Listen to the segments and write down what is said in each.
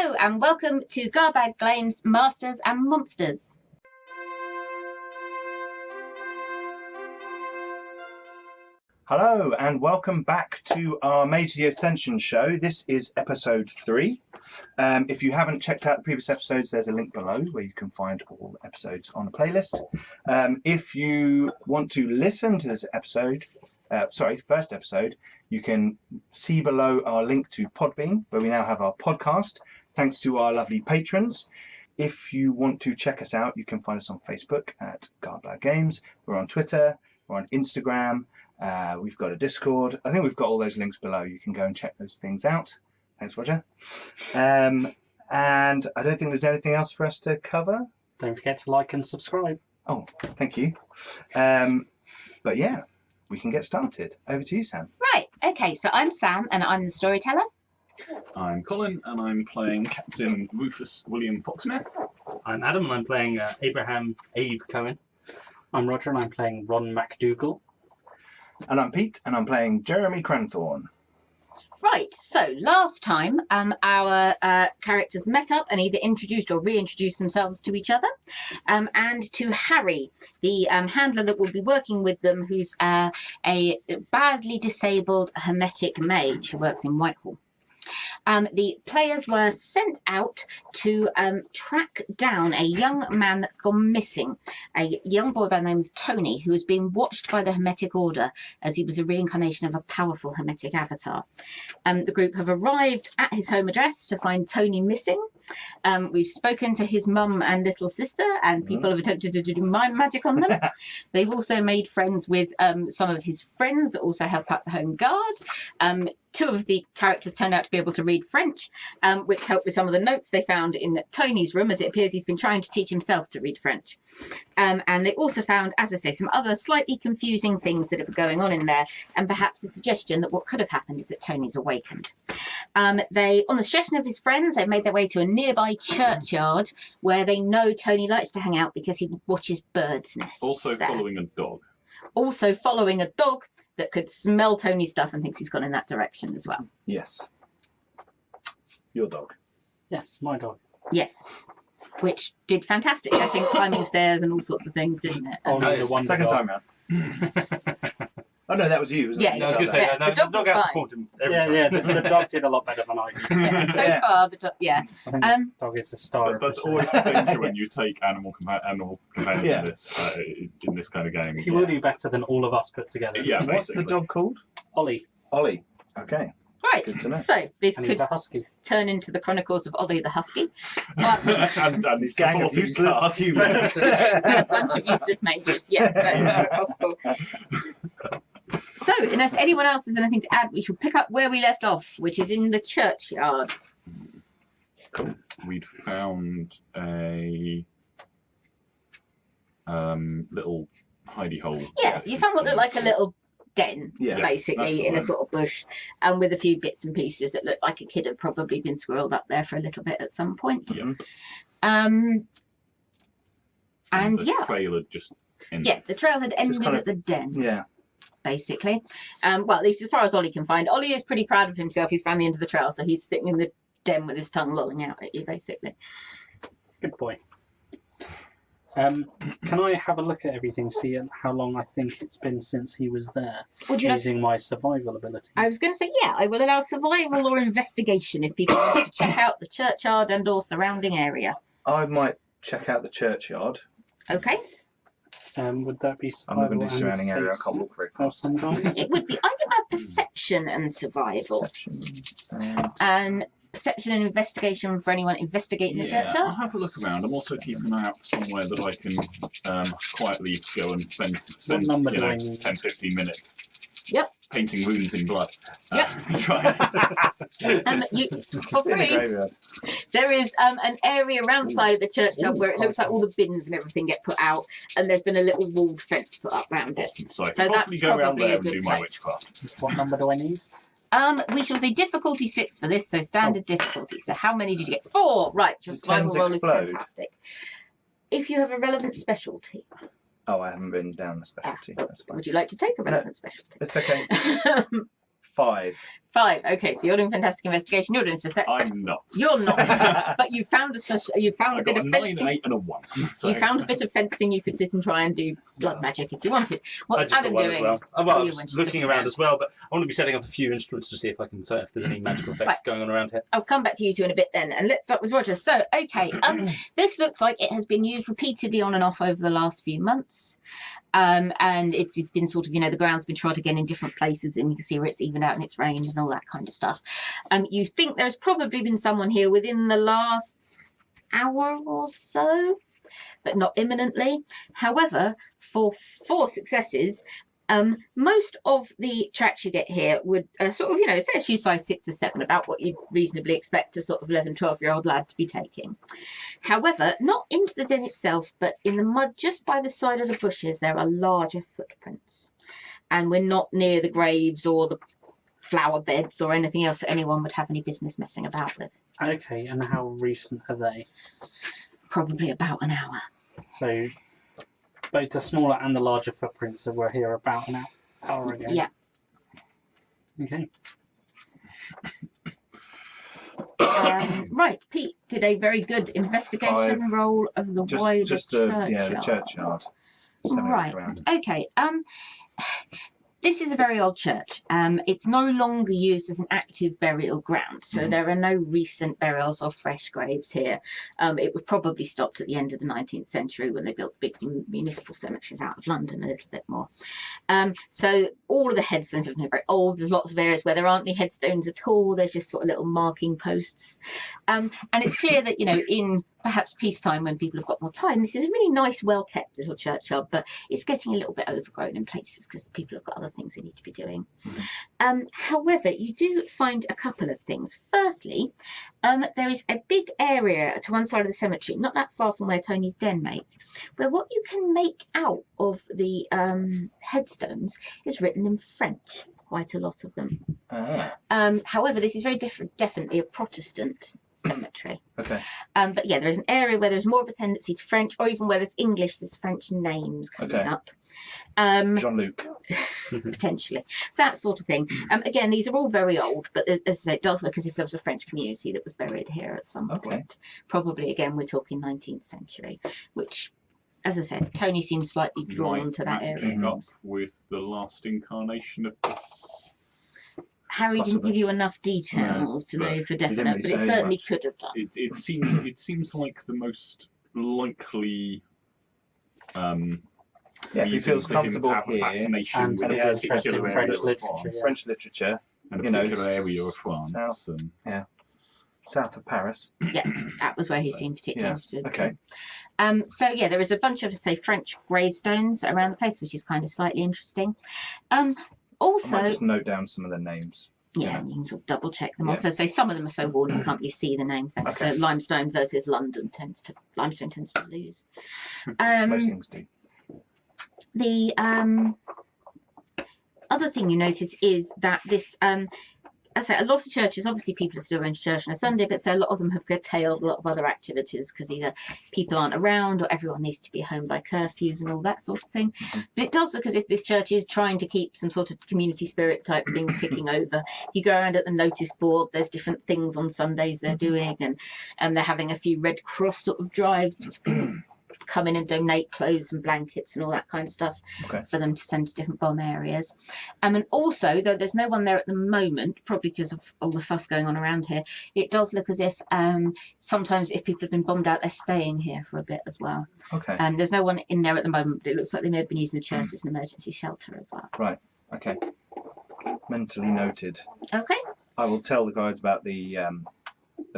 Hello and welcome to Garblag Games Masters and Monsters. Hello and welcome back to our Mage the Ascension show. This is episode 3. If you haven't checked out the previous episodes, there's a link below where you can find all the episodes on the playlist. If you want to listen to this episode, first episode, you can see below our link to Podbean, where we now have our podcast, thanks to our lovely patrons. If you want to check us out, you can find us on Facebook at Garblag Games. We're on Twitter, we're on Instagram. We've got a Discord. I think we've got all those links below. You can go and check those things out. Thanks, Roger. And I don't think there's anything else for us to cover. Don't forget to like and subscribe. Oh, thank you. But yeah, we can get started. Over to you, Sam. Right, okay, so I'm Sam and I'm the storyteller. I'm Colin and I'm playing Captain Rufus William Foxmere. I'm Adam and I'm playing Abe Cohen. I'm Roger and I'm playing Ron MacDougall. And I'm Pete and I'm playing Jeremy Cranthorne. Right, so last time our characters met up and either introduced or reintroduced themselves to each other, and to Harry, the handler that will be working with them, who's a badly disabled hermetic mage who works in Whitehall. The players were sent out to track down a young man that's gone missing, a young boy by the name of Tony, who was being watched by the Hermetic Order as he was a reincarnation of a powerful Hermetic avatar. The group have arrived at his home address to find Tony missing. We've spoken to his mum and little sister, and people have attempted to do mind magic on them. They've also made friends with some of his friends that also help out the home guard. Two of the characters turned out to be able to read French, which helped with some of the notes they found in Tony's room, as it appears he's been trying to teach himself to read French. And they also found, as I say, some other slightly confusing things that are going on in there, and perhaps a suggestion that what could have happened is that Tony's awakened. On the suggestion of his friends, they made their way to a nearby churchyard where they know Tony likes to hang out because he watches birds' nests. Also there. following a dog. Also following a dog that could smell Tony's stuff and thinks he's gone in that direction as well. Yes. Your dog. Yes, my dog. Yes. Which did fantastic, I think, climbing stairs and all sorts of things, didn't it? Oh, no, the one Second dog. time round. Oh no, that was you, wasn't Yeah, it? yeah. I was going to say, Yeah, no, the dog was outperformed him every time. Yeah, the dog did a lot better than I did. Yeah, so Yeah. far, the dog, yeah. I think the dog is the star. That's of the always show. the danger when you take animal companion Yeah. in this kind of game. He will do better than all of us put together. Yeah, What's the basically. dog called? Ollie, Ollie. Okay. Right, Good to know. so this and could he's a husky. turn into the Chronicles of Ollie the Husky. But and his Gang of supporting useless cast. humans. a bunch of useless mages, yes, that is very possible. So, unless anyone else has anything to add, we shall pick up where we left off, which is in the churchyard. Cool. We'd found a little hidey hole. Yeah, you found what looked like a little den, Yeah, basically, that's the in a one. sort of bush, and with a few bits and pieces that looked like a kid had probably been squirreled up there for a little bit at some point. Yeah. And the yeah, trail had just ended. yeah, the trail had ended kind of- at the den. Yeah. Basically. Well, at least as far as Ollie can find. Ollie is pretty proud of himself. He's found the end of the trail, so he's sitting in the den with his tongue lolling out at you, basically. Good boy. Can I have a look at everything, see how long I think it's been since he was there, Would you like to... using my survival ability? I was going to say, yeah, I will allow survival or investigation if people want to check out the churchyard and or surrounding area. I might check out the churchyard. Okay. Would that be I'm not survival going to do and surrounding area. I space can't walk very of fast. some kind? It would be, I think I have perception and survival. Perception. And perception and investigation for anyone investigating the Yeah, churchyard. I'll have a look around. I'm also keeping an eye out for somewhere that I can quietly go and spend number do I need? 10-15 minutes Yep. painting wounds in blood. Yep. Try. You, for In the free, graveyard. there is an area around the side of the churchyard where it looks like all the bins and everything get put out, and there's been a little walled fence put up around it. Awesome. So I So can that's probably go around probably a there and good do my place. witchcraft. What number do I need? We shall say difficulty 6 for this, so standard difficulty. So how many did you get? 4. Right, your Do survival tens roll is explode? fantastic. If you have a relevant specialty, Oh, I haven't written down the specialty. That's fine. would you like to take a relevant specialty? It's okay. 5. 5. Okay, so you're doing fantastic investigation. You're doing just I'm not. You're not, but you found I a bit got of a 9, fencing. an 8, and a 1. So. You found a bit of fencing. You could sit and try and do blood magic if you wanted. I What's just got Adam one doing? as well. Oh, Oh, well, I you was went just looking looking around around. as well, but I want to be setting up a few instruments to see if I can if there's any magical effects Right. going on around here. I'll come back to you two in a bit then, and let's start with Roger. So, okay, this looks like it has been used repeatedly on and off over the last few months. And it's been sort of, the ground's been trod again in different places, and you can see where it's evened out and it's rained and all that kind of stuff. You think there's probably been someone here within the last hour or so, but not imminently. However, for 4 successes, most of the tracks you get here would sort of, it says shoe size 6 or 7, about what you'd reasonably expect a sort of 11, 12-year-old lad to be taking. However, not into the den itself, but in the mud just by the side of the bushes, there are larger footprints. And we're not near the graves or the flower beds or anything else that anyone would have any business messing about with. Okay, and how recent are they? Probably about an hour. So, both the smaller and the larger footprints that were here about an hour ago? Yeah. Okay. Right, Pete did a very good investigation 5. roll of the wider churchyard. the churchyard. 7 Right. around. Okay. This is a very old church. It's no longer used as an active burial ground, so there are no recent burials or fresh graves here. It was probably stopped at the end of the 19th century when they built big municipal cemeteries out of London a little bit more. So all of the headstones are very old. There's lots of areas where there aren't any headstones at all. There's just sort of little marking posts. And it's clear that, in perhaps peacetime when people have got more time, this is a really nice, well-kept little churchyard, but it's getting a little bit overgrown in places because people have got other things they need to be doing. However, you do find a couple of things. Firstly, there is a big area to one side of the cemetery, not that far from where Tony's den mates, where what you can make out of the headstones is written in French, quite a lot of them. However, this is very definitely a Protestant cemetery. Okay. But yeah, there is an area where there's more of a tendency to French, or even where there's English, there's French names coming up. Jean-Luc. Potentially. That sort of thing. Again, these are all very old, but as I say, it does look as if there was a French community that was buried here at some point. Probably, again, we're talking 19th century, which, as I said, Tony seems slightly drawn to that area. Up with the last incarnation of this. Harry didn't give you enough details to know for definite, but it certainly could have done. It seems like the most likely if he feels comfortable to have a fascination and with he a has particular French area of literature, France, French literature, and a particular area of France. south of Paris. Yeah, that was where he seemed particularly interested. Okay. So yeah, there is a bunch of, say, French gravestones around the place, which is kind of slightly interesting. Also, I might just note down some of the names. Yeah, and you can sort of double check them off. As I say, some of them are so worn you can't really see the name, thanks to limestone versus limestone tends to lose. Most things do. The other thing you notice is that this, as I say, a lot of the churches, obviously people are still going to church on a Sunday, but so a lot of them have curtailed a lot of other activities because either people aren't around or everyone needs to be home by curfews and all that sort of thing. But it does look as if this church is trying to keep some sort of community spirit type things ticking over. If you go around at the notice board, there's different things on Sundays they're doing, and they're having a few Red Cross sort of drives which people come in and donate clothes and blankets and all that kind of stuff for them to send to different bomb areas. And also, though there's no one there at the moment, probably because of all the fuss going on around here, it does look as if sometimes if people have been bombed out, they're staying here for a bit as well. And there's no one in there at the moment, but it looks like they may have been using the church as an emergency shelter as well. Right, okay. Mentally noted. Okay. I will tell the guys about the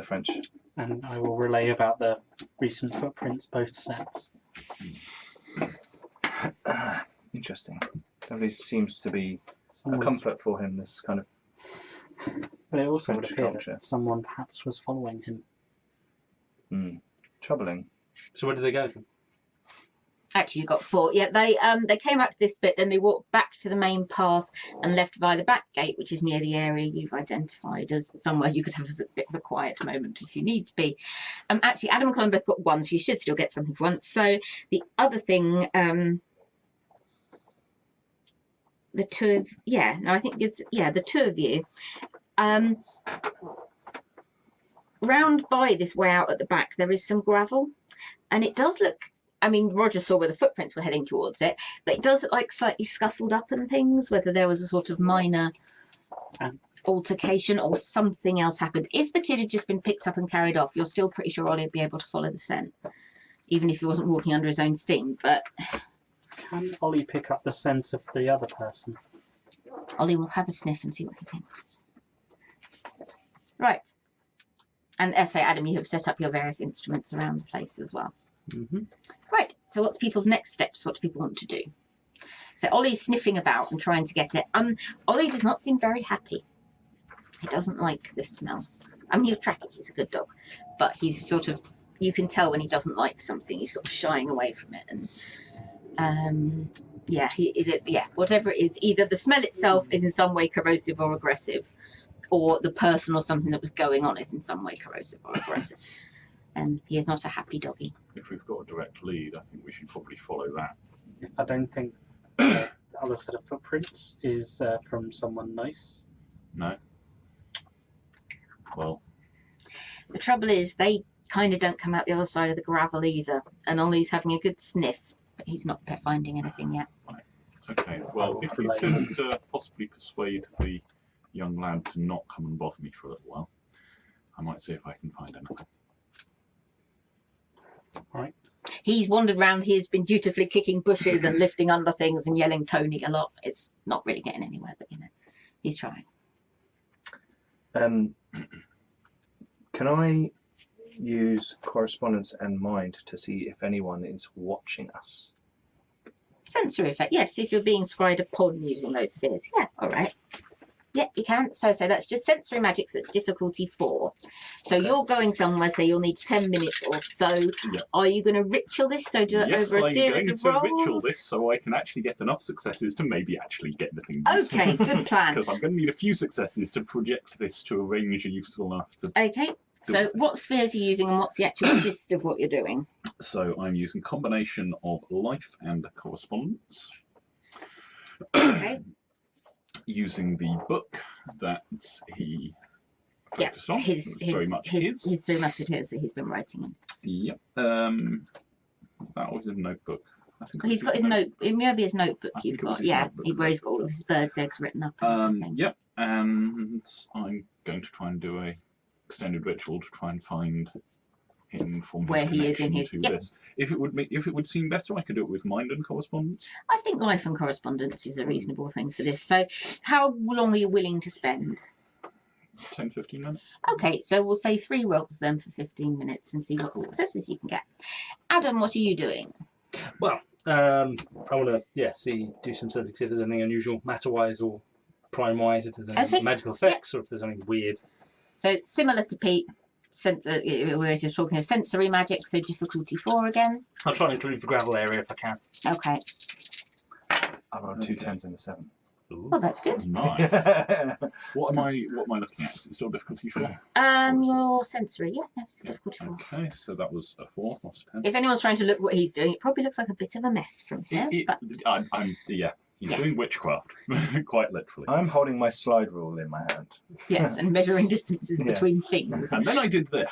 French. And I will relay about the recent footprints, both sets. Interesting. Definitely seems to be a comfort for him, this kind of But it also would French appear culture. that someone perhaps was following him. Troubling. So where did they go? Actually, you got 4. Yeah, they came out to this bit, then they walked back to the main path and left via the back gate, which is near the area you've identified as somewhere you could have a bit of a quiet moment if you need to be. Actually, Adam and Colin both got 1, so you should still get something for once. So the other thing the two of no, I think it's the two of you. Round by this way out at the back, there is some gravel, and it does look. I mean, Roger saw where the footprints were heading towards it, but it does look like slightly scuffled up and things. Whether there was a sort of minor altercation or something else happened. If the kid had just been picked up and carried off, you're still pretty sure Ollie'd be able to follow the scent, even if he wasn't walking under his own steam. But can Ollie pick up the scent of the other person? Ollie will have a sniff and see what he thinks. Right. And as I say, Adam, you have set up your various instruments around the place as well. Mm-hmm. Right, so what's people's next steps? What do people want to do? So Ollie's sniffing about and trying to get it. Ollie does not seem very happy. He doesn't like this smell. I mean, he'll track it, he's a good dog. But he's sort of, you can tell when he doesn't like something, he's sort of shying away from it. And whatever it is, either the smell itself is in some way corrosive or aggressive, or the person or something that was going on is in some way corrosive or aggressive. And he is not a happy doggy. If we've got a direct lead, I think we should probably follow that. I don't think the other set of footprints is from someone nice. No? Well... The trouble is, they kind of don't come out the other side of the gravel either. And Ollie's having a good sniff, but he's not finding anything yet. Right. Okay, well, if we could possibly persuade the young lad to not come and bother me for a little while, I might see if I can find anything. Right. He's wandered round. He's been dutifully kicking bushes and lifting under things and yelling Tony a lot. It's not really getting anywhere, but he's trying. Can I use correspondence and mind to see if anyone is watching us? Sensory effect, yes. If you're being scryed upon using those spheres, yeah, all right. Yeah, you can. So that's just sensory magic. So it's difficulty 4. So you're going somewhere, so you'll need 10 minutes or so. Yep. Are you going to ritual this? So do it over a series of rolls? Yes, I'm going to ritual this so I can actually get enough successes to maybe actually get the thing useful. Okay, good plan. Because I'm going to need a few successes to project this to a range useful enough to... Okay, so what spheres are you using and what's the actual gist of what you're doing? So I'm using a combination of life and correspondence. Okay. Using the book that he focused on. His Three Musketeers that he's been writing in. Yep. Is that always a notebook? I think he's got his note. Maybe his notebook you've got. Yeah, where he's got all of his birds' eggs written up. Yep. And I'm going to try and do a extended ritual to try and find him from where he is in his. This. If it would seem better, I could do it with mind and correspondence. I think life and correspondence is a reasonable thing for this. So, how long are you willing to spend? 10-15 minutes. Okay, so we'll say 3 rolls then for 15 minutes and see what successes you can get. Adam, what are you doing? Well, I want to do some sense, see if there's anything unusual matter-wise or prime-wise, if there's any magical effects or if there's anything weird. So similar to Pete, we're just talking of sensory magic, so difficulty 4 again. I'll try and include the gravel area if I can. Okay. I rolled 2 10s and a 7. Ooh. Oh, that's good. Nice. What am I looking at? Is it still difficulty 4? Your sensory, it's difficulty 4. Okay, so that was a 4 plus 10. If anyone's trying to look what he's doing, it probably looks like a bit of a mess from here. He's doing witchcraft, quite literally. I'm holding my slide rule in my hand. Yes, and measuring distances between things. And then I did that.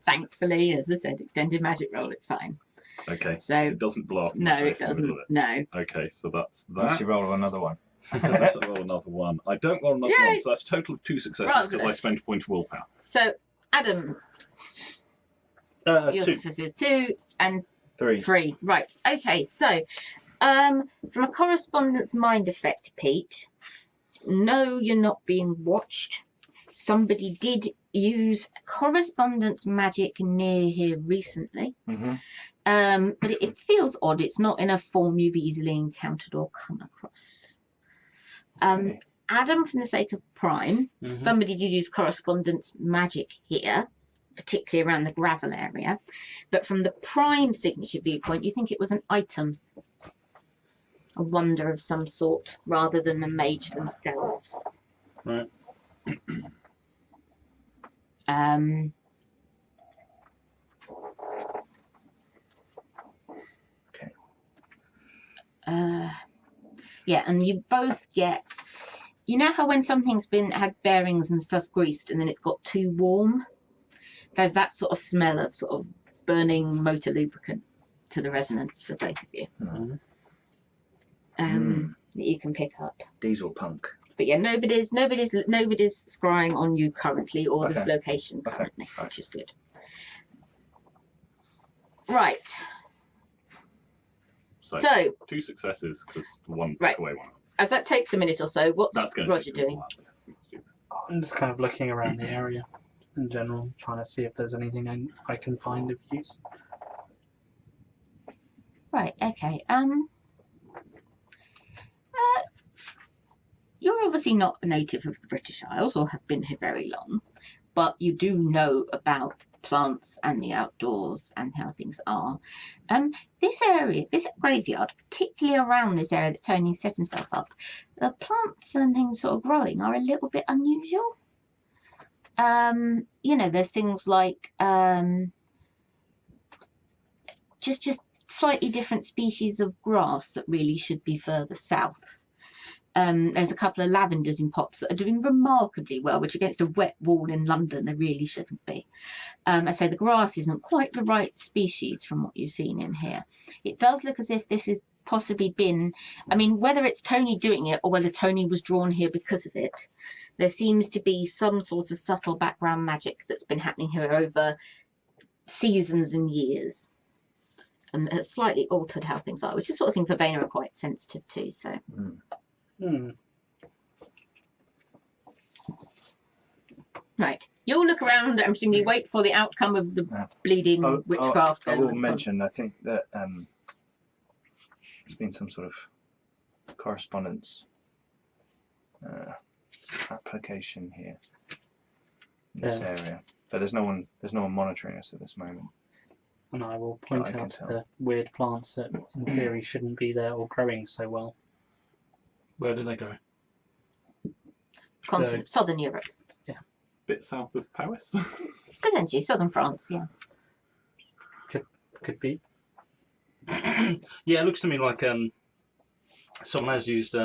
Thankfully, as I said, extended magic roll, it's fine. Okay. So it doesn't blow up. No, it doesn't. No. Okay, so that's that. Unless you roll another one. Unless I roll another one. I don't roll another one, so that's a total of 2 successes because I spent a point of willpower. So, Adam, your 2 successes 2 and 3. Right. Okay. So, from a correspondence mind effect, Pete, no, you're not being watched. Somebody did use correspondence magic near here recently. Mm-hmm. But it feels odd. It's not in a form you've easily encountered or come across. Okay. Adam, from the sake of Prime, somebody did use correspondence magic here, particularly around the gravel area. But from the Prime signature viewpoint, you think it was an item, a wonder of some sort, rather than the mage themselves. Right. Okay. Yeah, and you both get. You know how when something's had bearings and stuff greased and then it's got too warm? There's that sort of smell of sort of burning motor lubricant to the resonance for both of you. That you can pick up. Diesel punk. But yeah, nobody's scrying on you currently or this location currently, which is good. Right. So 2 successes because one Right. took away one. as that takes a minute or so, what's That's going Roger doing? I'm just kind of looking around the area in general, trying to see if there's anything I can find of use. Right, okay. You're obviously not a native of the British Isles or have been here very long, but you do know about plants and the outdoors and how things are. This area, this graveyard, particularly around this area that Tony set himself up, the plants and things sort of growing are a little bit unusual. You know, there's things like just slightly different species of grass that really should be further south. There's a couple of lavenders in pots that are doing remarkably well, which against a wet wall in London, they really shouldn't be. I say the grass isn't quite the right species from what you've seen in here. It does look as if this has possibly been, I mean, whether it's Tony doing it or whether Tony was drawn here because of it, there seems to be some sort of subtle background magic that's been happening here over seasons and years. And has slightly altered how things are, which is the sort of thing Verbena are quite sensitive to, so... Right. You'll look around and presumably wait for the outcome of the bleeding witchcraft. I will mention, I think that there's been some sort of correspondence application here in this area. So there's no one monitoring us at this moment. And I will point out the weird plants that in theory shouldn't be there or growing so well. Where do they go? Continent, southern Europe. Yeah. Bit south of Paris? Potentially, southern France, yeah. Could be. Yeah, it looks to me like someone has used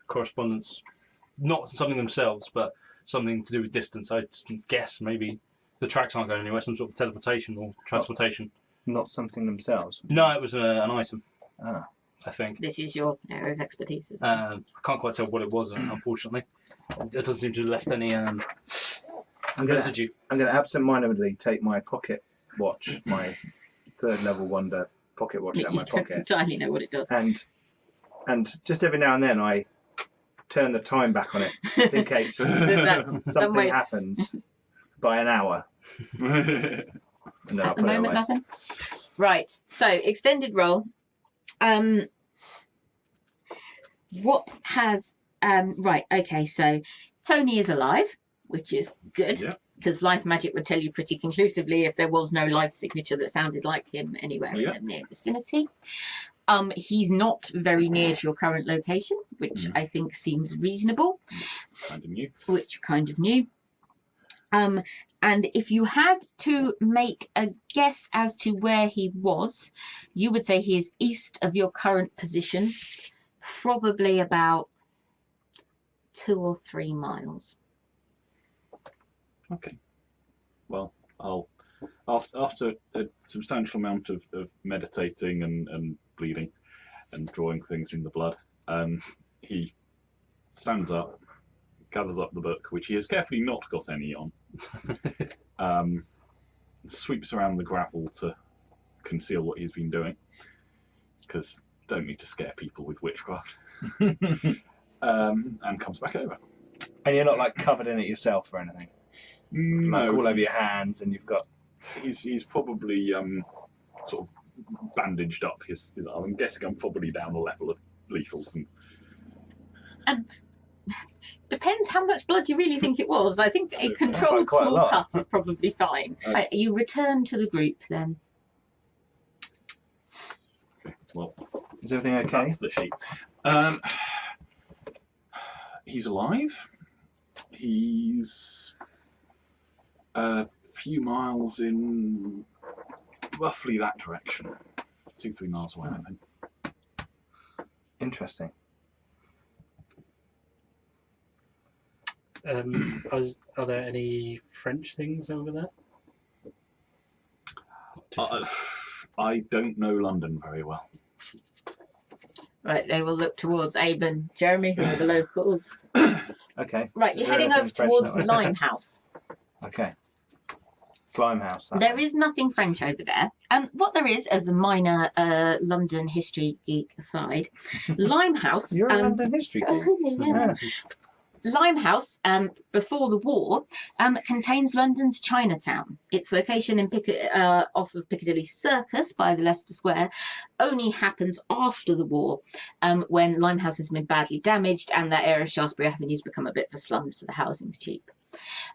correspondence, not something themselves, but something to do with distance. I'd guess maybe the tracks aren't going anywhere, some sort of teleportation or transportation. Not something themselves? No, it was an item. Ah. I think. This is your area of expertise. I can't quite tell what it was, unfortunately. It doesn't seem to have left any residue. I'm going to absent-mindedly take my pocket watch, my third level wonder pocket watch out of my pocket. You don't entirely know what it does. And just every now and then I turn the time back on it, just in case something happens by an hour. And then At the moment, nothing. Right. So extended roll. What has right? Okay. So Tony is alive, which is good because life magic would tell you pretty conclusively if there was no life signature that sounded like him anywhere in the near vicinity. He's not very near to your current location, which I think seems reasonable. Kind of new. Which kind of new. And if you had to make a guess as to where he was, you would say he is east of your current position, probably about 2 or 3 miles. Okay. Well, I'll after a substantial amount of meditating and bleeding and drawing things in the blood, he stands up, gathers up the book, which he has carefully not got any on, sweeps around the gravel to conceal what he's been doing, because don't need to scare people with witchcraft, and comes back over. And you're not like covered in it yourself or anything? No, like all over your hands, and you've got... He's probably sort of bandaged up his arm. I'm guessing I'm probably down a level of lethal. Depends how much blood you really think it was. I think a controlled small cut is probably fine. Right, you return to the group then. Okay, well, is everything okay? That's the sheep. He's alive. He's a few miles in roughly that direction. 2-3 miles away, I think. Interesting. Are there any French things over there? I don't know London very well. Right, they will look towards Abe and Jeremy, who are the locals. Okay. Right, Is you're there heading anything over French towards that way? Limehouse. Okay. Slimehouse. There is nothing French over there. What there is, as a minor London history geek aside, Limehouse. You're a London history geek. Yeah. Limehouse, before the war, contains London's Chinatown. Its location in off of Piccadilly Circus by the Leicester Square only happens after the war, when Limehouse has been badly damaged and that area of Shaftesbury Avenue has become a bit of a slum, so the housing's cheap.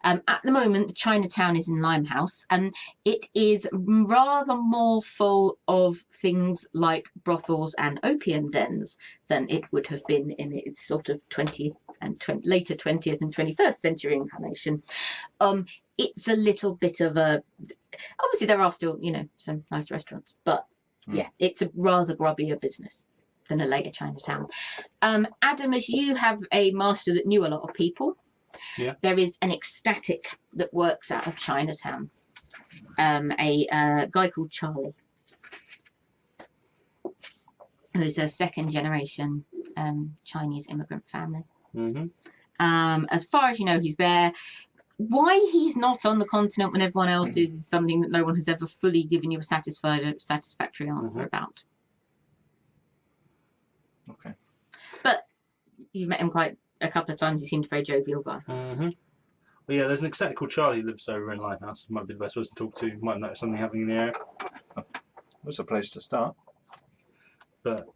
At the moment, Chinatown is in Limehouse, and it is rather more full of things like brothels and opium dens than it would have been in its sort of 20th and later 20th and 21st century incarnation. It's a little bit of a... Obviously, there are still, some nice restaurants, but yeah, it's a rather grubbier business than a later Chinatown. Adam, as you have a master that knew a lot of people, yeah. There is an ecstatic that works out of Chinatown. A guy called Charlie, who's a second generation Chinese immigrant family. Mm-hmm. As far as you know, he's there. Why he's not on the continent when everyone else is something that no one has ever fully given you a satisfactory answer about. Okay. But you've met him quite a couple of times. He seemed a very jovial guy. Mm-hmm. Well, yeah, there's an ecstatic called Charlie who lives over in Limehouse. Might be the best person to talk to. Might have noticed something happening in the area. That's a place to start. But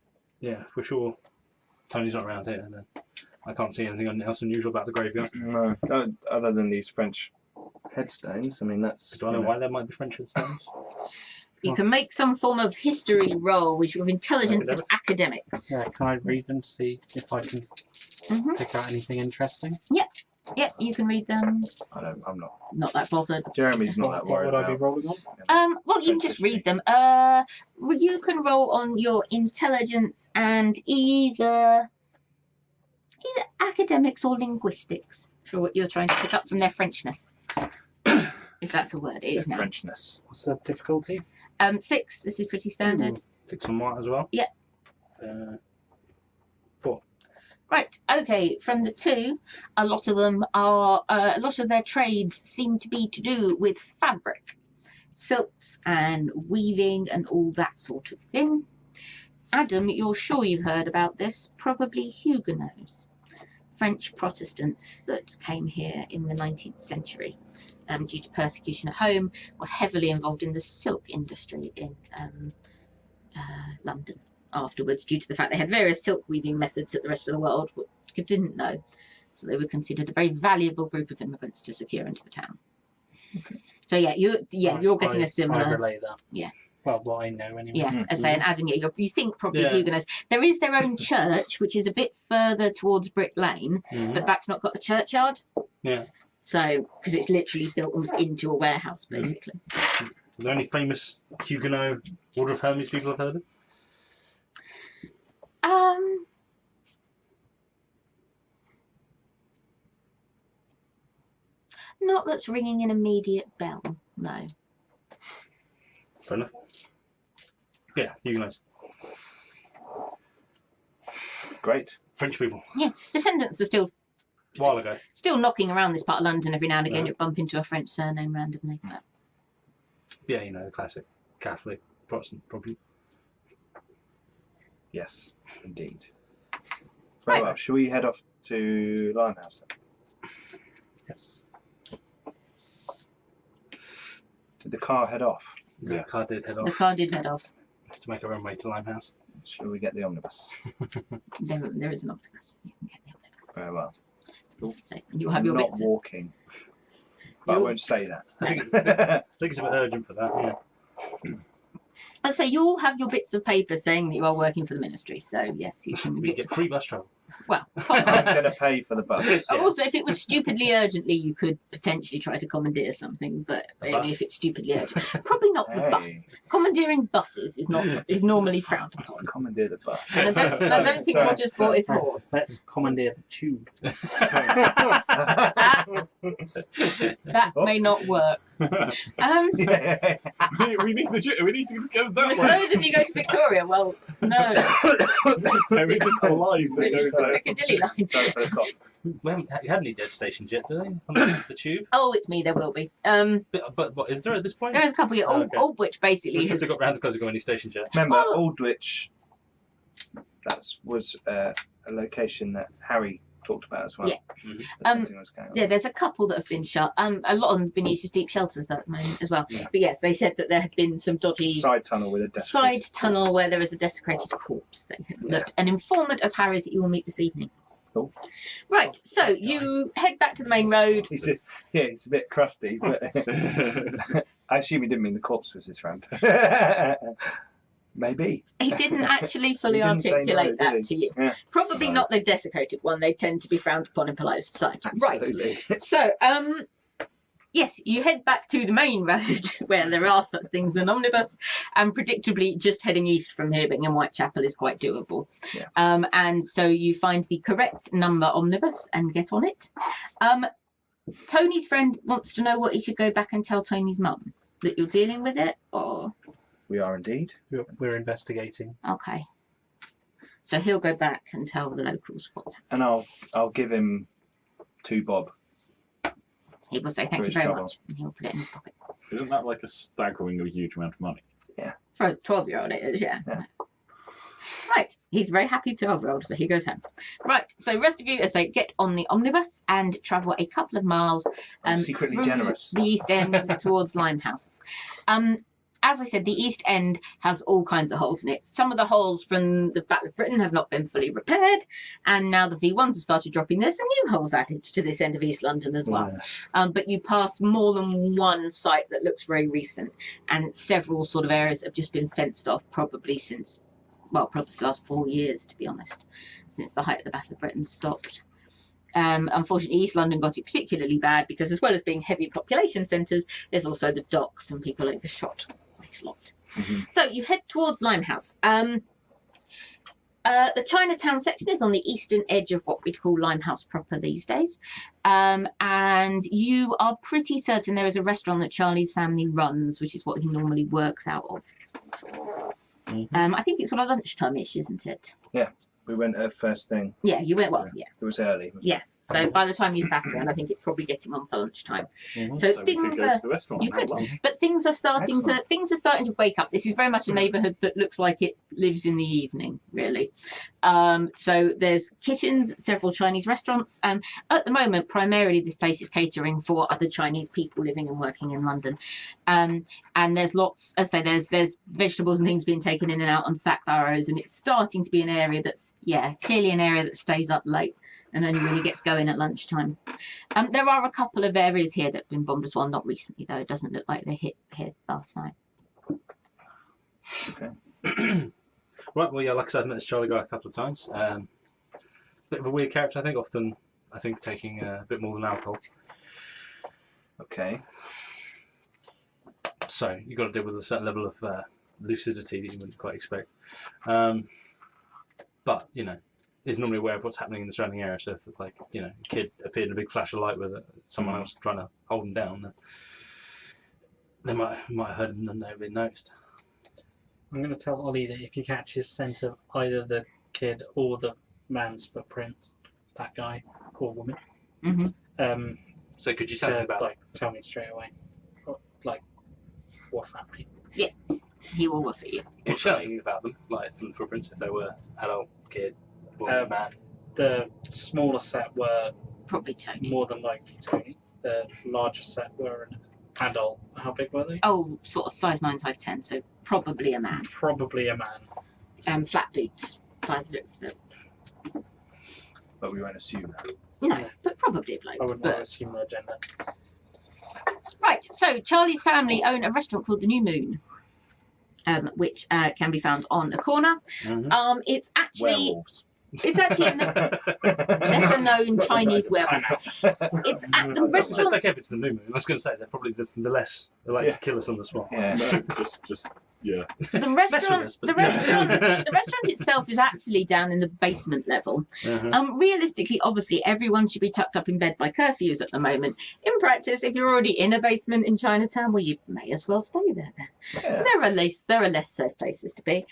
yeah, for sure, Tony's not around here. Then I can't see anything else unusual about the graveyard. No, other than these French headstones. I mean, that's... Do I know why there might be French headstones? You can make some form of history roll with your intelligence of academics. Yeah, can I read them to see if I can pick out anything interesting? Yep, you can read them. I'm not. Not that bothered. Jeremy's not that What worried would I be about. rolling on? Well, you can just read them. You can roll on your intelligence and either academics or linguistics for what you're trying to pick up from their Frenchness. If that's a word, it is now. Frenchness. What's the difficulty? 6. This is pretty standard. 6 on white as well. Yeah. 4. Right. Okay. From the 2, a lot of them are. A lot of their trades seem to be to do with fabric, silks, and weaving, and all that sort of thing. Adam, you're sure you've heard about this? Probably Huguenots, French Protestants that came here in the 19th century. Due to persecution at home, were heavily involved in the silk industry in London afterwards, due to the fact they had various silk weaving methods that the rest of the world didn't know. So they were considered a very valuable group of immigrants to secure into the town. Okay. So you're getting a similar. I relay that. Yeah. Well, what I know anyway. Yeah, as I say, and Adam, you think probably Huguenots. There is their own church, which is a bit further towards Brick Lane, but that's not got a churchyard. Yeah. So, because it's literally built almost into a warehouse, basically. Are there any famous Huguenot Order of Hermes people I've heard of? Not that's ringing an immediate bell, no. Fair enough. Yeah, Huguenots. Great. French people. Yeah, descendants are still A while ago. still knocking around this part of London every now and again. Yeah. You bump into a French surname randomly. But Yeah, the classic Catholic, Protestant, probably. Yes, indeed. Very well. Shall we head off to Limehouse then? Yes. Did the car head off? Yeah, the car did head the off car did head off. to make our own way to Limehouse. Shall we get the omnibus? There is an omnibus. You can get the omnibus. Very well. As I say, you'll have your not bits. walking. But I You'll- won't say that. I think it's a bit urgent for that, yeah. So you all have your bits of paper saying that you are working for the ministry. So yes, you can We get free bus travel. Well, I'm going to pay for the bus. also, if it was stupidly urgently, you could potentially try to commandeer something, but A only bus? if it's stupidly urgent. Probably not the Hey. bus. Commandeering buses is normally frowned upon. Let's commandeer the bus. And I don't think Sorry, Roger's bought his horse. Let's commandeer the tube. That may not work. Yeah. we need to go that way. Suppose when you go to Victoria, well, no. There is a line that This is goes the there. Piccadilly line. Sorry for the cough. We haven't had any dead stations yet, do they? On the tube? Oh, it's me. There will be. But what is there at this point? There is a couple. Yeah, Oh, okay. Aldwych basically Because has. they got round to closing any stations yet. Remember, Oh. Aldwych, that was a location that Harry talked about as well. Yeah. Mhm. That something was going on. Yeah, there's a couple that have been shut. A lot of them have been used as deep shelters at the moment as well. Yeah. But yes, they said that there had been some dodgy Side tunnel with a side desiccated tunnel corpse. where there is a desecrated corpse. They had Yeah. looked. An informant of Harry's that you will meet this evening. Cool. Right, so you head back to the main road. He's a bit crusty, but I assume he didn't mean the corpse was his friend. Maybe. He didn't actually fully He didn't say no, articulate did that he? to you. Yeah. Probably No. not the desiccated one. They tend to be frowned upon in polite society. Absolutely. Right. So, yes, you head back to the main road where there are such things as an omnibus, and predictably, just heading east from here, being in Whitechapel, is quite doable. Yeah. And so you find the correct number omnibus and get on it. Tony's friend wants to know what he should go back and tell Tony's mum, that you're dealing with it, or We are indeed. We're investigating. okay. So he'll go back and tell the locals what's happening. And I'll give him 2 bob. He will say thank For you his very trouble. much, and he'll put it in his pocket. Isn't that like a staggeringly huge amount of money? For a 12-year-old, it is, yeah. Yeah. Right, he's a very happy 12-year-old, so he goes home. Right, so the rest of you, as I say, get on the omnibus and travel a couple of miles Secretly through generous. the East End towards Limehouse. As I said, the East End has all kinds of holes in it. Some of the holes from the Battle of Britain have not been fully repaired, and now the V1s have started dropping. There's some new holes added to this end of East London as well. But you pass more than one site that looks very recent, and several sort of areas have just been fenced off probably since, well, probably for the last 4 years, to be honest, since the height of the Battle of Britain stopped. Unfortunately, East London got it particularly bad because, as well as being heavy population centres, there's also the docks and people overshot quite a lot. Mhm. So you head towards Limehouse. The Chinatown section is on the eastern edge of what we'd call Limehouse proper these days. And you are pretty certain there is a restaurant that Charlie's family runs, which is what he normally works out of. I think it's sort of lunchtime-ish, isn't it? We went at first thing. Yeah, you went, well, yeah. It was early. Yeah. So by the time you faffed around, I think it's probably getting on for lunchtime. Mm-hmm. So we could things go are, to the restaurant. you and have could. lunch. but things are starting Excellent. to wake up. This is very much a neighbourhood that looks like it lives in the evening, really. So there's kitchens, several Chinese restaurants. At the moment, primarily this place is catering for other Chinese people living and working in London. And there's lots, as I say, there's vegetables and things being taken in and out on sack barrows, and it's starting to be an area that's, clearly an area that stays up late and only really gets going at lunchtime. There are a couple of areas here that have been bombed as well, not recently though. It doesn't look like they hit here last night. Okay. Right, well, yeah, like I said, I've met this Charlie guy a couple of times. Bit of a weird character, I think, often, taking a bit more than alcohol. Okay. So you've got to deal with a certain level of lucidity that you wouldn't quite expect. But, is normally aware of what's happening in the surrounding area. So if, a kid appeared in a big flash of light with someone else trying to hold him down, then they might have heard him and they've been noticed. I'm going to tell Ollie that if you catch his scent of either the kid or the man's footprints, that guy or woman, Mm-hmm. So could you tell me about tell me straight away. Woof at me. He will woof at you. Could you tell me about them, like from the footprints, if they were adult, kid, woman, man? The smaller set were Probably Tony. more than likely Tony. The larger set were an adult. How big were they? Oh, sort of size 9, size 10, so probably a man. Probably a man. Flat boots, by the looks of it. But we won't assume that. No, but probably a bloke. I would but- not assume their gender. Right, so Charlie's family own a restaurant called the New Moon, which can be found on a corner. Mm-hmm. It's actually Werewolves. It's actually in the lesser-known Chinese warehouse. It's at the It's restaurant. okay if it's the new moon. I was going to say they're probably the less they like to kill us on the spot. Yeah. No, just yeah. The restaurant, the restaurant itself is actually down in the basement level. Realistically, obviously, everyone should be tucked up in bed by curfews at the moment. In practice, if you're already in a basement in Chinatown, well, you may as well stay there then. Yeah. There are less safe places to be.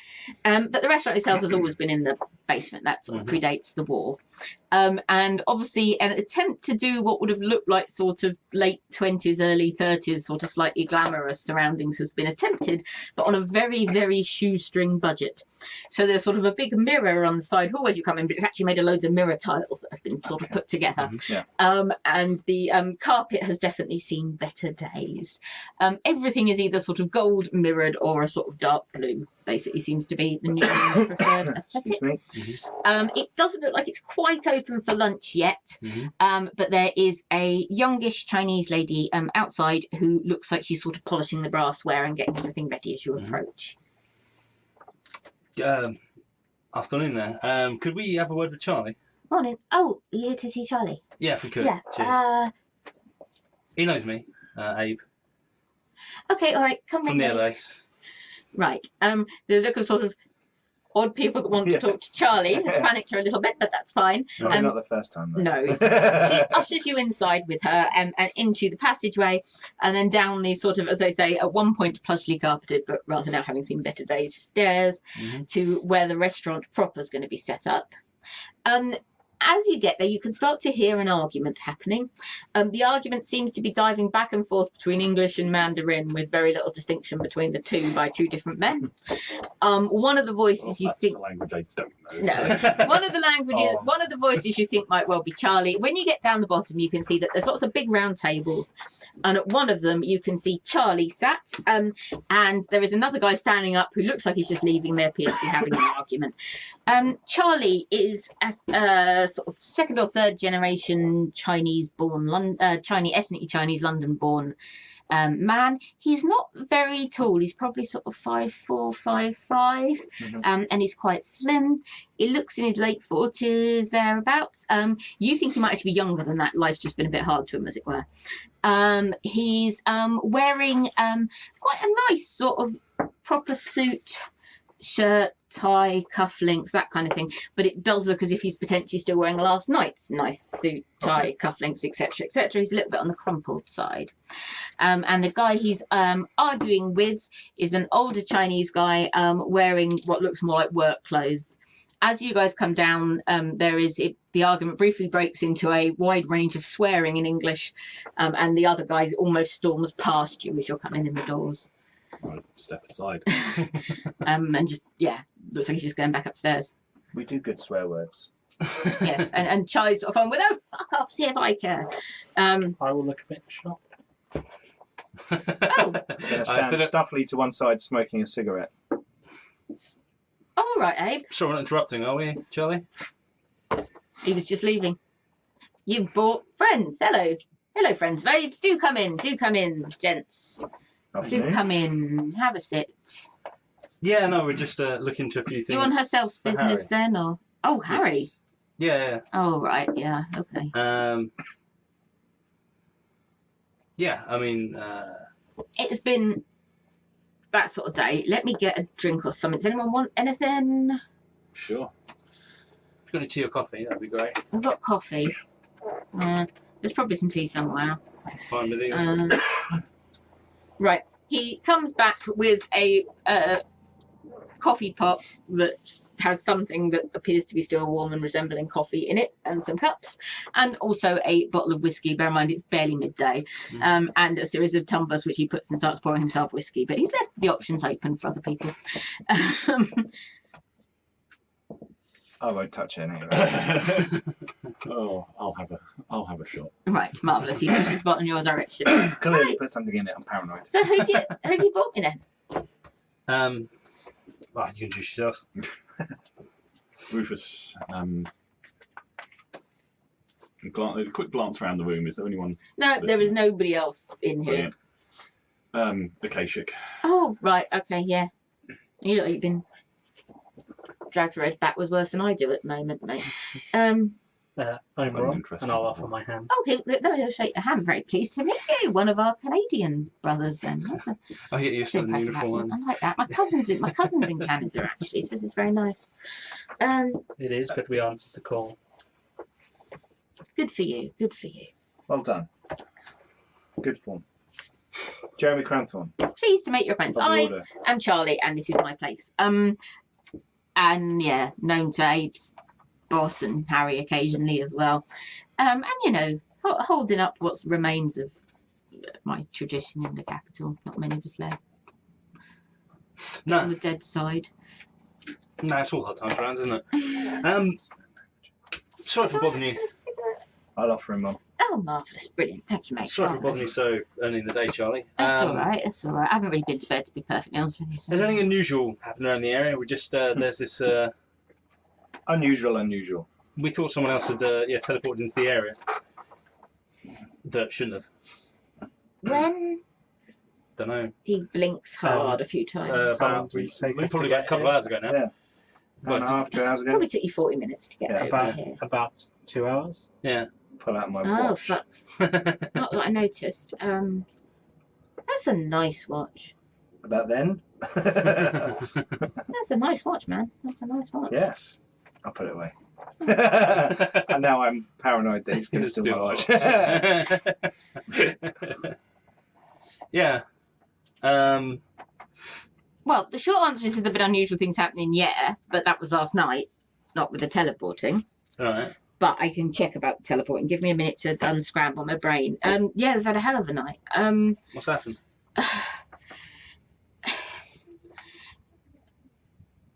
But the restaurant itself has always been in the basement. That sort of predates the war. And obviously, an attempt to do what would have looked like sort of late 20s, early 30s, sort of slightly glamorous surroundings has been attempted, but on a very, very shoestring budget. So there's sort of a big mirror on the side hall as you come in, but it's actually made of loads of mirror tiles that have been sort of put together. And the carpet has definitely seen better days. Everything is either sort of gold mirrored or a sort of dark blue. Basically seems to be the new preferred aesthetic. It doesn't look like it's quite open for lunch yet, but there is a youngish Chinese lady outside who looks like she's sort of polishing the brassware and getting everything ready as you approach. Afternoon there. Could we have a word with Charlie? Morning. Oh, you here to see Charlie? Yeah, if we could. Yeah. Cheers. He knows me, Abe. Okay, all right. Come From with the me. base. Right. The look of sort of odd people that want to talk to Charlie has panicked her a little bit, but that's fine. Probably not the first time, though. No. She ushers you inside with her and into the passageway, and then down these sort of, as I say, at one point plushly carpeted, but rather now having seen better days, stairs to where the restaurant proper is going to be set up. As you get there, you can start to hear an argument happening. The argument seems to be diving back and forth between English and Mandarin, with very little distinction between the two by two different men. One of the voices you That's think... the language I don't know. No. One of the languages, one of the voices you think might well be Charlie. When you get down the bottom, you can see that there's lots of big round tables, and at one of them you can see Charlie sat, and there is another guy standing up who looks like he's just leaving. They appear to be having an argument. Charlie is a sort of second or third generation Chinese-born, ethnically Chinese, London-born man. He's not very tall. He's probably sort of 5'4", 5'5", and he's quite slim. He looks in his late 40s, thereabouts. You think he might actually be younger than that. Life's just been a bit hard to him, as it were. He's wearing quite a nice sort of proper suit, shirt, tie, cufflinks, that kind of thing, but it does look as if he's potentially still wearing last night's nice suit, tie, cufflinks, etc., etc. He's a little bit on the crumpled side. And the guy he's arguing with is an older Chinese guy wearing what looks more like work clothes. As you guys come down, the argument briefly breaks into a wide range of swearing in English, and the other guy almost storms past you as you're coming in the doors. I'll step aside. And just, looks like he's just going back upstairs. We do good swear words. Yes, and Charlie's sort of on with, oh, fuck off, see if I care. I will look a bit shocked. Oh, Going to stand stuffily to one side, smoking a cigarette. all right, Abe. Sure, we're not interrupting, are we, Charlie? He was just leaving. You brought friends. Hello. Hello, friends. Babes, do come in, gents. Do Afternoon. come in, have a sit. Yeah, no, we're just looking into a few things. You on herself's business then, or? Oh, Harry. Yes. Yeah. Oh, right, yeah, okay. Yeah, I mean... It's been that sort of day. Let me get a drink or something. Does anyone want anything? Sure. If you've got any tea or coffee, that'd be great. I've got coffee. There's probably some tea somewhere. Fine with you. Right. He comes back with a coffee pot that has something that appears to be still warm and resembling coffee in it, and some cups, and also a bottle of whiskey. Bear in mind it's barely midday, and a series of tumblers which he puts and starts pouring himself whiskey. But he's left the options open for other people. I won't touch it anyway. Oh, I'll have a shot. Right, marvellous. He pushes his bottle in your direction. Clearly Right. put something in it. I'm paranoid. So who have you brought me then? Right, you can introduce yourself. Rufus, a quick glance around the room. Is there anyone? No, there is nobody else in here. Brilliant. The Kashik. Oh, right, okay, yeah. You look like you've been drag the road back was worse than I do at the moment, mate. I'm wrong, interested and I'll in offer that. my hand. Oh, he'll shake the hand. Very pleased to meet you. One of our Canadian brothers. Then that's a I get used to the impressive uniform. accent. I like that. My cousin's in Canada actually, so this is very nice. It is, but we answered the call. Good for you. Good for you. Well done. Good form. Jeremy Cranthorne. Pleased to make your acquaintance. Of the I order. am Charlie, and this is my place. And yeah, known to Abe's boss and Harry occasionally as well. And you know, holding up what remains of my tradition in the capital. Not many of us left. On No, the dead side. no, it's all hard times around, isn't it? Sorry for bothering you. I'll offer him one. Oh, marvellous. Brilliant. Thank you, mate. Sorry for bothering you so early in the day, Charlie. That's all right. That's all right. I haven't really been to bed, to be perfectly honest with you. So. Has anything unusual happened around the area? We just there's this. Unusual. We thought someone else had teleported into the area that shouldn't have. When Don't know. he blinks hard a few times. About we take us probably to a couple of hours ago now. Yeah. But- 1.5, 2 hours ago. Probably took you 40 minutes to get Yeah, over here. about 2 hours. Yeah. Pull out my Oh, watch. fuck. Not that I noticed. That's a nice watch. About then? That's a nice watch, man. That's a nice watch. Yes. I'll put it away. And now I'm paranoid that he's going to steal my watch. Yeah. Well, the short answer is there's been unusual things happening, yeah, but that was last night, not with the teleporting. All right. But I can check about the teleporting. Give me a minute to unscramble my brain. Yeah, we've had a hell of a night. What's happened?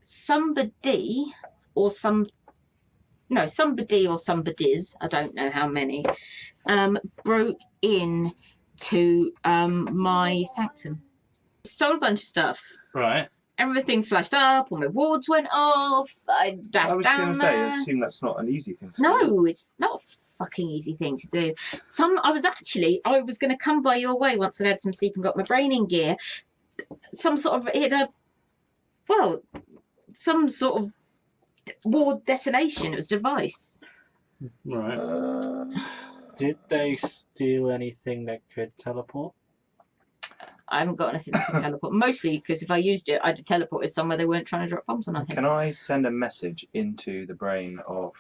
Somebody or somebodies, I don't know how many, broke in to my sanctum. Stole a bunch of stuff. Right. Everything flashed up, all my wards went off, I dashed I was down going to say, I there. assume that's not an easy thing to do. No, it's not a fucking easy thing to do. I was going to come by your way once I'd had some sleep and got my brain in gear. Some sort of ward destination. It was a device. Right. Did they steal anything that could teleport? I haven't got anything that can teleport. Mostly because if I used it, I'd have teleported somewhere they weren't trying to drop bombs on our heads. Can I send a message into the brain of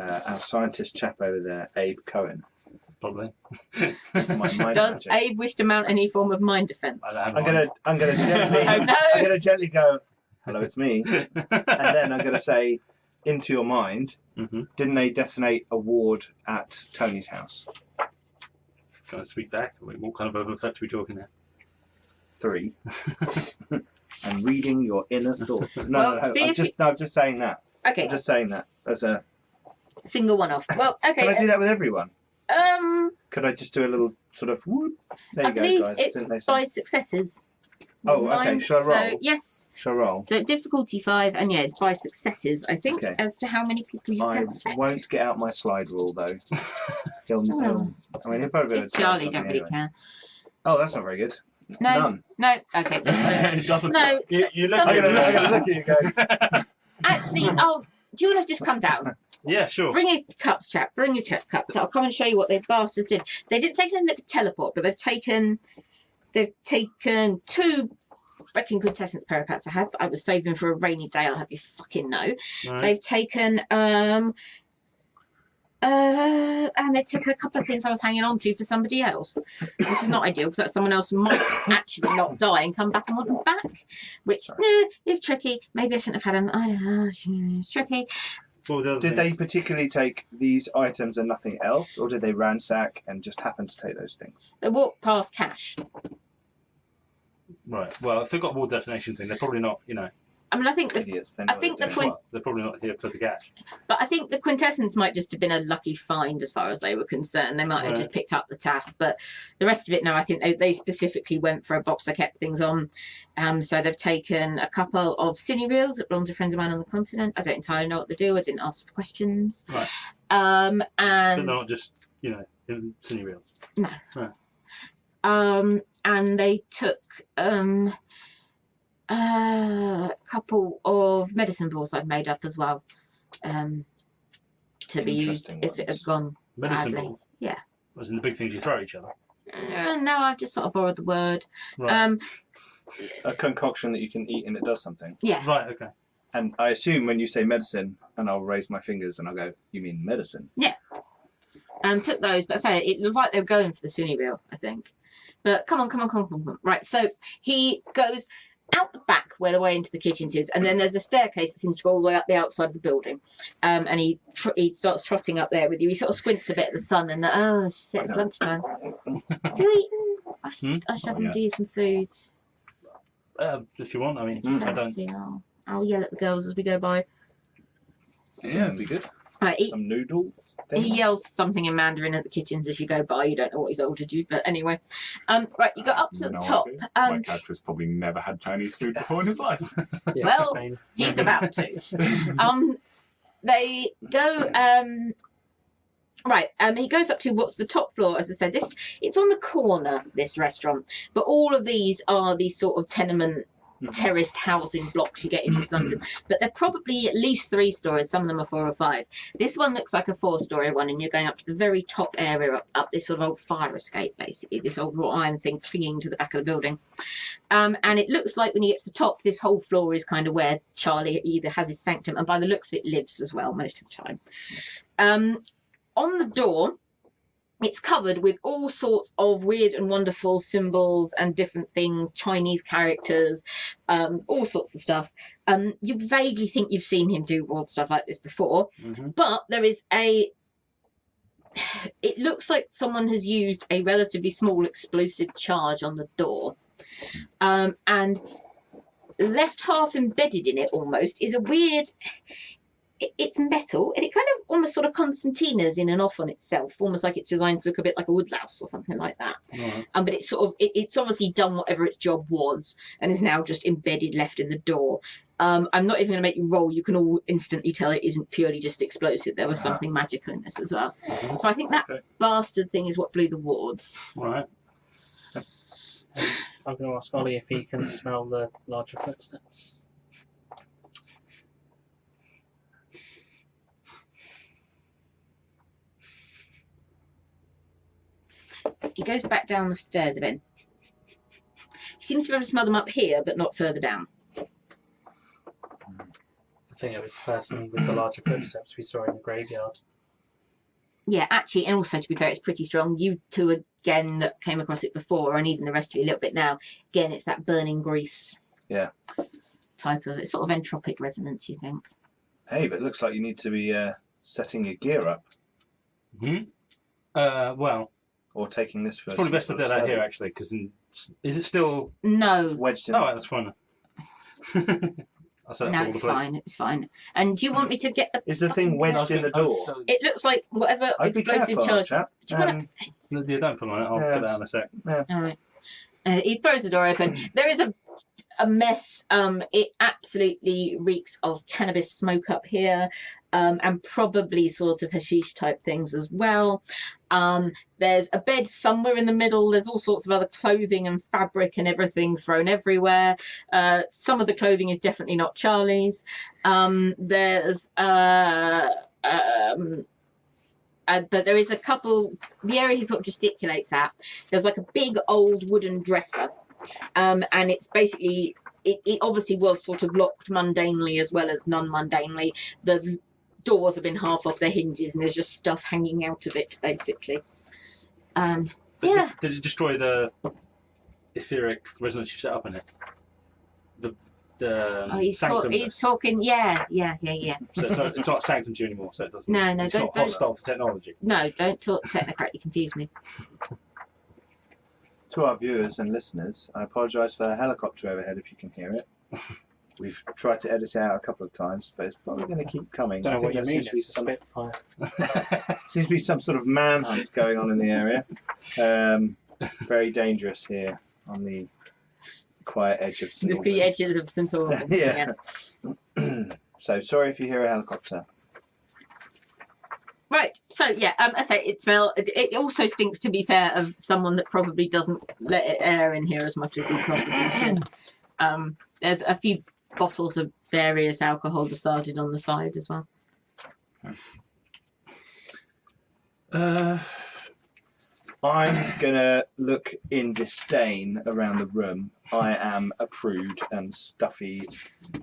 our scientist chap over there, Abe Cohen? Probably. My mind Does magic. Abe wish to mount any form of mind defence? I'm gonna gently, So no. I'm gonna gently go, hello, it's me, and then I'm gonna say, into your mind, Mm-hmm. didn't they detonate a ward at Tony's house? Can I speak back? What kind of verbal effect are we talking here? 3. I'm reading your inner thoughts. No, Well, no, see I'm if just saying that. Okay, I'm just saying that as a. single one off. Well, Can I okay. do that with everyone? Could I just do a little sort of whoop? There I you go, believe guys. it's Didn't they say? by successes. Oh, okay. Mine, Shall I roll? So, yes. Shall I roll? So difficulty 5, and yeah, it's by successes. I think Okay. as to how many people you I can affect. won't get out my slide rule though. He'll I mean, he'll probably. It's Charlie, don't really care. Oh, that's not very good. No. None. No, okay. It doesn't. No, You look some- I'm gonna look at you go. Actually, do you want to just come down? Yeah, sure. Bring your cups, chap. Bring your cups. I'll come and show you what they bastards did. They didn't take anything that could teleport, but they've taken 2 freaking quintessence parapets I had that I was saving for a rainy day. I'll have you fucking know. Right. They've taken and they took a couple of things I was hanging on to for somebody else, which is not ideal because that someone else might actually not die and come back and want them back, which is tricky. Maybe I shouldn't have had them. I don't know. It's tricky. What were the other Did they things? particularly take these items and nothing else, or did they ransack and just happen to take those things? They walked past cash. Right. Well, if they've got a war detonation thing, they're probably not. I mean, I think Idiots. They know I think what they're the doing. Well, they're probably not here for the cash. But I think the quintessence might just have been a lucky find as far as they were concerned. They might have Right. just picked up the task. But the rest of it, no, I think they specifically went for a box I kept things on. So they've taken a couple of cine reels that belong to friends of mine on the continent. I don't entirely know what they do. I didn't ask for questions. Right. And But they're not just, in cine reels. and they took A couple of medicine balls I've made up as well, to be used Interesting if it had ones. gone Medicine badly. ball. Yeah. Was in the big things you throw at each other. No, I've just sort of borrowed the word. Right. A concoction that you can eat and it does something. Yeah. Right. Okay. And I assume when you say medicine, and I'll raise my fingers and I'll go, you mean medicine? Took those, but I say it was like they were going for the Sunni reel, I think. But come on. Right, so he goes out the back where the way into the kitchens is, and then there's a staircase that seems to go all the way up the outside of the building. And he starts trotting up there with you. He sort of squints a bit at the sun, and oh shit, it's lunchtime. Have you eaten? I should have do you some food. If you want, I mean, I don't. Fancy. I'll yell at the girls as we go by. Yeah, it'd be good. Right, Some noodle thing. he yells something in Mandarin at the kitchens as you go by. You don't know what he's ordered you, but anyway. Right, you got up to the No top. idea. My character's probably never had Chinese food before in his life. Yeah, Well, same. He's about to. They go. Right, he goes up to what's the top floor. As I said, it's on the corner. This restaurant, but all of these are these sort of tenement. Terraced housing blocks you get in East London, but they're probably at least 3 stories. Some of them are 4 or 5. This one looks like a 4-story one, and you're going up to the very top area, up this sort of old fire escape, basically this old wrought iron thing clinging to the back of the building. And it looks like when you get to the top, this whole floor is kind of where Charlie either has his sanctum, and by the looks of it, lives as well most of the time. On the door, it's covered with all sorts of weird and wonderful symbols and different things, Chinese characters, all sorts of stuff. You vaguely think you've seen him do odd stuff like this before, but there is it looks like someone has used a relatively small explosive charge on the door. And left half embedded in it almost is a weird... It's metal, and it kind of almost sort of concertinas in and off on itself, almost like it's designed to look a bit like a woodlouse or something like that. But it's sort of it's obviously done whatever its job was, and is now just embedded left in the door. I'm not even going to make you roll. You can all instantly tell it isn't purely just explosive. There was something magical in this as well. So I think that bastard thing is what blew the wards. Right. I'm going to ask Ollie if he can smell the larger footsteps. He goes back down the stairs a bit. He seems to be able to smell them up here, but not further down. I think it was the person with the larger footsteps we saw in the graveyard. Yeah, actually, and also to be fair, it's pretty strong. You two again that came across it before, and even the rest of you a little bit now. Again, it's that burning grease. Yeah. Type of it's sort of entropic resonance, you think? Hey, but it looks like you need to be setting your gear up. Well, or taking this first. It's probably best to do that here, actually, because is it still no wedged in? Oh, that's fine. No, it's fine. It's fine. And do you want me to get the? Is the thing wedged in the door? It looks like whatever explosive charge. Yeah, don't put on it. I'll get that in a sec. Yeah. All right. He throws the door open. There is a mess. It absolutely reeks of cannabis smoke up here, and probably sort of hashish type things as well. There's a bed somewhere in the middle. There's all sorts of other clothing and fabric and everything thrown everywhere. Some of the clothing is definitely not Charlie's. There's but there is a couple, the area he sort of gesticulates at, there's like a big old wooden dresser. And it's basically, it obviously was sort of locked mundanely as well as non-mundanely. The doors have been half off their hinges and there's just stuff hanging out of it, basically. Yeah. Did it destroy the etheric resonance you set up in it? He's talking, yeah. So it's not sanctum to you anymore, so it doesn't. No, it's not hostile to technology. No, don't talk technocrat, you confuse me. To our viewers and listeners, I apologise for the helicopter overhead if you can hear it. We've tried to edit it out a couple of times, but it's probably going to keep coming. Don't know what you mean, Seems it's a Spitfire. to be some sort of manhunt going on in the area. Very dangerous here on the quiet edge of St. The edges of St. Albans. Yeah. So sorry if you hear a helicopter. Right, so yeah, I say it also stinks, to be fair, of someone that probably doesn't let it air in here as much as he possibly should. There's a few bottles of various alcohol decided on the side as well. I'm gonna look in disdain around the room. I am a prude and stuffy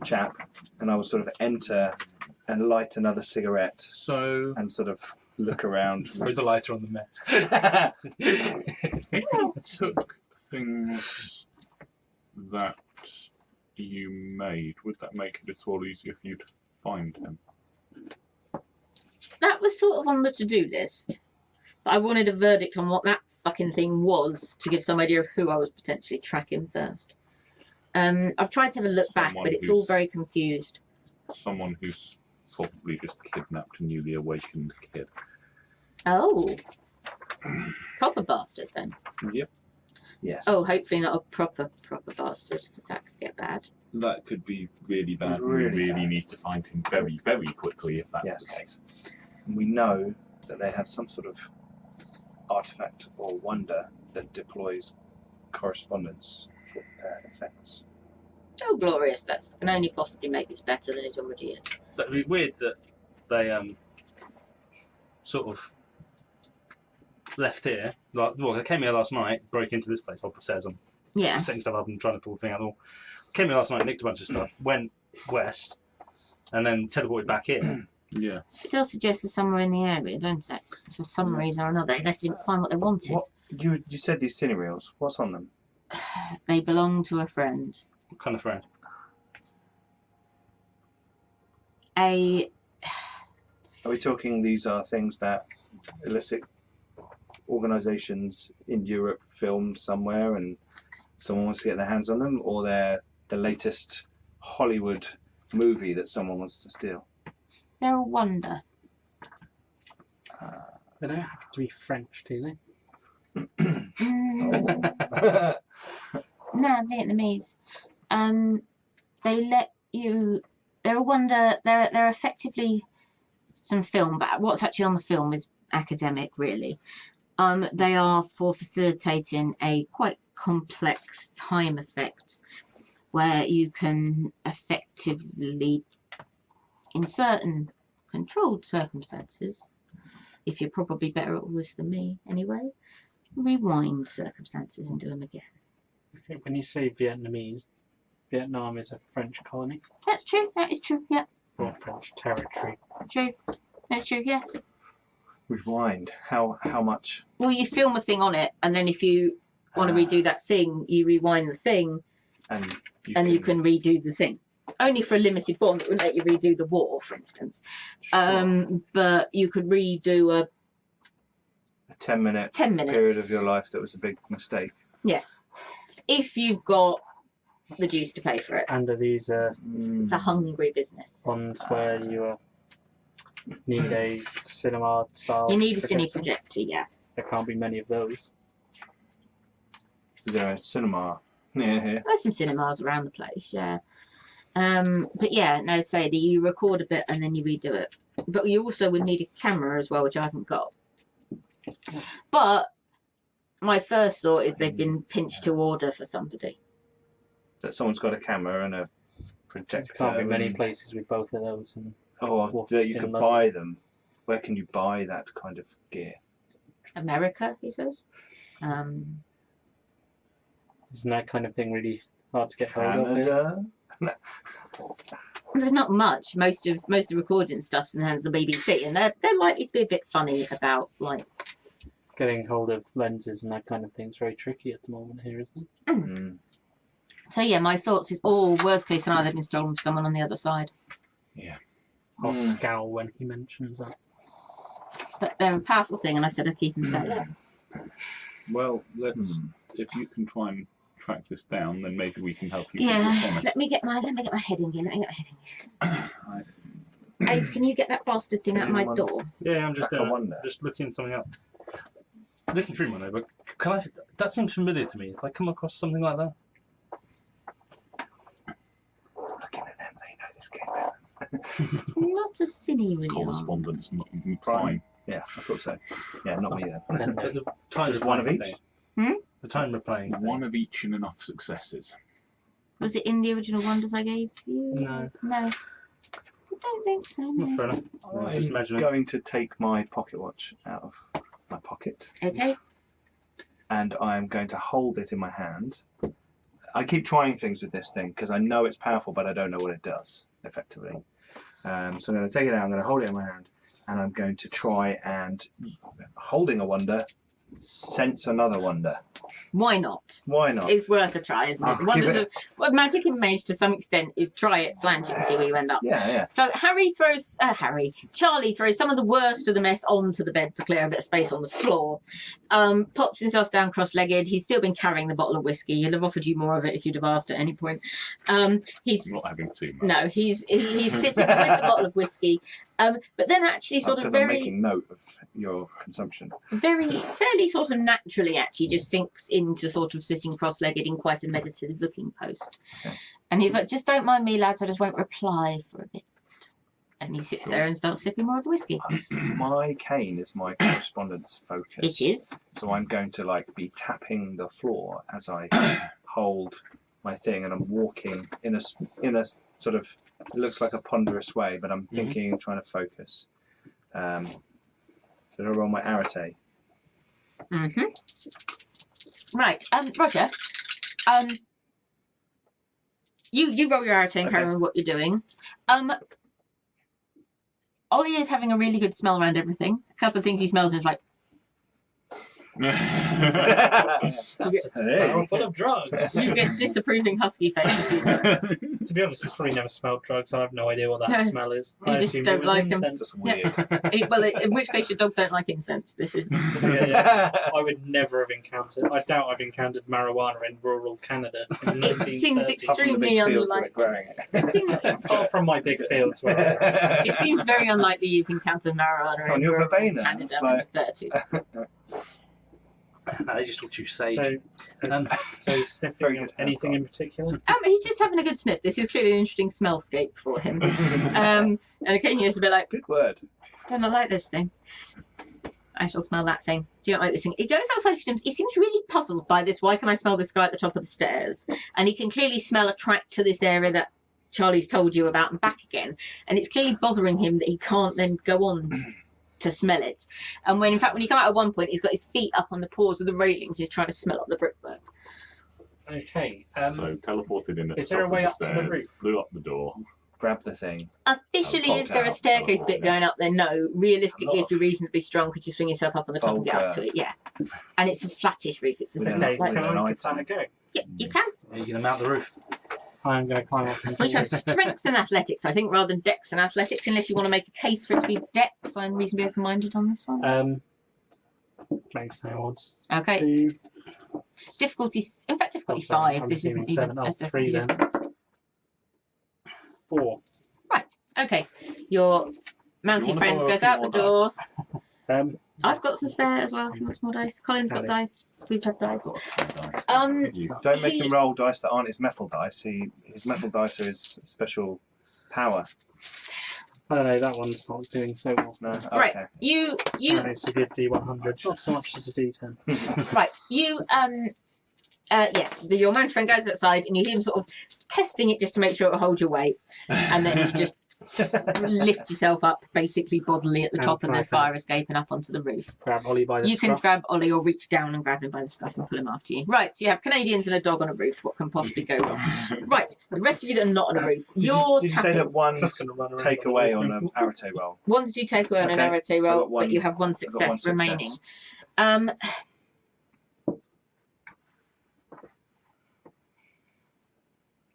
chap, and I will sort of enter and light another cigarette So, and sort of look around. throw the lighter on the mess. If you took things that you made, would that make it at all easier for you to find him? That was sort of on the to-do list. But I wanted a verdict on what that fucking thing was to give some idea of who I was potentially tracking first. I've tried to have a look back, Someone but it's all who's- very confused. Someone who's probably just kidnapped a newly awakened kid. Oh. Proper bastard then. Yep. Yes. Oh, hopefully not a proper bastard, because that could get bad. That could be really bad. Really we really bad. need to find him very, very quickly if that's Yes. the case. We know that they have some sort of artifact or wonder that deploys correspondence for effects. Oh, glorious. That can only possibly make this better than it already is. But it'd be weird that they sort of left here. Like, well, they came here last night, broke into this place. Like says I'm Yeah. setting stuff up and trying to pull the thing out. All came here last night, nicked a bunch of stuff, went west, and then teleported back in. Yeah. It does suggest it's somewhere in the area, don't it? For some reason or another, unless they didn't find what they wanted. What you said these cine reels? What's on them? They belong to a friend. What kind of friend? A Are we talking these are things that illicit organisations in Europe filmed somewhere and someone wants to get their hands on them, or they're the latest Hollywood movie that someone wants to steal? they're a wonder. They don't have to be French, do they? Mm, no, Vietnamese. They let you. They're a wonder. They're effectively some film, but what's actually on the film is academic, really. They are for facilitating a quite complex time effect, where you can effectively, in certain controlled circumstances, if you're probably better at all this than me anyway, rewind circumstances and do them again. Okay, when you say Vietnamese, Vietnam is a French colony That's true. That is true. Yeah, or French territory. true. That's true. Yeah. Rewind. How much? Well, you film a thing on it, and then if you want to redo that thing, you rewind the thing, And you can redo the thing. Only for a limited form that would let you redo the war, for instance. Sure. But you could redo a A 10-minute 10 minutes period of your life that was a big mistake. if you've got the juice to pay for it. And are these It's a hungry business. ones where you need a cinema style? You need a cine projector? projector, yeah. There can't be many of those. Is there a cinema near here? There's some cinemas around the place, yeah. But yeah, no, say that you record a bit and then you redo it. But you also would need a camera as well, which I haven't got. But my first thought is they've been pinched to order for somebody. That someone's got a camera and a There projector. can't be many and- places with both of those. And Oh, that you in could London. buy them. Where can you buy that kind of gear? America, he says. isn't that kind of thing really hard to get hold of? Here? Canada? There's not much. Most of the recording stuff's in the hands of the BBC, and they're likely to be a bit funny about like. Getting hold of lenses and that kind of thing's very tricky at the moment here, isn't it? Mm. So yeah, my thoughts is all worst case scenario they've been stolen from someone on the other side. I'll Mm. scowl when he mentions that. But they're a powerful thing, and I said I'd keep them safe. Well, let's. If you can try and track this down, then maybe we can help you. keep your Yeah, promise. let me get my head in here. Abe, can you get that bastard thing out of my Anyone? door? Yeah, I'm just Track a wonder. just looking something up. Looking through my notebook. Can I? That seems familiar to me. If I come across something like that. Looking at them, they know this game better. Not a cine reel. Correspondence Prime. prime. Yeah, I thought so. Yeah, not me then. Then At the time Just we're one of playing each? thing. The time we're playing. One of each and enough successes. Was it in the original wonders I gave you? No. No. I don't think so. No. Fair enough. Just I'm imagine it. going to take my pocket watch out of my pocket. Okay. And I'm going to hold it in my hand. I keep trying things with this thing because I know it's powerful, but I don't know what it does effectively. So I'm going to take it out. I'm going to hold it in my hand, and I'm going to try and, holding a wonder, sense another wonder. Why not? Why not? It's worth a try, isn't it? Give Wonders it- of magic in Mage to some extent is try it, flange it, and see where you end up. Yeah. So Charlie throws some of the worst of the mess onto the bed to clear a bit of space on the floor. Pops himself down cross-legged. He's still been carrying the bottle of whiskey. He'd have offered you more of it if you'd have asked at any point. He's Not having too much. no, he's sitting with the bottle of whiskey. But then actually sort of Because I'm very making note of your consumption. fairly sort of naturally actually just sinks into sort of sitting cross-legged in quite a meditative looking post. Okay. And he's like, just don't mind me, lads, I just won't reply for a bit. And he sits there and starts sipping more of the whiskey. My cane is my correspondence focus. It is. So I'm going to be tapping the floor as I hold my thing, and I'm walking in a sort of, it looks like a ponderous way, but I'm thinking and trying to focus. So I roll my arete. Right, Roger. You roll your arrow and carry on what you're doing. Ollie is having a really good smell around everything. A couple of things he smells and is like, That's a barrel full of drugs. you get disapproving husky face a few times. To be honest, he's probably never smelled drugs. I have no idea what that No. smell is. You I just assumed don't it was like 'em. incense. That's weird. Well, in which case your dog don't like incense. This is Yeah. I would never have encountered. I doubt I've encountered marijuana in rural Canada. In It seems 1930s. extremely unlikely. It seems Apart from my big fields where I It seems very unlikely you've encountered marijuana On in your rural verbena, Canada it's in like- the 30s. They just taught you sage. So, so he's sniffing Very of good. anything in particular? He's just having a good sniff. This is clearly an interesting smellscape for him. And occasionally it's a bit like, Good word. don't like this thing. I shall smell that thing. Do you not like this thing? He goes outside for him. He seems really puzzled by this. Why can I smell this guy at the top of the stairs? And he can clearly smell a track to this area that Charlie's told you about and back again. And it's clearly bothering him that he can't then go on to smell it. And when, in fact, when you come out at one point, he's got his feet up on the paws of the railings. He's trying to smell up the brickwork. Okay. So teleported in at is the there top a way of up the to the stairs, roof? blew up the door. Grab the thing. Officially, Bolt is there a out, staircase bolt bit out. going up there? No. Realistically, Not if you're reasonably strong, could you swing yourself up on the top and get up Vulgar. to it? Yeah. And it's a flattish roof. It's the With same. an Okay, Like, It's can an I give that item. a go? yeah, you can. You're going to mount the roof. I'm going to climb up and Which have strength and athletics, I think, rather than dex and athletics, unless you want to make a case for it to be dex. I'm reasonably open-minded on this one. Makes no odds. Okay. Two, Difficulty, in fact, difficulty Oh, sorry, 5. I'm This isn't assuming even 7. Oh, assessing 3 your- then. 4. Right. Okay. Your mounted wanna friend borrow a goes few out the more door. dice? I've got some spare as well if you want some more dice. Colin's got Okay. dice. We've had dice. Got a ton of dice. Don't make He- him roll dice that aren't his metal dice. His metal dice are his special power. I don't know, that one's not doing so well. No, Right. okay. You Apparently it's a good D100, not so much as a D10. right. Yes, your mounted friend goes outside and you hear him sort of testing it just to make sure it'll hold your weight, and then you just lift yourself up basically bodily at the And top and try then to- fire escaping up onto the roof. Grab Ollie by the You can scruff. grab Ollie or reach down and grab him by the scruff and pull him after you. Right, so you have Canadians and a dog on a roof. What can possibly go wrong? Right, the rest of you that are not on a roof, you're Did you say tapping. that one's Just gonna run around take on the away roof. on an arete roll? Ones do take away on an Okay, arete so I've roll, got one- but you have one I've got success one success. remaining.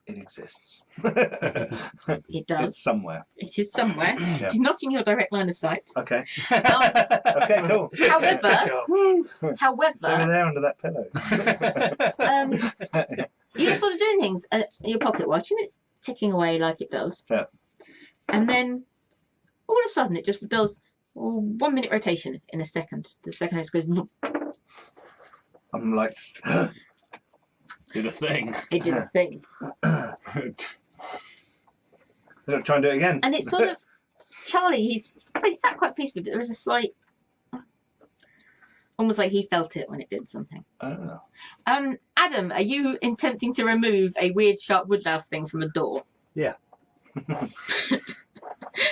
It exists. It does. It's somewhere. It is somewhere. Yeah. It is not in your direct line of sight. Okay. Um, Okay, cool. however, It's over however, there under that pillow. you're sort of doing things in your pocket watch and it's ticking away like it does. Yeah. And then all of a sudden it just does 1 minute rotation in a second. The second it just goes, vroom. I'm like, Did a thing. It did a thing. look, try and do it again. And it's sort of, Charlie, he's sat quite peacefully, but there is a slight, Almost like he felt it when it did something. Oh. Adam, are you attempting to remove a weird sharp woodlouse thing from a door? Yeah.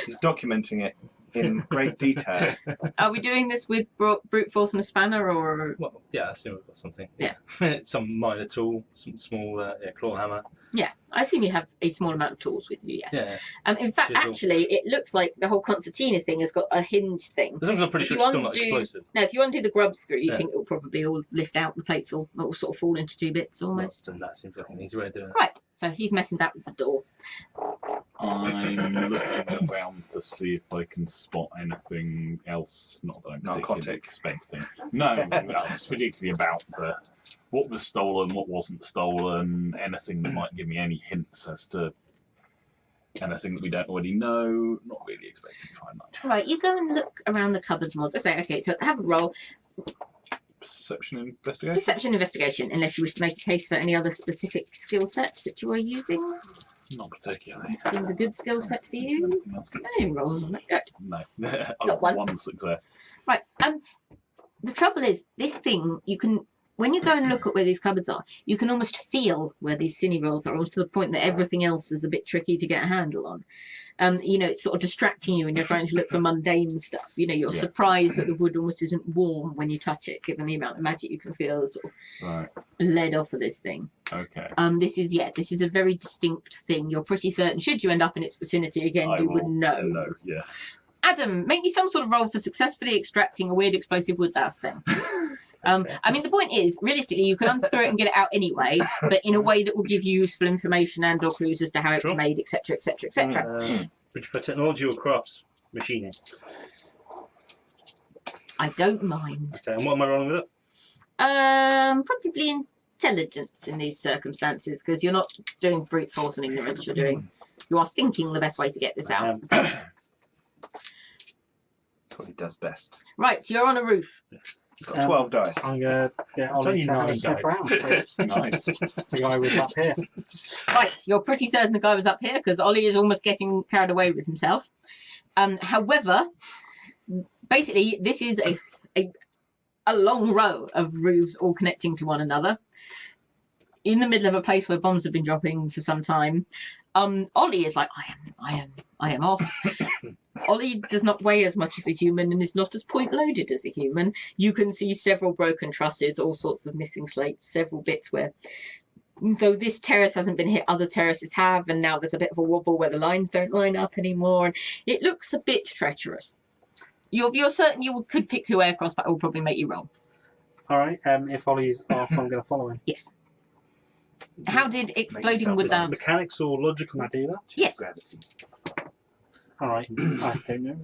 He's documenting it in great detail. Are we doing this with brute force and a spanner, or? Well, yeah, I assume we've got something. Yeah. Some minor tool, some small claw hammer. Yeah, I assume you have a small amount of tools with you, yes. Yeah. In fact, Chisel. actually, it looks like the whole concertina thing has got a hinge thing. As long as I'm pretty If sure you it's still not undo- explosive. Now, if you undo the grub screw, you Yeah. think it will probably all lift out, the plates will sort of fall into two bits almost. Well, then that seems like an easy way of doing it. Right, so he's messing back with the door. I'm looking around to see if I can spot anything else. Not that I'm particularly Narcotic. expecting. No, it's particularly about what was stolen, what wasn't stolen, anything that might give me any hints as to anything that we don't already know. Not really expecting to find much. Right, you go and look around the cupboards, Moz. I say, okay, so have a roll. Perception investigation? Perception investigation, unless you wish to make a case for any other specific skill sets that you are using. Not particularly. Seems a good skill set for you. Anything else that's- No rolls on it. Good. No. Got one. One success. Right. The trouble is, this thing, you can, when you go and look at where these cupboards are, you can almost feel where these cine rolls are, almost to the point that everything else is a bit tricky to get a handle on. It's sort of distracting you when you're trying to look for mundane stuff. You're Yeah. surprised that the wood almost isn't warm when you touch it, given the amount of magic you can feel sort of Right. bled off of this thing. Okay. This is a very distinct thing. You're pretty certain, should you end up in its vicinity again, I you would will know. know, yeah. Adam, make me some sort of roll for successfully extracting a weird explosive woodlouse thing. The point is, realistically, you can unscrew it and get it out anyway, but in a way that will give you useful information and or clues as to how it was Sure. made, etc., etc., etc. Would you for technology or crafts? Machining. I don't mind. Okay, and what am I rolling with it? Probably intelligence in these circumstances, because you're not doing brute force and ignorance. You are thinking the best way to get this out. That's what he does best. Right, you're on a roof. He's got 12 dice. I'm going to get It's only Ollie to have a 9 step dice. around. So Nice. the guy was up here. Right, you're pretty certain the guy was up here because Ollie is almost getting carried away with himself. However, basically, this is a long row of roofs all connecting to one another in the middle of a place where bombs have been dropping for some time. Ollie is like, I am off. Ollie does not weigh as much as a human and is not as point-loaded as a human. You can see several broken trusses, all sorts of missing slates, several bits where, though this terrace hasn't been hit, other terraces have, and now there's a bit of a wobble where the lines don't line up anymore. And it looks a bit treacherous. You're certain you could pick your aircraft, but it will probably make you roll. All right. If Ollie's off, I'm going to follow him. Yes. How did exploding yourself woodlouse? Mechanics or logical? Can I do that? Yes. Gravity. All right. I don't know.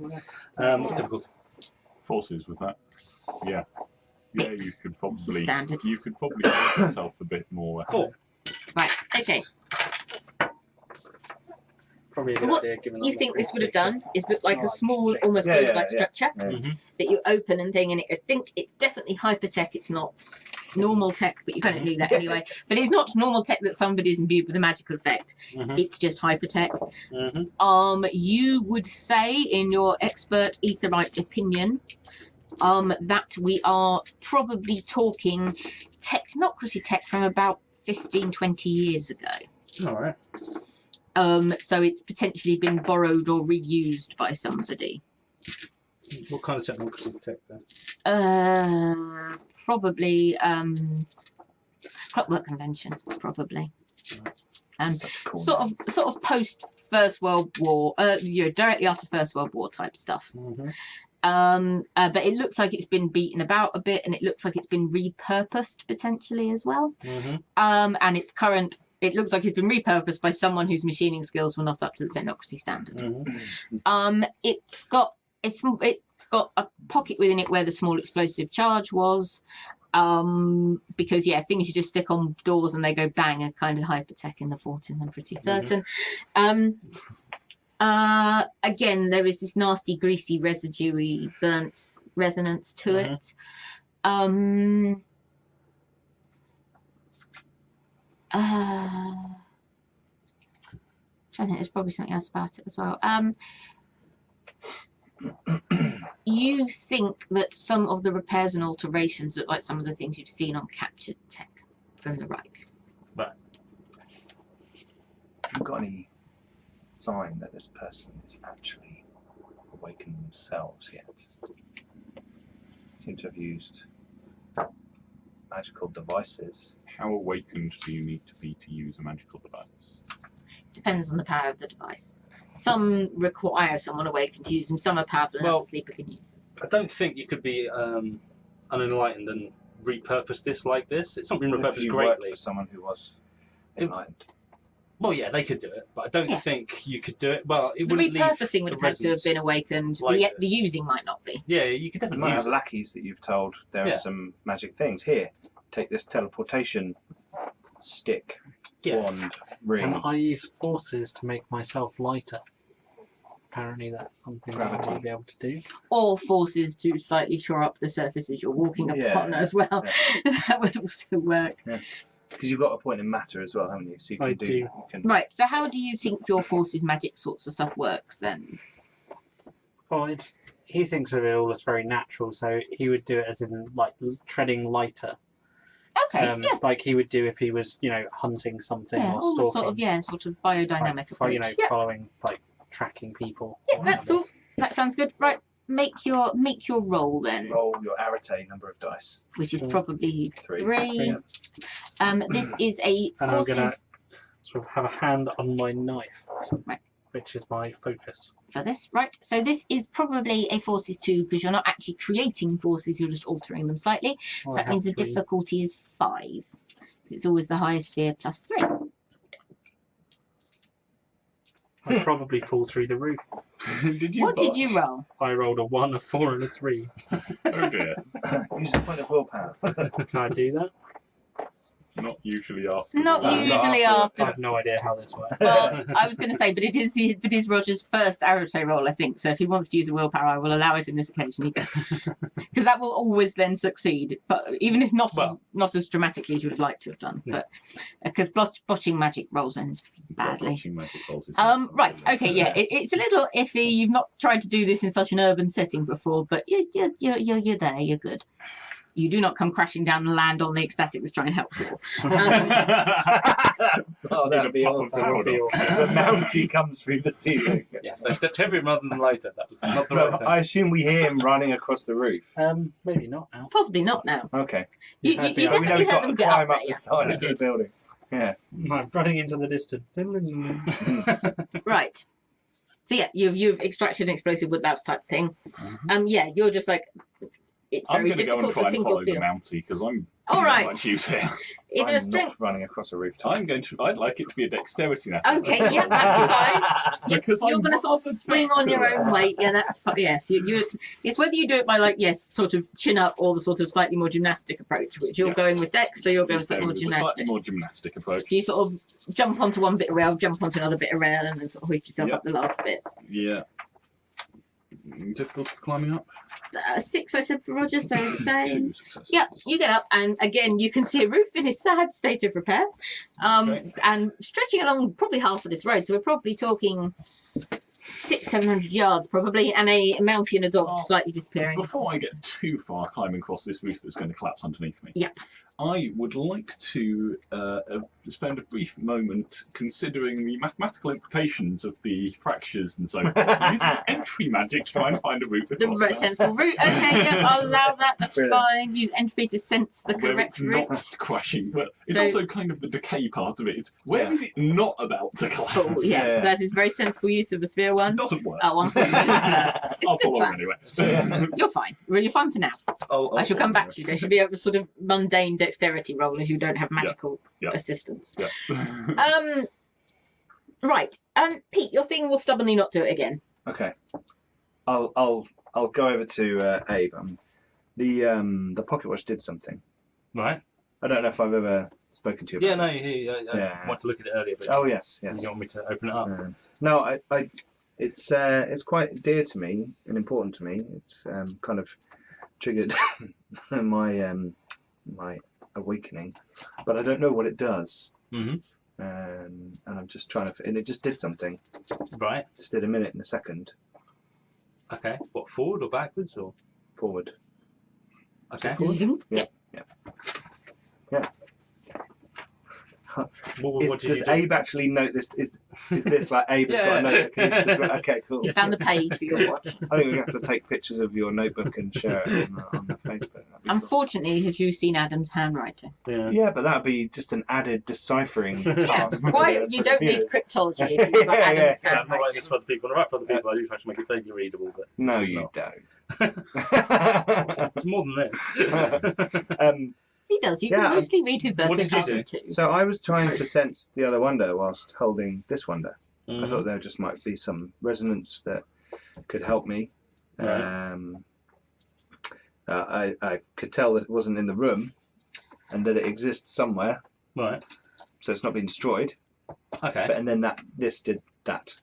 What's difficult? Forces with that. Yeah. Yeah, you Six. could probably Standard. you could probably make yourself a bit more. 4. Right. Okay. Probably a good What idea. Given you that think I'm this would have pretty done is look like a small, almost Yeah, cave-like yeah, structure yeah. Mhm. that you open and thing, and I think it's definitely hypertech. It's not normal tech, but you kind of knew that anyway. But it's not normal tech that somebody's imbued with a magical effect. Mhm. It's just hypertech. Mhm. You would say, in your expert etherite opinion, that we are probably talking technocracy tech from about 15, 20 years ago. All right. So it's potentially been borrowed or reused by somebody. What kind of technology tech then? Probably clockwork convention, probably. Such cool Sort of post First World War, directly after First World War type stuff. Mhm. But it looks like it's been beaten about a bit, and it looks like it's been repurposed potentially as well. Mhm. And its current, it looks like it's been repurposed by someone whose machining skills were not up to the technocracy standard. Mhm. It's got a pocket within it where the small explosive charge was. Because things you just stick on doors and they go bang are kind of hypertech in the 14, I'm pretty certain. Again, there is this nasty, greasy, residuey, burnt resonance to it. I think there's probably something else about it as well. you think that some of the repairs and alterations look like some of the things you've seen on captured tech from the Reich. Right. Have you got any sign that this person is actually awakened themselves yet? Seem to have used magical devices. How awakened do you need to be to use a magical device? Depends on the power of the device. Some require someone awakened to use them, some are powerful enough a sleeper can use them. I don't think you could be unenlightened and repurpose this like this. It's not been repurposed If you worked greatly. for someone who was enlightened. Well, yeah, they could do it, but I don't think you could do it. Well, it The wouldn't leave repurposing would have had to have been resonance awakened, like yet the this. using might not be. Yeah, you could You definitely might use have lackeys that you've told there are some magic things. Here, take this teleportation stick, wand, ring. Can I use forces to make myself lighter? Apparently that's something that I Gravity. might be able to do. Or forces to slightly shore up the surfaces you're walking upon as well. That would also work. Because you've got a point in matter as well, haven't you? So you can I do. do. You can, Right, so how do you think your forces magic sorts of stuff works then? Well, he thinks of it all as very natural, so he would do it as in like treading lighter. Okay, Like he would do if he was, hunting something yeah, or all the stalking. sort of biodynamic approach. Following, tracking people. Yeah, that's cool. That sounds good. Right, make your roll then, roll your arete number of dice. which is probably 3. 3. This is a And I'm going to forces sort of have a hand on my knife, Right. which is my focus. for this, right? So this is probably a forces 2 because you're not actually creating forces; you're just altering them slightly. Well, So I that means the have 3. difficulty is 5. Because it's always the highest sphere plus 3. I probably fall through the roof. Did you What did you roll? I rolled a 1, a 4, and a 3. Oh dear. Use a point of willpower. Can I do that? Not usually after. Not the round. usually I after. have no idea how this works. Well, I was going to say, but it is Roger's first arete roll, I think. So if he wants to use a willpower, I will allow it in this occasion. Because that will always then succeed, but even if not as dramatically as you would like to have done. Yeah. But because botching magic rolls ends badly. Watching magic rolls is not Right. something Okay. Yeah. It's a little iffy. You've not tried to do this in such an urban setting before, but you're there. You're good. You do not come crashing down and land on the ecstatic that's trying to help you. Oh, In a puff of powder. The Mountie comes through the ceiling. Yeah, so step temporary rather than lighter. That was not the right But thing. I assume we hear him running across the roof. Maybe not now. Possibly not now. Okay. You had me definitely up. We know we've heard got them to get up climb there. up the Yeah, side you of the did. building. Yeah. I'm running into the distance. Right. So yeah, you've extracted an explosive woodlouse type thing. Yeah, you're just like it's I'm very going to go and difficult try to and think follow or the feel. Mountie because I'm All not right. much use here. Either I'm a strength. not running across a rooftop. I'd like it to be a dexterity now. Okay, yeah, that's fine. Because You're I'm going to sort of rather swing on your better. own weight. Yeah, that's fine. Yes, it's whether you do it by sort of chin up or the sort of slightly more gymnastic approach, which you're going with dex, so you're going Just slightly more with a gymnastic. slightly more gymnastic approach. So you sort of jump onto one bit of rail, jump onto another bit of rail, and then sort of hoist yourself Yep. up the last bit. Yeah. Difficult for climbing up? 6, I said for Roger, so the same. 2 successes. Yep, you get up, and again, you can see a roof in a sad state of repair, and stretching along probably half of this road. So we're probably talking 600-700 yards, probably, and a Mountie and a dog slightly disappearing. Before I get too far climbing across this roof that's going to collapse underneath me, Yep. I would like to spend a brief moment considering the mathematical implications of the fractures and so forth. Using entry magic to try and find a route The across right that. sensible route. Okay, yeah, I'll allow that. That's Brilliant. fine. Use entropy to sense the Where correct it's route. not crashing, but it's So- also kind of the decay part of it. It's where is it not about to collapse? Oh, yes, Yeah. that is very sensible use of the sphere one. It doesn't work. Oh, unfortunately. It's I'll a good follow plan. anyway. You're fine. Well, you're fine for now. I'll I shall come follow back to you. There should be a sort of mundane dexterity roll as you don't have magical Yeah. assistance. Yeah. Right. Pete, your thing will stubbornly not do it again. Okay. I'll go over to Abe. The pocket watch did something. Right. I don't know if I've ever spoken to you Yeah, about no, this. I Yeah. wanted to look at it earlier, but Oh yes, you yes. want me to open it up? No, it's quite dear to me and important to me. It's kind of triggered my my awakening, but I don't know what it does. Mm-hmm. And I'm just trying to, and it just did something. Right. Just did a minute and a second. Okay. What, forward or backwards or? Forward. Okay. Zing. Yeah. What did Does you do? Abe actually note this? Is this like Abe has got a notebook? And he's just, okay, cool. He's found the page for your watch. I think we're going to have to take pictures of your notebook and share it on the Facebook. That'd be cool. Unfortunately, have you seen Adam's handwriting? Yeah. Yeah, but that'd be just an added deciphering Yeah. task. Why you don't need cryptology if you've got Yeah, Adam's I'm not writing handwriting. this for other people. I'm writing for other people. I do try to make it vaguely readable, but No, it's you not. don't. It's more than this. He does. You Yeah, can mostly read Huberto what did you Carson do? too. So I was trying to sense the other wonder whilst holding this wonder. I thought Mhm. there just might be some resonance that could help me. Right. I could tell that it wasn't in the room and that it exists somewhere, Right. so it's not been destroyed. Okay. But and then this did that.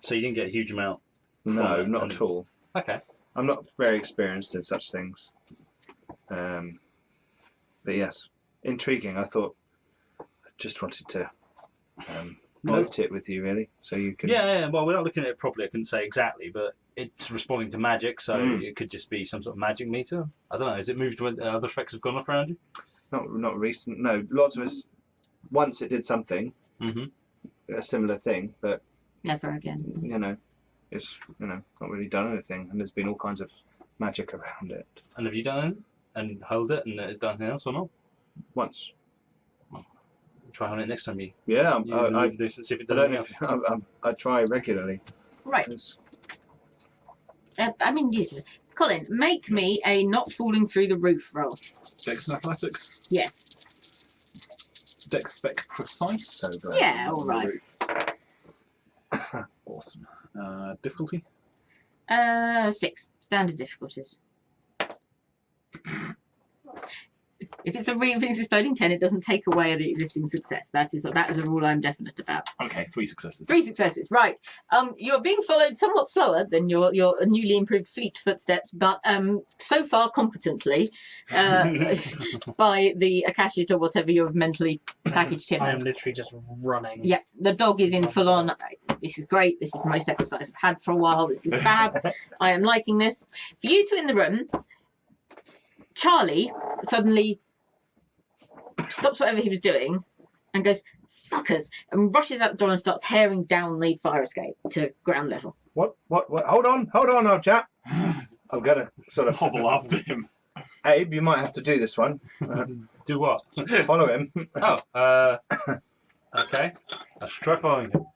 So you didn't get a huge amount. No, it, not and- at all. Okay. I'm not very experienced in such things. But yes, intriguing. I thought I just wanted to note it with you, really, so you can. Yeah. Well, without looking at it properly, I couldn't say exactly, but it's responding to magic, so it could just be some sort of magic meter. I don't know. Has it moved when other effects have gone off around you? Not recent. No, lots of us. Once it did something, Mm-hmm. a similar thing, but Never again. it's not really done anything, and there's been all kinds of magic around it. And have you done it and held it, and it's done anything else or not? Once. Try on it next time you. Yeah, you do this and see if it I does don't anything know. else. I try regularly. Right. It's- Colin, make me a not falling through the roof roll. Dex and athletics. Yes. Dex spec precise. So glad Yeah, I'm all on the right. roof. Awesome. Difficulty. 6. Standard difficulties. If it's a reinforcing exploding 10, it doesn't take away the existing success. That is a rule I'm definite about. Okay, 3 successes. 3 successes, right. You're being followed somewhat slower than your newly improved fleet footsteps, but so far competently by the Akashit or whatever you've mentally packaged him I am as. literally just running. Yeah, the dog is in full on. This is great. This is the most exercise I've had for a while. This is fab. I am liking this. For you two in the room, Charlie suddenly stops whatever he was doing and goes, fuckers, and rushes out the door and starts herring down the fire escape to ground level. What? Hold on, old chap. I'm gonna sort of Hobble after him. Abe, you might have to do this one. Do what? Follow him. Oh. Okay. I should try following him.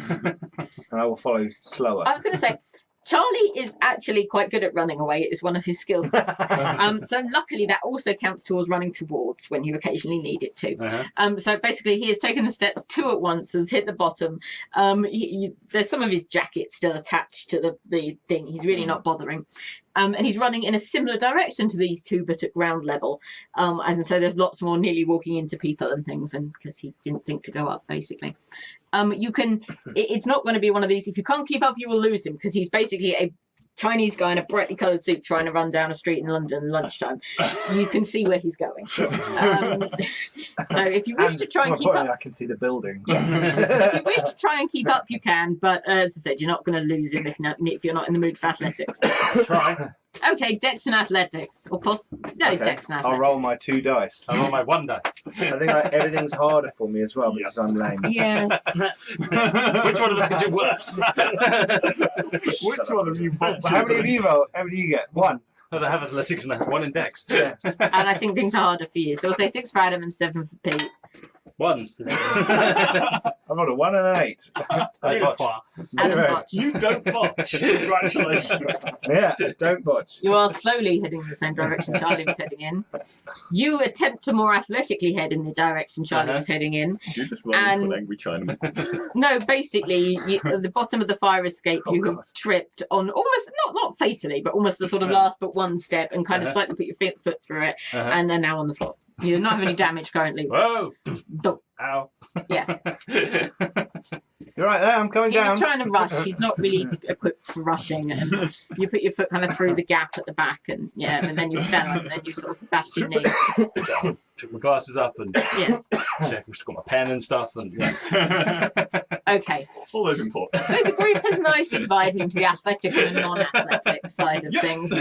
And I will follow slower. I was going to say, Charlie is actually quite good at running away. It is one of his skill sets. So luckily that also counts towards running towards when you occasionally need it to. Uh-huh. So basically he has taken the steps 2 at once, has hit the bottom. There's some of his jacket still attached to the thing. He's really not bothering. And he's running in a similar direction to these 2, but at ground level. And so there's lots more nearly walking into people and things, and because he didn't think to go up, basically. It's not going to be one of these, if you can't keep up, you will lose him, because he's basically a Chinese guy in a brightly coloured suit trying to run down a street in London at lunchtime. You can see where he's going. So if you wish to try and keep up, I can see the building. if you wish to try and keep up, you can. But as I said, you're not going to lose him if you're not in the mood for athletics. Try. Okay, Dex and athletics, or Dex and athletics. I'll roll my 2 dice. I roll my 1 dice. I think everything's harder for me as well because I'm lame. Yes. Which one of us can do worse? Which one of you bombed? How many of you roll? How many do you get? 1. I have athletics now. 1 in Dex. Yeah. And I think things are harder for you. So we'll say 6 for Adam and 7 for Pete. 1. I've got a 1 and an 8. I botched. Adam Zero. botched. You don't botch. Congratulations. Yeah, don't botch. You are slowly heading in the same direction Charlie was heading in. You attempt to more athletically head in the direction Charlie was heading in. You just run into an angry Chinaman. No, basically, at the bottom of the fire escape, you have tripped on almost, not fatally, but almost the sort of last but one step and kind of slightly put your foot through it and are now on the floor. You do not have any damage currently. Whoa! But, Ow. yeah. Good You're right there. I'm coming He down. was trying to rush. He's not really equipped for rushing. And you put your foot kind of through the gap at the back, and then you fell, and then you sort of bashed your knee. So, took my glasses up and Yes. checked, I've got my pen and stuff. And yeah. Okay. All those important. So the group has nicely divided into the athletic and the non-athletic side of things.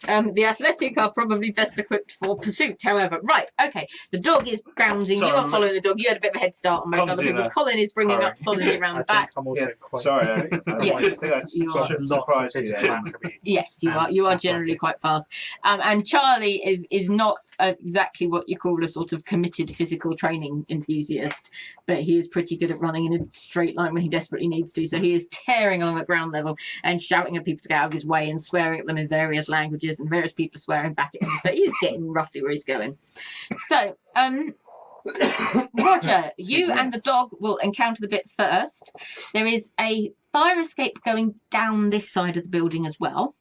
The athletic are probably best equipped for pursuit, however. Right, okay. The dog is bounding. Sorry, You are following the dog. You had a bit of a head start on most other Clumsy people. enough. Colin is bringing Sorry. up solidly around I the back. think I'm also Yeah, quite. sorry, Eric. Yes, I think I you are. should Lots of surprise you physical there. attributes. Yes, you are generally athletic. quite fast. And Charlie is not exactly what you call a sort of committed physical training enthusiast, but he is pretty good at running in a straight line when he desperately needs to. So he is tearing along at ground level and shouting at people to get out of his way and swearing at them in various languages, and various people swearing back at him. But he's getting roughly where he's going. So, Roger, you and the dog will encounter the bit first. There is a fire escape going down this side of the building as well,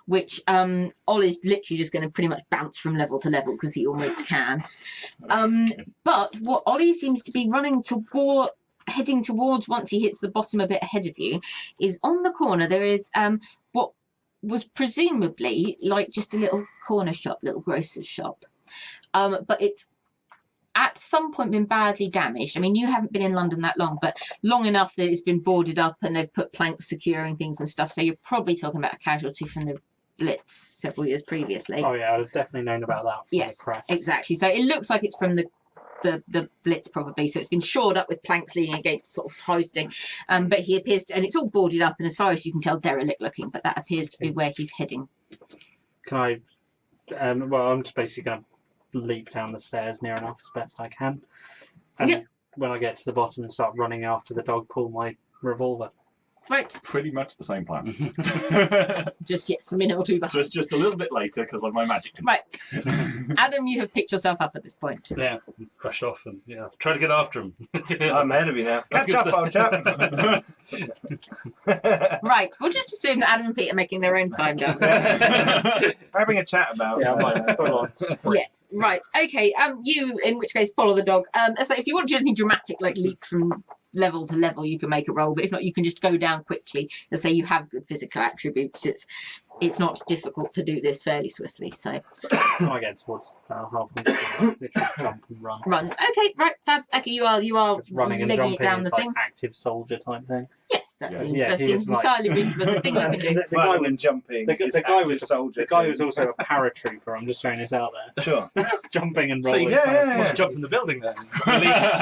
which Ollie's literally just going to pretty much bounce from level to level because he almost can. But what Ollie seems to be heading towards once he hits the bottom a bit ahead of you is on the corner there is what was presumably like just a little corner shop, little grocer's shop. But it's at some point been badly damaged. I mean, you haven't been in London that long, but long enough that it's been boarded up and they've put planks securing things and stuff. So you're probably talking about a casualty from the Blitz several years previously. Oh yeah, I've definitely known about that from Yes, the press. exactly. So it looks like it's from the Blitz probably. So it's been shored up with planks leaning against sort of hoisting. But he appears to, and it's all boarded up and as far as you can tell, derelict looking, but that appears to be where he's heading. Can I? Well, I'm just basically going to leap down the stairs near enough as best I can, and Yeah. when I get to the bottom and start running after the dog, pull my revolver. Right. Pretty much the same plan. Just yes, a minute or two behind. just a little bit later because of my magic. Right. Adam, you have picked yourself up at this point. Yeah, rushed off and try to get after him. I'm ahead of you now. That's Catch good up, old chap. Right, we'll just assume that Adam and Pete are making their own time down. Having a chat about. Yeah, I'm like full on sprint. Yes, right. Okay, you, in which case, follow the dog. So if you want to do anything dramatic, like leap from level to level, you can make a roll, but if not, you can just go down quickly and say you have good physical attributes. It's not difficult to do this fairly swiftly, so When I get towards halfway, literally jump and run. run. Okay, right, fab. Okay, you are Just running and legging jumping it down is the like thing. active soldier type thing. Yes, that Yeah. seems Yeah, that he seems was like- entirely reasonable. It's a thing you can do. The guy Running was and jumping. the is guy active was soldier. the guy was also a paratrooper. I'm just throwing this out there. Sure. Jumping and So rolling. you Yeah. jump in the building then. Release.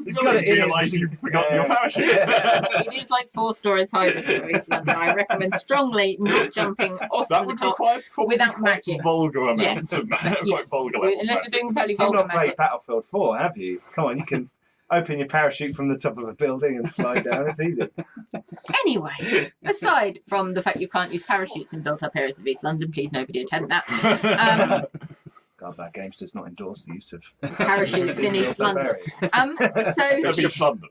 He's got it in realise his- you've forgotten your parachute. It is like 4 stories high this place, London. I recommend strongly not jumping off That the would top. require probably without quite magic. vulgar amounts Yes. of quite Yes, vulgar levels of unless you're magic. doing fairly You've vulgar not played magic. Battlefield 4, have you? Come on, you can open your parachute from the top of a building and slide down. It's easy. Anyway, aside from the fact you can't use parachutes in built-up areas of East London, please nobody attempt that. Garblag Games does not endorse the use of Parachutes in East London. So, That's East London.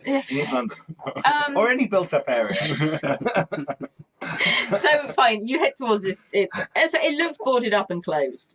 In East London. um, Or any built-up area. so fine, you head towards this. So it looks boarded up and closed.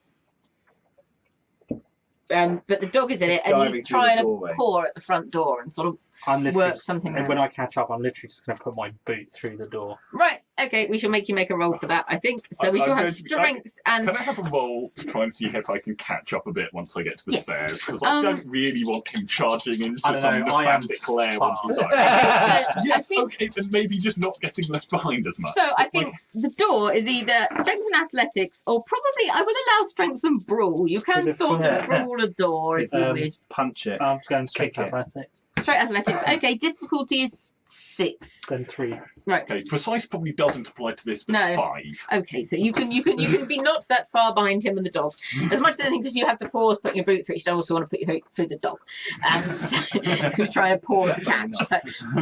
But the dog is in it, and Diving he's through the trying to doorway. paw at the front door and sort of I'm literally work something and out. when I catch up, I'm literally just going to put my boot through the door. Right, okay, we shall make you make a roll for that, I think. So we I'm shall have going to be- strength and... Can I have a roll to try and see if I can catch up a bit once I get to the Yes. stairs? Because I don't really want him charging into I don't some know, I am fantastic glare once he's fast. like, Okay, so I yes, think... okay, then maybe just not getting left behind as much. So I think the door is either strength and athletics, or probably I would allow strength and brawl. You can Is it sort of brawl? brawl a door if you wish. Punch it. I'm going straight Kick it. athletics. Straight athletics. Okay, difficulty is 6. Then 3. Right. Okay, precise probably doesn't apply to this, but No. 5. Okay, so you can be not that far behind him and the dog. As much as anything, because you have to pause putting your boot through, you don't also want to put your boot through the dog. So, who's trying to paw the catch. So,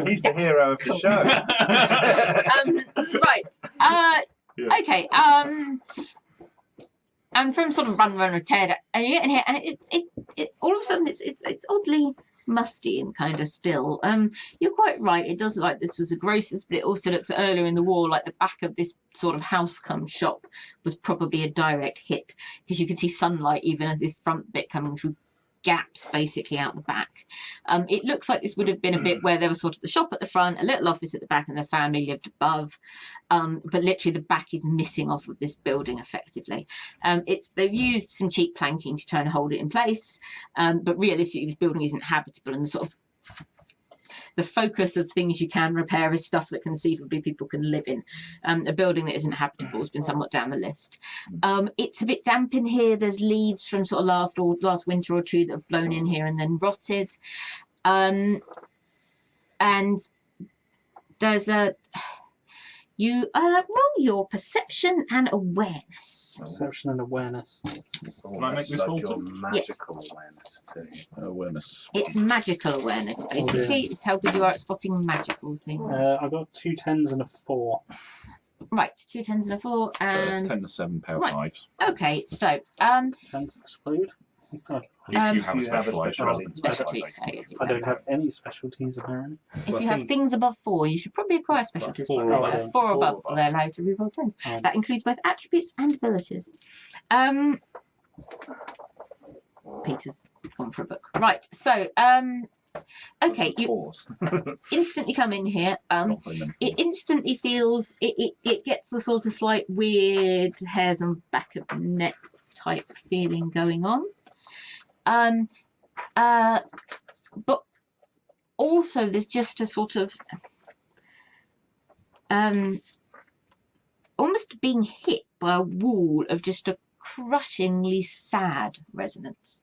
He's the hero of the show. right. Yeah. Okay. And from sort of run or tear down, and you get in here, and it all of a sudden it's oddly musty and kind of still. You're quite right. It does look like this was a grocer's, but it also looks earlier in the war like the back of this sort of house come shop was probably a direct hit because you could see sunlight even as this front bit coming through gaps basically out the back. It looks like this would have been a bit where there was sort of the shop at the front, a little office at the back, and the family lived above. But literally the back is missing off of this building effectively. They've used some cheap planking to try and hold it in place, but realistically this building isn't habitable, and the sort of the focus of things you can repair is stuff that conceivably people can live in. A building that isn't habitable has been somewhat down the list. It's a bit damp in here. There's leaves from sort of last winter or two that have blown in here and then rotted. And there's you roll your perception and awareness. Perception and awareness. Can I make this roll your too? magical awareness. Awareness. It's magical awareness, basically. It's how good you are at spotting magical things. I've got 2 10s and a 4. Right, 2 10s and a 4, and 10 to 7 pair of right. 5s. okay, so 10s explode. Oh, If you have a specialised specialty, I don't have any specialties apparently. if you have things above 4, you should probably acquire specialties. 4 or above. 4 above, they're allowed to reroll 10s. That includes both attributes and abilities. Peter's gone for a book. Right, so okay, you instantly come in here. It instantly feels it gets the sort of slight weird hairs on back of the neck type feeling going on. But also there's just a sort of almost being hit by a wall of just a crushingly sad resonance.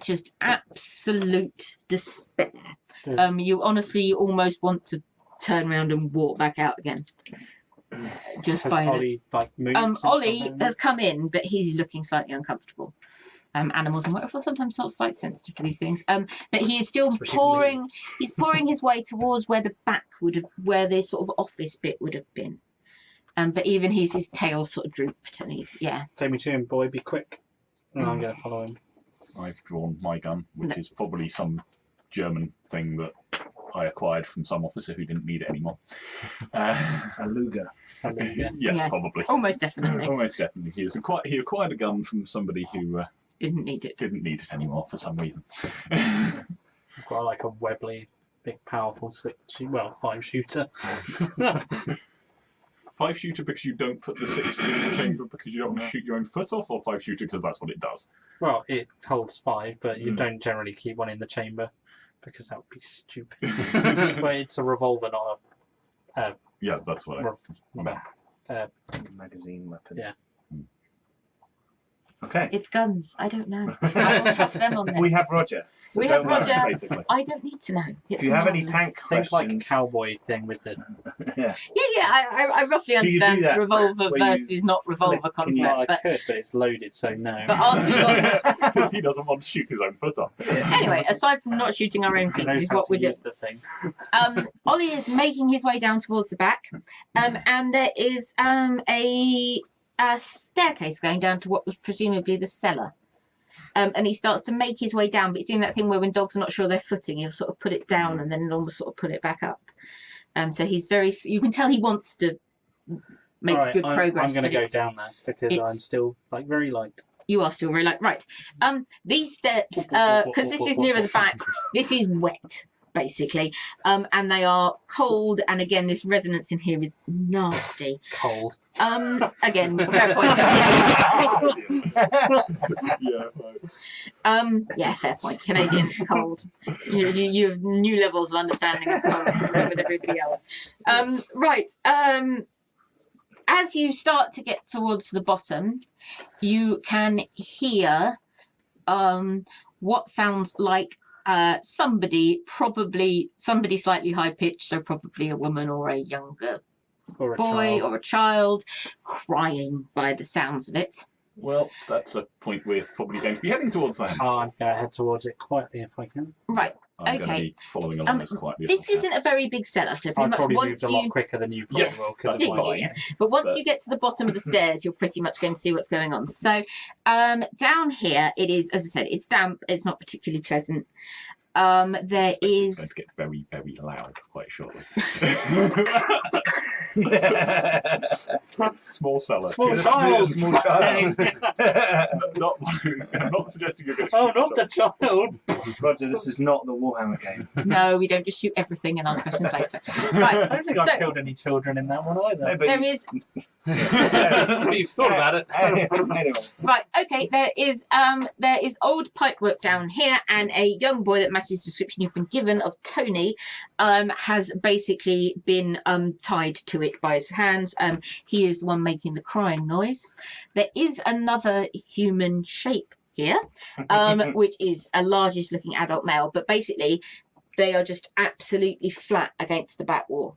Just absolute despair. You honestly almost want to turn around and walk back out again. Just Has by Ollie like moved? since Ollie I've been has come in, but he's looking slightly uncomfortable. Animals and whatever sometimes sort of slight sensitive to these things. But he is still pouring. He's pouring his way towards where the back would have, where the sort of office bit would have been. But even his tail sort of drooped, and Take me to him, boy. Be quick. And I'm going to follow him. I've drawn my gun, which is probably some German thing that I acquired from some officer who didn't need it anymore. A Luger. Yeah, Yes, probably. almost definitely Almost definitely. He acquired a gun from somebody who didn't need it. didn't need it anymore for some reason. I've got like a Webley, big, powerful 5-shooter. 5-shooter because you don't put the 6 in the chamber because you don't want to shoot your own foot off, or 5-shooter because that's what it does? Well, it holds 5, but you don't generally keep one in the chamber because that would be stupid. But it's a revolver, not a Yeah, that's what Magazine weapon. Yeah. Okay. It's guns. I don't know. I will trust them on this. We have Roger. So We have don't worry, Roger. basically. I don't need to know. If you have any tank Think like a questions, cowboy thing with the. yeah. I roughly Do you do understand that revolver where you versus not revolver flick? concept. Well, I But could, but it's loaded, so no. but ask me what. Because he doesn't want to shoot his own foot off. Anyway, aside from not shooting our own He feet, knows is how what to we're doing. use the thing. Ollie is making his way down towards the back, and there is a staircase going down to what was presumably the cellar. And he starts to make his way down, but he's doing that thing where when dogs are not sure their footing, he'll sort of put it down and then almost sort of put it back up. So he's you can tell he wants to make good progress. I'm going to go down there because I'm still like very light. You are still very light. Right. These steps, because this is nearer the back, this is wet, basically. And they are cold, and again, this resonance in here is nasty. Cold. Again, fair point. Yeah, fair point. Canadian cold. You have new levels of understanding of cold with everybody else. Right. As you start to get towards the bottom, you can hear what sounds like somebody slightly high pitched, so probably a woman or a younger Or a boy child. or a child, crying by the sounds of it. Well, that's a point we're probably going to be heading towards then. I'm going to head towards it quietly if I can. Right. I'm going to Okay. be following along as quietly as This I can. isn't a very big cellar, so I pretty much probably once moved a lot quicker than you probably Yes, will. Because that's of fine. my- yeah. But once But- you get to the bottom of the stairs, you're pretty much going to see what's going on. So down here, it is, as I said, it's damp. It's not particularly pleasant. There It's going is to get very, very loud quite shortly. Small cellar. Small Just child. small child. Not suggesting you're going to. Oh, not the child. Roger, this is not the Warhammer game. No, we don't just shoot everything and ask questions later. I Right. don't think So- I killed any children in that one either. No, but There is You've thought about it. Anyway, right. Okay. There is old pipework down here, and a young boy that matches the description you've been given of Tony, has basically been tied to it by his hands. He is the one making the crying noise. There is another human shape here, which is a largish looking adult male, but basically they are just absolutely flat against the back wall,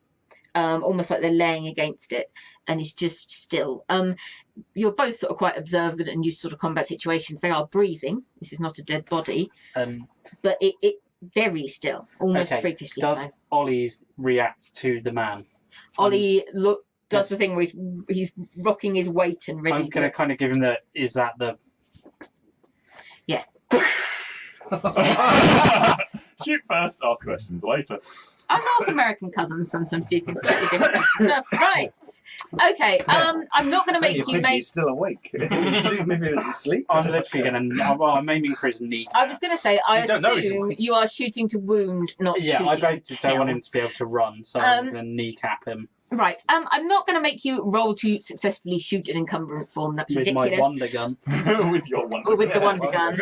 almost like they're laying against it, and it's just still. You're both sort of quite observant and used to sort of combat situations. They are breathing. This is not a dead body, but it very still, almost Okay, freakishly Does so. Ollie react to the man? Ollie does the thing where he's rocking his weight and ready I'm going to kind of give him the. Is that the? Yeah. Shoot first, ask questions later. Our North American cousins sometimes do things slightly different. Right. Okay. I'm not going to make you make. He's still awake. Shoot him if he was asleep. I'm literally going to. Well, I'm aiming for his knee. I was going to say, I You don't know he's assume awake. you are shooting to wound, not Yeah, shooting I to don't kill. want him to be able to run, so I'm going to kneecap him Right. I'm not going to make you roll to successfully shoot an incumbent form. That's with ridiculous. my wonder gun. With your one. Or with the wonder gun.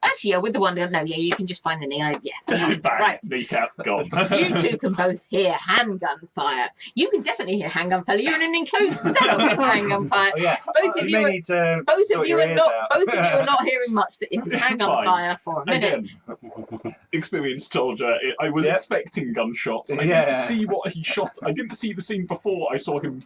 Actually, yeah, with the wonder gun. No, yeah, you can just find the knee. Yeah. Bang, Right. kneecap, gone. You two can both hear handgun fire. You can definitely hear handgun fire. You're in an enclosed cell with handgun fire. Oh, yeah. Both of You you may are, need to both sort of you your are ears not out. both of you are not hearing much that isn't handgun Fine. fire for a minute. Again, experienced soldier. I was Yeah. expecting gunshots. I Yeah. didn't see what he shot. I didn't see the scene before I saw him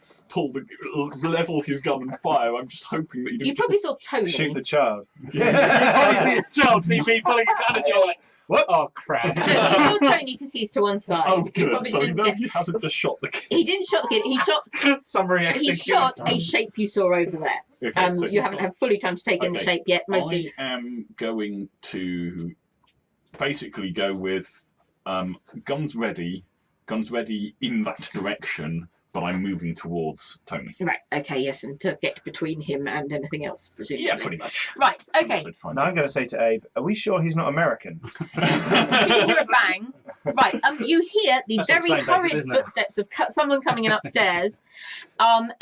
level his gun and fire. I'm just hoping that he didn't. You probably saw Tony. Shoot the child. Yeah. Charles, see me pulling a gun and you're like, What? oh crap. So you saw Tony because he's to one side. Oh, You good. probably So shouldn't no, get- he hasn't just shot the kid. He didn't shot the kid. Summary He shot a shape you saw over there. Okay, so You haven't had fully time to take in the Okay. shape yet. Mostly. I am going to basically go with guns ready in that direction, but I'm moving towards Tony. Right. Okay. Yes, and to get between him and anything else, presumably. Yeah, pretty much. Right. Okay. Now I'm going to say to Abe, are we sure he's not American? So you hear a bang. Right. You hear the That's very what I'm saying, hurried isn't it? footsteps of someone coming in upstairs. And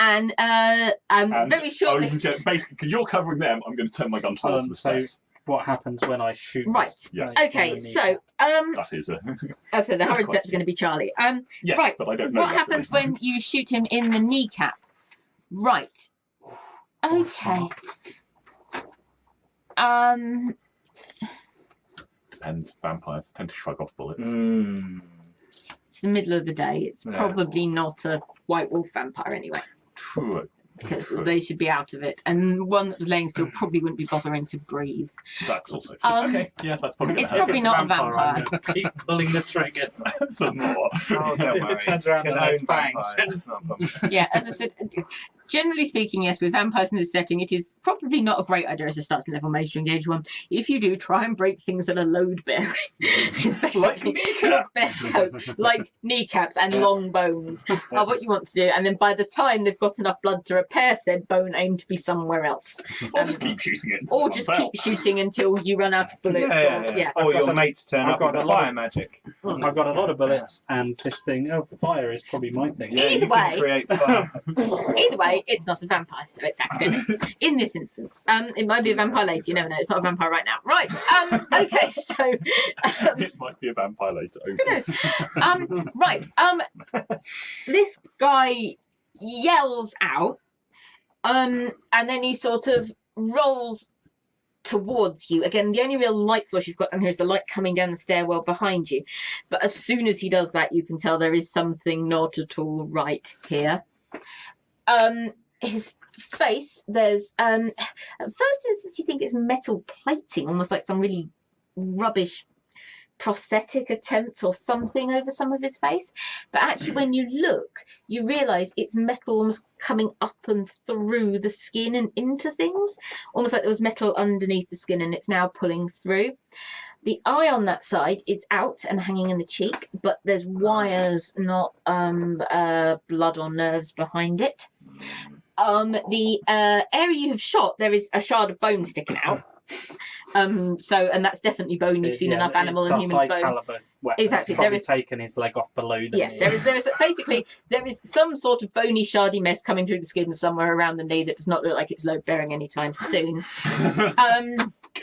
very shortly. Basically, because you're covering them, I'm going to turn my gun towards the so stairs. what happens when I shoot? Right. Yes. Okay. So That is a so the hurried question. steps are going to be Charlie. yes, Right. but I don't know. What that at happens this time. when you shoot him in the kneecap? Right. Okay. Depends. Vampires tend to shrug off bullets. It's the middle of the day. It's Yeah. probably not a white wolf vampire anyway, True. because True. they should be out of it. And one that was laying still probably wouldn't be bothering to breathe. That's also true. Okay. Yeah, that's probably It's gonna probably happen. not a vampire. I'm gonna keep pulling the trigger. Some more. Oh, don't If worry. it turns around You and can there's own fangs. vampires, it's not a problem. Yeah, as I said, generally speaking, yes, with vampires in this setting, it is probably not a great idea as a starting level mage to engage one. If you do, try and break things that are load bearing. It's basically your best hope. Like kneecaps and long bones are what you want to do. And then by the time they've got enough blood to repair said bone, aim to be somewhere else. Or just keep shooting it. Or just keep shooting until you run out of bullets. Yeah. Or I've got your a- mates turn I've up got with a the lot fire of- magic. I've got a lot of bullets, and this thing, fire is probably my thing. Yeah, Either you can way. create fire. Either way, it's not a vampire, so it's academic. In this instance, it might be a vampire later. You never know. It's not a vampire right now. Right. Okay. So, It might be a vampire later. who knows? Right. This guy yells out, and then he sort of rolls towards you. Again, the only real light source you've got down here is the light coming down the stairwell behind you. But as soon as he does that, you can tell there is something not at all right here. His face, there's at first instance you think it's metal plating, almost like some really rubbish prosthetic attempt or something over some of his face. But actually, when you look, you realise it's metal almost coming up and through the skin and into things, almost like there was metal underneath the skin and it's now pulling through. The eye on that side is out and hanging in the cheek, but there's wires, not blood or nerves behind it. The area you have shot, there is a shard of bone sticking out. And that's definitely bone. You've seen enough animal and human bone. Weapon. Exactly. There is taken his leg off below the knee. There is basically there is some sort of bony shardy mess coming through the skin somewhere around the knee that does not look like it's load bearing anytime soon.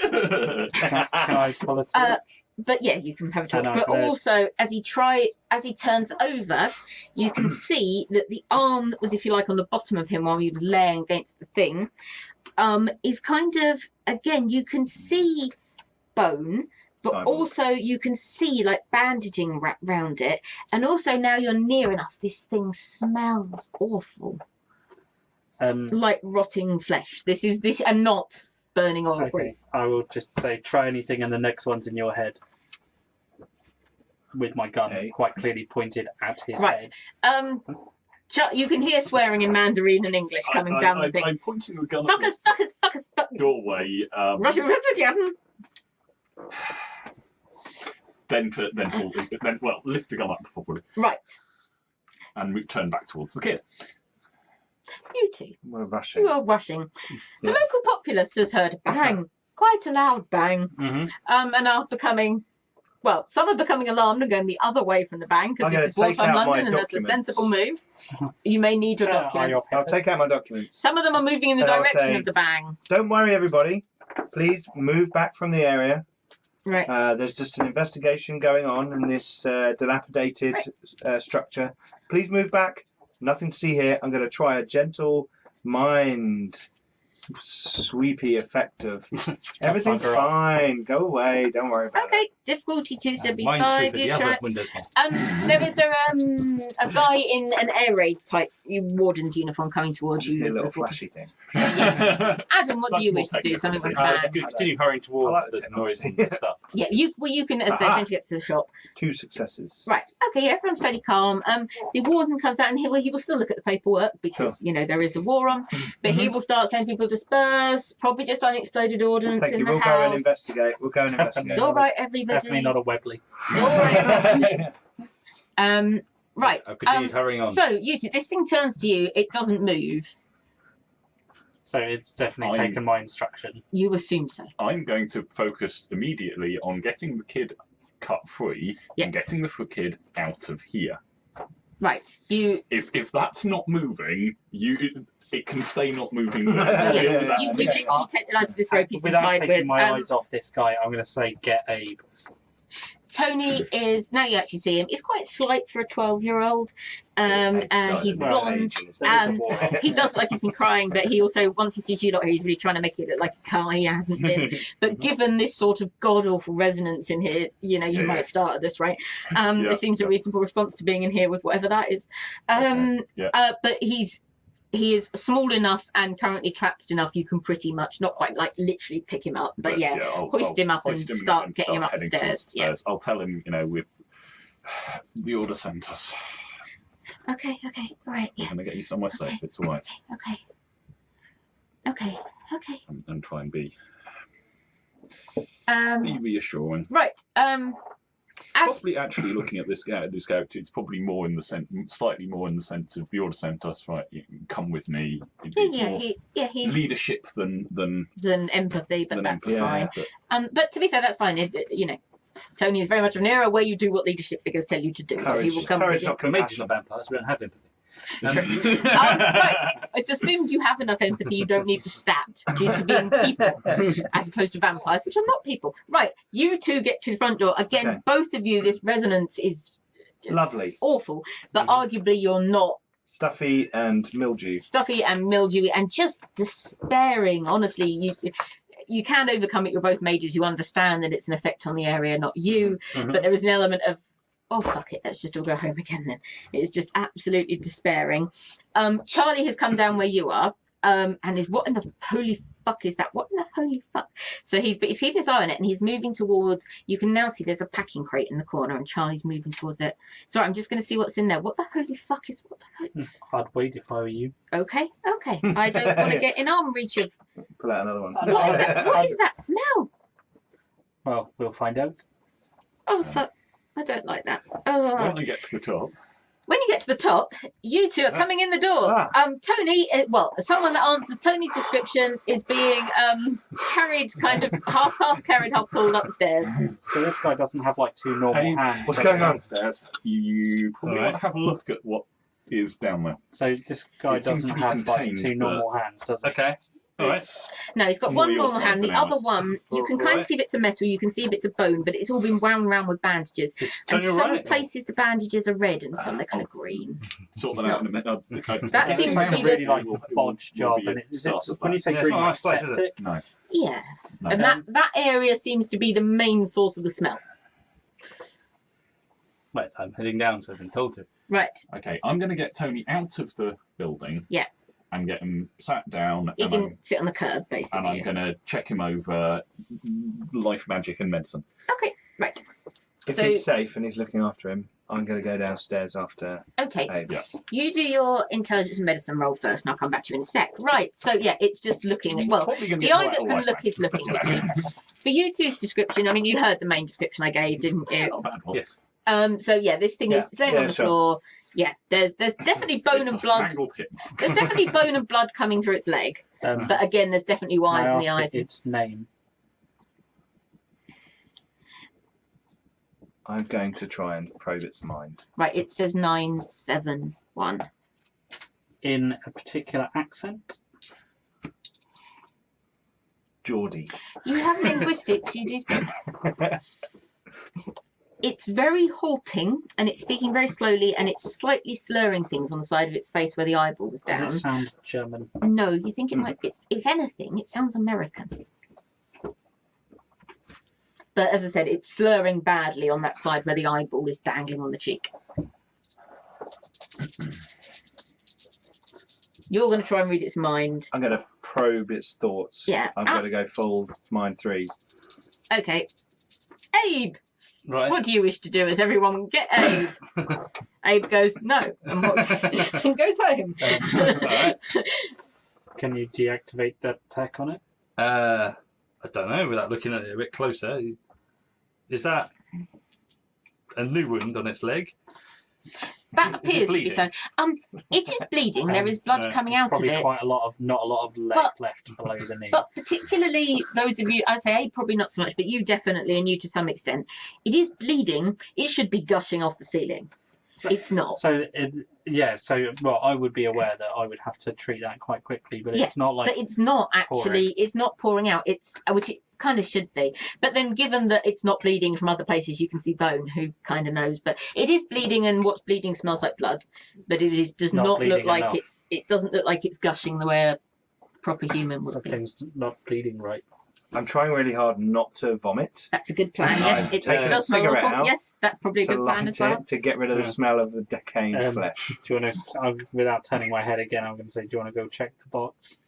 Can I pull a torch? But yeah, you can have a torch. And But also, as he turns over, you can see that the arm that was, if you like, on the bottom of him while he was laying against the thing, is kind of, again, you can see bone, but also you can see like bandaging around it. And also now you're near enough, this thing smells awful. Like rotting flesh. This and not burning oil grease. I will just say, try anything, and the next one's in your head. With my gun quite clearly pointed at his head. You can hear swearing in Mandarin and English coming down the thing. I'm pointing the gun Fuckers. your way. Then lift the gun up before Right. and turn back towards the kid. You two. We're rushing. You are rushing. The Yes. local populace has heard a bang, quite a loud bang, Mm-hmm. and are becoming. Well, some are becoming alarmed and going the other way from the bang because I'm this is gonna take wartime out my London and that's a documents. sensible move. You may need your documents. I'll take out my documents. Some of them are moving in the And I'll direction say- of the bang. Don't worry, everybody. Please move back from the area. Right. There's just an investigation going on in this dilapidated structure. Please move back. Nothing to see here. I'm going to try a gentle mind sweepy effect of everything's fine. Go away. Don't worry about it. Okay. Difficulty 275. You try. Windows There is a guy in an air raid type warden's uniform coming towards Just you. a as little the sort of- flashy thing. Adam, what do you wish to do? Something like that. Continue hurrying towards I like the the noise technology. and stuff. Yeah, you can as I say, Aha. when you get to the shop. 2 successes. Right. Okay. Everyone's fairly calm. The warden comes out and he will still look at the paperwork because there is a war on. But he will start saying people disperse. Probably just unexploded ordnance Thank in you. the We'll house. go and investigate. We'll go and investigate. It's all right, everybody. Definitely not a Webley. It's all right, everybody. Right. I'll continue hurrying on. So you two, this thing turns to you. It doesn't move. So it's definitely taken my instruction. You assume so. I'm going to focus immediately on getting the kid cut free and getting the kid out of here. Right. You. If that's not moving, it can stay not moving. You literally take the line to this rope he's been Without tied taking with. my eyes off this guy, I'm going to say get Abe. Tony is, now you actually see him, he's quite slight for a 12-year-old. He's blonde. He does look like he's been crying, but he also, once he sees you lot, he's really trying to make it look like a car he hasn't been. But given this sort of god-awful resonance in here, you might start at this rate. It seems a reasonable response to being in here with whatever that is. But he is small enough and currently trapped enough you can pretty much, not quite like literally pick him up, but hoist him up and start getting him up the stairs. Yeah. I'll tell him, with the order sent us. Okay, right. We're going to get you somewhere safe. It's all right. Okay. And try and be Be reassuring. Right. Probably actually looking at this character, it's probably more in the sense, slightly more in the sense of the order sent us, right? You can come with me. He Leadership than empathy, but that's empathy, fine. but- But to be fair, that's fine. Tony is very much of an era where you do what leadership figures tell you to do, so he will come with you. We're mages not vampires. We don't have empathy. Right. It's assumed you have enough empathy. You don't need the stat due to being people, as opposed to vampires, which are not people. Right. You two get to the front door again. Okay. Both of you. This resonance is Lovely. awful, but arguably you're not Stuffy and mildew. stuffy and mildewy and just despairing. Honestly, you can overcome it. You're both mages. You understand that it's an effect on the area, not you. Mhm. But there is an element of, oh, fuck it, let's just all go home again then. It's just absolutely despairing. Charlie has come down where you are and is, what in the holy fuck is that? What in the holy fuck? So he's keeping his eye on it, and he's moving towards. You can now see there's a packing crate in the corner, and Charlie's moving towards it. Sorry, I'm just going to see what's in there. What the holy fuck is what the holy... I'd wait if I were you. Okay. I don't want to get in arm reach of. Pull out another one. What is that? What is that smell? Well, we'll find out. Oh fuck! I don't like that. When I get to the top, When you get to the top, you two are coming in the door. Tony, someone that answers Tony's description is being carried, kind of half carried, half pulled upstairs. So this guy doesn't have like two normal hands. What's going on? downstairs, you probably want to have a look at what is down there. So this guy It seems doesn't to be have like contained, two normal hands, does he? Okay. All right. No, he's got More one your normal side hand. The than other ours. one, you can kind of see bits of metal, you can see bits of bone, but it's all been wound around with bandages. Is And Tony all some right? places the bandages are red and some they're kind of green. Sort that out in a minute. That It seems to sounds be really the- like a bodge job. And when you say Yeah, it's green, not like nice place, is it? septic, No. Yeah. No. And that area seems to be the main source of the smell. Right, I'm heading down, so I've been told to. Right. Okay, I'm going to get Tony out of the building. Yeah. And get him sat down. You and can sit on the curb, basically. I'm going to check him over life, magic, and medicine. Okay, right. If So- he's safe and he's looking after him, I'm going to go downstairs after Okay. Abe. Yeah. You do your intelligence and medicine roll first, and I'll come back to you in a sec. Right, so yeah, it's just looking at, well, Probably gonna the get eye quite that a can life look is magic. looking. For you two's description, I mean, you heard the main description I gave, didn't you? Not a bad one. Yes. So yeah, this thing is laying on the sure. floor. Yeah, there's definitely bone It's and a blood. mangled hip. There's definitely bone and blood coming through its leg. But again, there's definitely can I wires in the ask eyes. it its name? I'm going to try and probe its mind. Right, it says 971. In a particular accent? Geordie. You have linguistics, you do speak. It's very halting, and it's speaking very slowly, and it's slightly slurring things on the side of its face where the eyeball was Does down. it sound German? No, you think it might? It's, if anything, it sounds American. But as I said, it's slurring badly on that side where the eyeball is dangling on the cheek. You're going to try and read its mind. I'm going to probe its thoughts. Yeah. I'm going to go full mind 3. Okay. Abe, Right. what do you wish to do? As everyone get Abe. Abe goes no, and, and goes home. Alright. Can you deactivate that tech on it? I don't know, without looking at it a bit closer. Is that a new wound on its leg? That Is it appears to be so. It is bleeding. There is blood no, coming There's out of probably it. quite not a lot of leg But- left below the knee. But particularly those of you, I say Abe probably not so much, but you definitely, and you to some extent, it is bleeding. It should be gushing off the ceiling. It's not. Well, I would be aware that I would have to treat that quite quickly, but Yeah, it's not like But it's not actually, it's not pouring out. It's, which it kind of should be. But then given that it's not bleeding from other places, you can see bone, who kind of knows. But it is bleeding, and what's bleeding smells like blood. But it is does Not not look bleeding like enough. it doesn't look like it's gushing the way a proper human would that be. thing's not bleeding right. I'm trying really hard not to vomit. That's a good plan, yes. I've It taken a does smell cigarette awful. out Yes, that's probably a to good plan light as well. it, to get rid of the Yeah. smell of the decaying flesh. Do you want to, without turning my head again, I'm going to say, do you want to go check the box?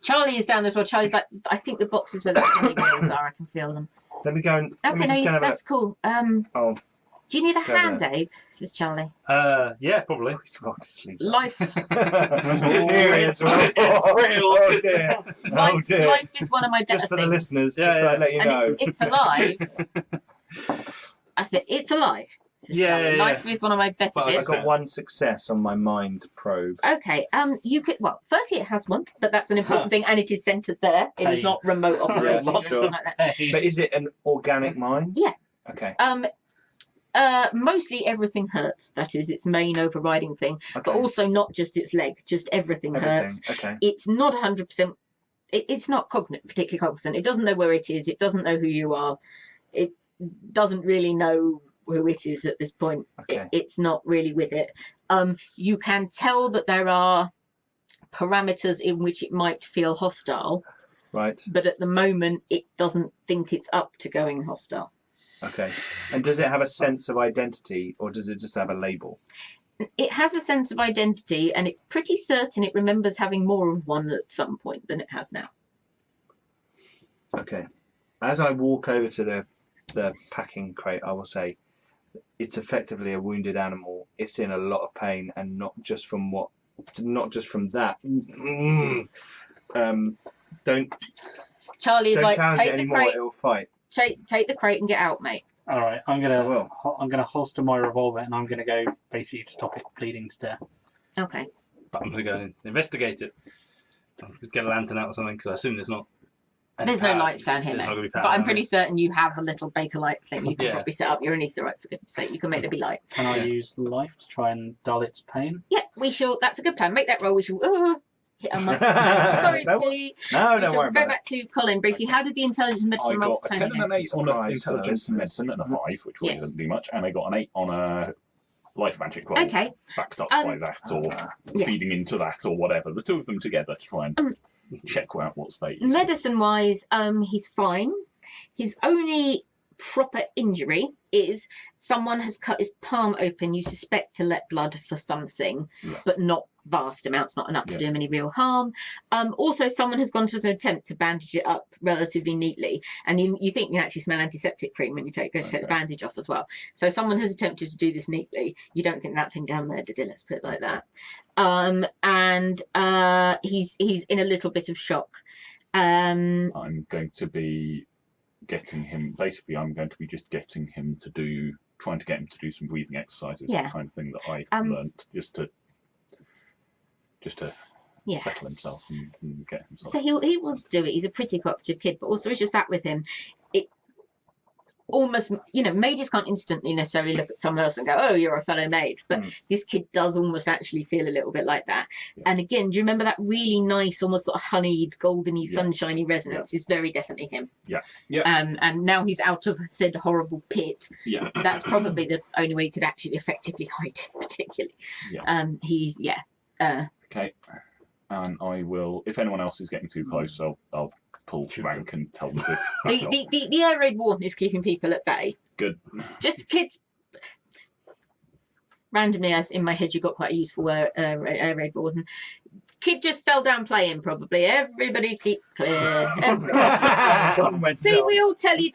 Charlie is down as well. Charlie's like, I think the boxes where the honey wheels are, I can feel them. Let me go and... let Okay, me no, just go and have that's cool. Oh, Do you need a Go hand, there. Abe? Says Charlie. Yeah, probably. he's rocked to sleep. Life, Serious. Oh dear. Oh life, dear. life is one of my better Just for the things. listeners, Yeah, just yeah. to let you And know. it's alive. I said, it's alive. Says Yeah, Charlie. yeah, Life is one of my better Well, I bits. got one success on my mind probe. Okay, you could, well, firstly it has one, but that's an important thing, and it is centred there. It is Hey. not remote operated Yeah, or sure. something like that. But is it an organic mind? Yeah. Okay. Mostly everything hurts. That is its main overriding thing, Okay. but also not just its leg. Just everything hurts. Okay. It's not 100%. It's not particularly cognizant. It doesn't know where it is. It doesn't know who you are. It doesn't really know who it is at this point. Okay. It's not really with it. You can tell that there are parameters in which it might feel hostile, Right. but at the moment it doesn't think it's up to going hostile. Okay. And does it have a sense of identity, or does it just have a label? It has a sense of identity, and it's pretty certain it remembers having more of one at some point than it has now. Okay. As I walk over to the packing crate, I will say, it's effectively a wounded animal. It's in a lot of pain, and not just from that. Don't Charlie is like, challenge it take the anymore. crate, It'll fight. take the crate and get out, mate. All right, I'm I will. gonna holster my revolver and I'm gonna go basically stop it bleeding to death. Okay. But I'm going to go and investigate it. Get a lantern out or something, because I assume there's not. There's no lights down here There's now. not gonna be power But I'm down pretty here. certain you have a little baker light thing you can Yeah. probably set up. You're an etherite, for goodness sake. You can make there be light. Can I use life to try and dull its pain? Yeah, we shall. That's a good plan. Make that roll. We shall. Hit on my. Sorry, No, Pete. No, We don't shall worry go about it. back to Colin briefly. How did the intelligence and I medicine roll got a turn 10 and an against? 8 on Surprise, intelligence and though. medicine and a 5, which Yeah. wasn't do much, and I got an 8 on a life magic roll, Okay. backed up by that, or Yeah. feeding into that, or whatever. The two of them together to try and check out what state he's in. Medicine wise, he's fine. His only proper injury is someone has cut his palm open, you suspect to let blood for something, Yeah. but not vast amounts, not enough to Yeah. do him any real harm. Also, someone has gone to an attempt to bandage it up relatively neatly, and you think you actually smell antiseptic cream when you go to take the Okay. bandage off as well. So someone has attempted to do this neatly. You don't think that thing down there did it, let's put it like that. He's in a little bit of shock. I'm going to be getting him, basically I'm going to be just getting him to trying to get him to do some breathing exercises, Yeah. the kind of thing that I learnt just to Yeah. settle himself and get himself. So he will do it. He's a pretty cooperative kid, but also as you sat with him, it almost, mages can't instantly necessarily look at someone else and go, oh, you're a fellow mage. But this kid does almost actually feel a little bit like that. Yeah. And again, do you remember that really nice, almost sort of honeyed, goldeny, Yeah. sunshiny resonance is very definitely him. Yeah. Yeah. And now he's out of said horrible pit. Yeah. That's probably the only way you could actually effectively hide him, particularly. Yeah. He's, Okay. And I will, if anyone else is getting too close, I'll pull rank and tell them to back off. The air raid warden is keeping people at bay. Good. Just kids. Randomly, in my head, you got quite a useful air raid warden. Kid just fell down playing, probably. Everybody keep clear. See, we all tell you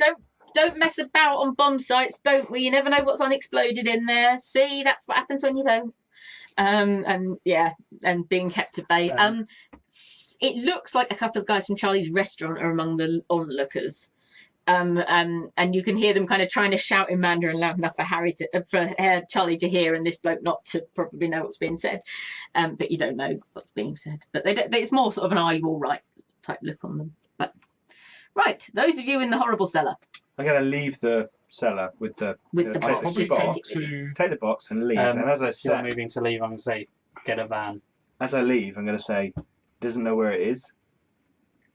don't mess about on bomb sites, don't we? You never know what's unexploded in there. See, that's what happens when you don't. And being kept at bay. It looks like a couple of guys from Charlie's restaurant are among the onlookers. And you can hear them kind of trying to shout in Mandarin loud enough for Charlie to hear, and this bloke not to probably know what's being said. But you don't know what's being said. But it's more sort of an "Are you all right?" type look on them. But right, those of you in the horrible cellar. I'm going to leave the cellar with the With the take box, the just take box, it with you. take the box and leave. And as I If you're said, moving to leave, I'm going to say, get a van. as I leave, I'm going to say, doesn't know where it is,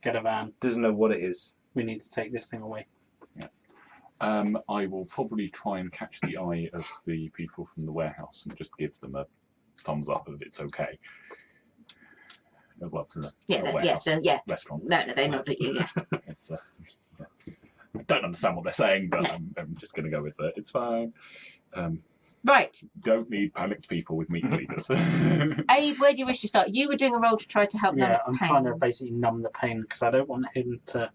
Get a van. doesn't know what it is. We need to take this thing away. I will probably try and catch the eye of the people from the warehouse and just give them a thumbs up if it's okay. Well, to the warehouse restaurant. No, they nod at you. Yeah. It's, I don't understand what they're saying, but I'm just going to go with it. It's fine. Right, Don't need panicked people with meat cleavers. Abe, where do you wish to start? You were doing a roll to try to help numb Yeah, its I'm pain. trying to basically numb the pain because I don't want him to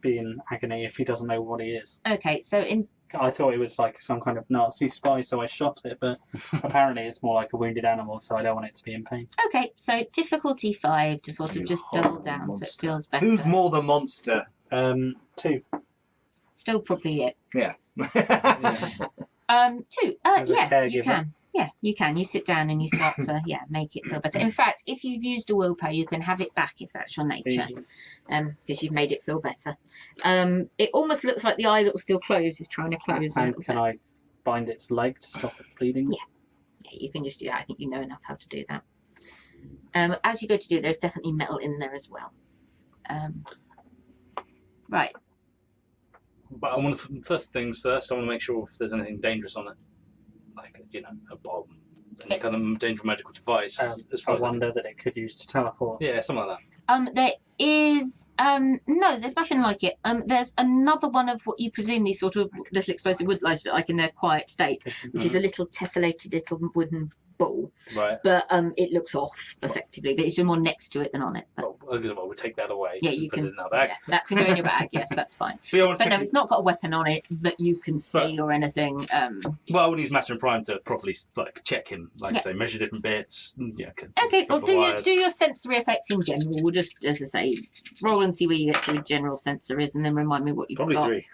be in agony if he doesn't know what he is. Okay, so I thought it was like some kind of Nazi spy, so I shot it, but apparently it's more like a wounded animal, so I don't want it to be in pain. Okay, so difficulty 5 to sort of You just dull horrible down so it monster. feels better. Who's more the monster? 2. Still probably it. Yeah. 2. As a Yeah, you caregiver. can. Yeah, you can. You sit down and you start to make it feel better. In fact, if you've used a willpower, you can have it back if that's your nature, because you've made it feel better. It almost looks like the eye that was still closed is trying to close. a And little can bit. I bind its leg to stop it bleeding? Yeah, you can just do that. I think you know enough how to do that. As you go to do, there's definitely metal in there as well. Right. But I want to, first things first, I want to make sure if there's anything dangerous on it. Like, a bomb, any kind of dangerous magical device. as far I as wonder that it could use to teleport. yeah, something like that. There is no, there's nothing like it. There's another one of what you presume these sort of little explosive wood lights look like in their quiet state, which is a little tessellated little wooden ball, Right. but it looks off effectively. But it's just more next to it than on it. But, Well, we'll take that away. yeah, and you put can. it in our bag. Yeah, that can go in your bag. Yes, that's fine. But, yeah, I want to But no, it's not got a weapon on it that you can see or anything. Well, I would use Matter and Prime to properly check him, Yeah. I say, measure different bits. Yeah. Okay, well, couple of wires. do your sensory effects in general. We'll just, as I say, roll and see where you get to with general sensor is, and then remind me what you've Probably got. 3.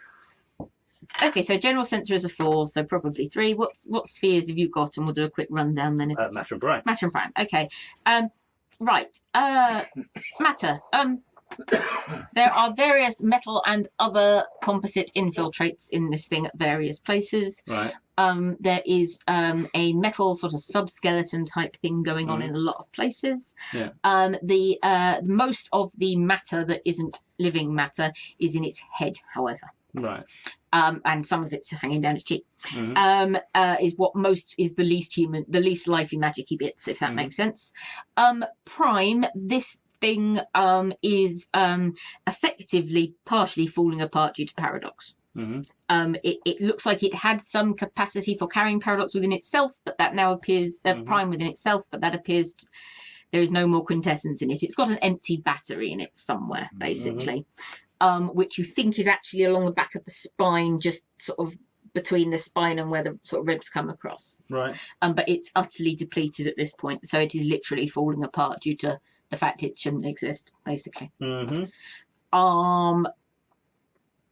Okay, so general sensor is a 4, so probably 3. What spheres have you got? And we'll do a quick rundown then. If it's Matter and Prime. Matter and Prime. Okay. Right. Matter. There are various metal and other composite infiltrates in this thing at various places. Right. There is a metal sort of subskeleton type thing going on in a lot of places. Yeah. The most of the matter that isn't living matter is in its head, however. Right. And some of it's hanging down its cheek. Mm-hmm. Is what most is the least human, the least lifey, magicy bits, if that makes sense. Prime, this thing is effectively partially falling apart due to paradox. Mm-hmm. It looks like it had some capacity for carrying paradox within itself, but that now appears prime within itself, but that appears there is no more quintessence in it. It's got an empty battery in it somewhere, basically. Which you think is actually along the back of the spine, just sort of between the spine and where the sort of ribs come across. Right. But it's utterly depleted at this point, so it is literally falling apart due to the fact it shouldn't exist, basically. Mm-hmm.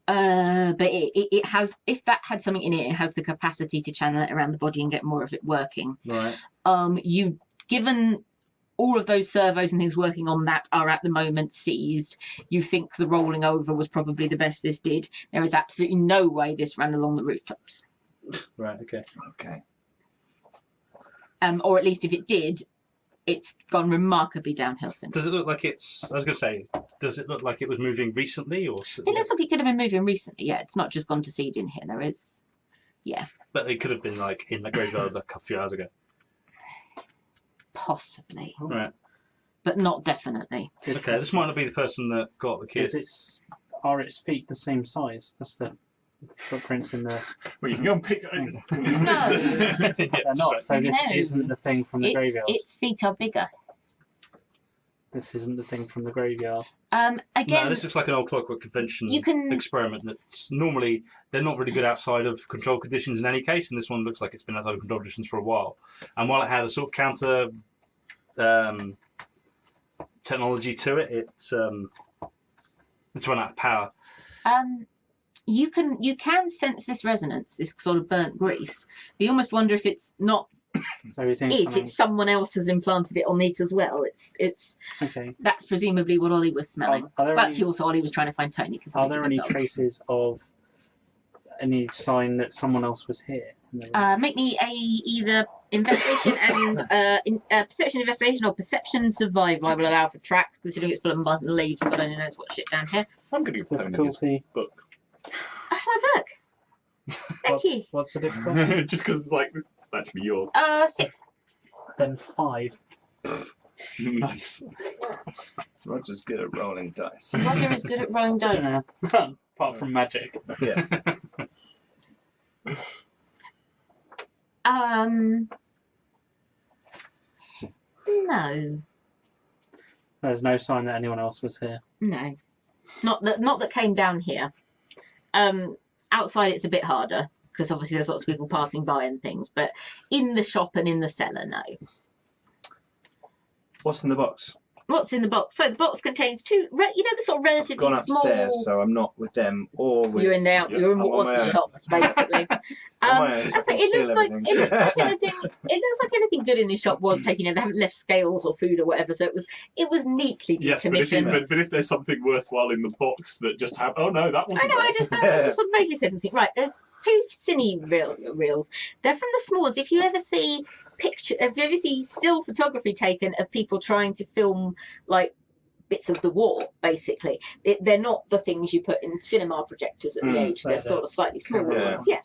But it has, if that had something in it, it has the capacity to channel it around the body and get more of it working. Right. Given all of those servos and things working on that are at the moment seized, you think the rolling over was probably the best this did. There is absolutely no way this ran along the rooftops. Right. Okay. Okay. Or at least if it did, it's gone remarkably downhill since. Does it look like it's? I was going to say, does it look like it was moving recently, or? It looks like it could have been moving recently. Yeah, it's not just gone to seed in here. There is, yeah. But it could have been in the graveyard a few hours ago. Possibly, Right. but not definitely. Okay. This might not be the person that got the kid. Are its feet the same size as the footprints in the? Well, you can go and pick. No. They're not. So this No. isn't the thing from the graveyard. Its feet are bigger. This isn't the thing from the graveyard. Again, No, this looks like an old Clockwork Convention you can. experiment. That's normally they're not really good outside of control conditions in any case, and this one looks like it's been outside of control conditions for a while. And while it had a sort of counter technology to it, it's run out of power. You can sense this resonance, this sort of burnt grease. You almost wonder if it's not So we think it's someone else has implanted it on it as well. It's okay. That's presumably what Ollie was smelling. Are there But any, actually, also Ollie was trying to find Tony because are there any traces of any sign that someone else was here? Make me either investigation and perception investigation or perception survival. I will allow for tracks considering it's full of mud and leaves and God only knows what shit down here. I'm going to give Tony his Difficulty. book. That's my book. Thank you. What's the difficulty? Just because it's actually yours. 6. Then 5. Nice. Roger's good at rolling dice. Roger is good at rolling dice. Yeah. Apart from magic. Yeah. No. There's no sign that anyone else was here. No. Not that came down here. Outside it's a bit harder because obviously there's lots of people passing by and things, but in the shop and in the cellar, no. What's in the box? What's in the box? So the box contains two, the sort of relatively Gone upstairs, small. so I'm not with them or with. You're in there. Yeah, You're in I'm what was on the my own. shop, basically. I So it looks like anything. It looks like anything good in this shop was taken. They haven't left scales or food or whatever, so it was neatly Yes, decommissioned. but if there's something worthwhile in the box that just have, oh no, that wasn't. I know. there. I just sort of vaguely said and see. Right, there's 2 cine reels. They're from the small ones. If you ever see still photography taken of people trying to film like bits of the war, basically, they're not the things you put in cinema projectors at the age. They're sort of slightly smaller ones. Yeah,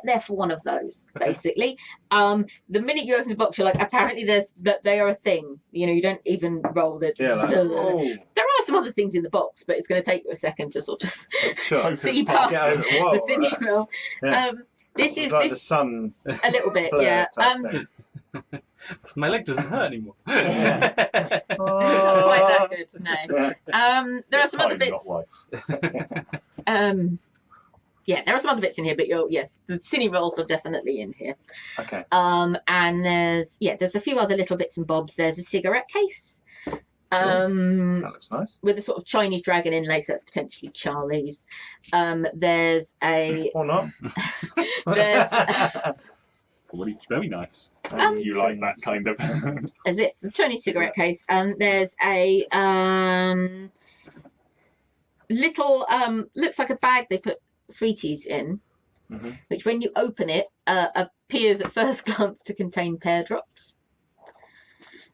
they're for one of those, basically. The minute you open the box, you're like, apparently they are a thing. You don't even roll the. Yeah, like, oh. There are some other things in the box, but it's going to take you a second to sort of Sure. see past Whoa, the cine reel. Yeah. This is It's like the this sun a little bit, blur yeah. type thing. My leg doesn't hurt anymore. Not quite that good, no. There are some other Time, bits. not life. Yeah, there are some other bits in here, but yes, the cine rolls are definitely in here. Okay. And there's a few other little bits and bobs. There's a cigarette case. That looks nice. With a sort of Chinese dragon inlay, so that's potentially Charlie's. There's a Or not. there's Already very nice. You like that kind of. as it's a Chinese cigarette case. There's a little looks like a bag they put sweeties in, which when you open it appears at first glance to contain pear drops.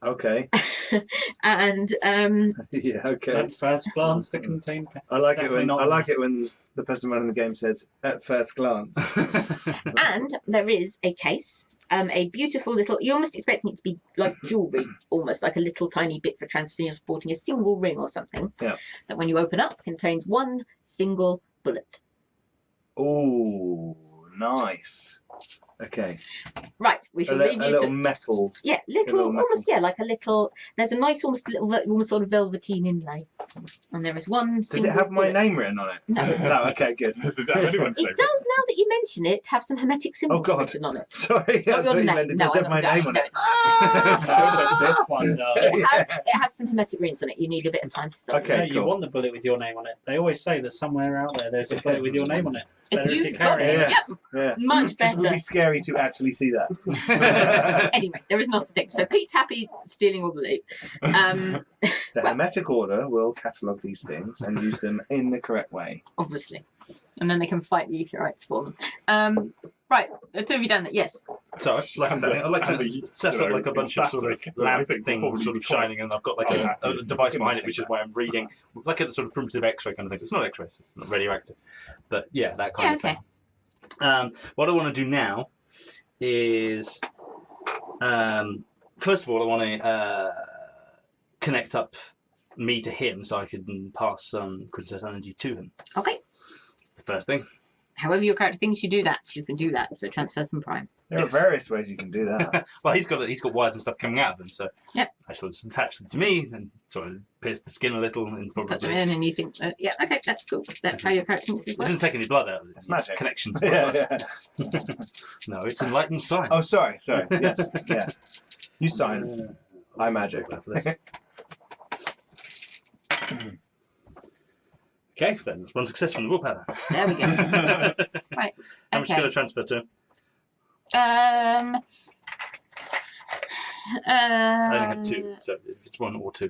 Okay. And Yeah. Okay. At first glance, to contain. I like it Definitely when not I like nice. it when the person running the game says "at first glance." and there is a case, a beautiful little. You're almost expecting it to be like jewellery, almost like a little tiny bit for transporting a single ring or something. Yeah. That when you open up contains one single bullet. Ooh, nice. Okay. Right, we A shall leave you little to. metal. Yeah, little, little almost, yeah, like a little. There's a nice, almost sort of velveteen inlay, and there is one. Does it have my name written on it? No. No. Okay. Good. Does it have anyone's It name? does now that you mention it have some hermetic symbols God. written on it. Sorry. Not I your thought you name. meant it No, does I'm have my not name on no, it. This one does. it has some hermetic runes on it. You need a bit of time to study. Okay. No, you cool. want the bullet with your name on it. They always say that somewhere out there's a bullet with your name on it. It's better if you've you got carry it, it. Yeah. Yeah. Much It's really better. scary to actually see that. Anyway, there is not a thing. So Pete's happy stealing all the loot. The Hermetic Order will catalogue these things and use them in the correct way. Obviously. And then they can fight the Etherites for them. Right, the two of you done that, yes. So, like I said, I'd like And to the, set you up know, like a bunch of sort of ecstatic, lamp I think will things probably sort be of quite- shining, and I've got like Yeah. a device behind it, Give which me is why I'm reading, like a sort of primitive X-ray kind of thing. It's not X-rays, it's not radioactive, but yeah, that kind Yeah, of thing. What I want to do now is, first of all, I want to connect up me to him so I can pass some criticised energy to him. Okay. It's the first thing. However your character thinks you do that, you can do that. So transfer some prime. There are Yes. various ways you can do that. Well, he's got wires and stuff coming out of them, so Yep. I shall just attach them to me and sort of pierce the skin a little and Put them probably. in and you think, yeah, okay, that's cool. That's how your character thinks it It works. doesn't take any blood out of it. It's magic. connection to Yeah, blood. yeah. No, it's enlightened science. Oh, sorry. Yes. Yeah. You science. I magic. Okay, then that's one success from the willpower. There we go. Right. How much Okay. can I transfer to him? I I only had two, so if it's one or two.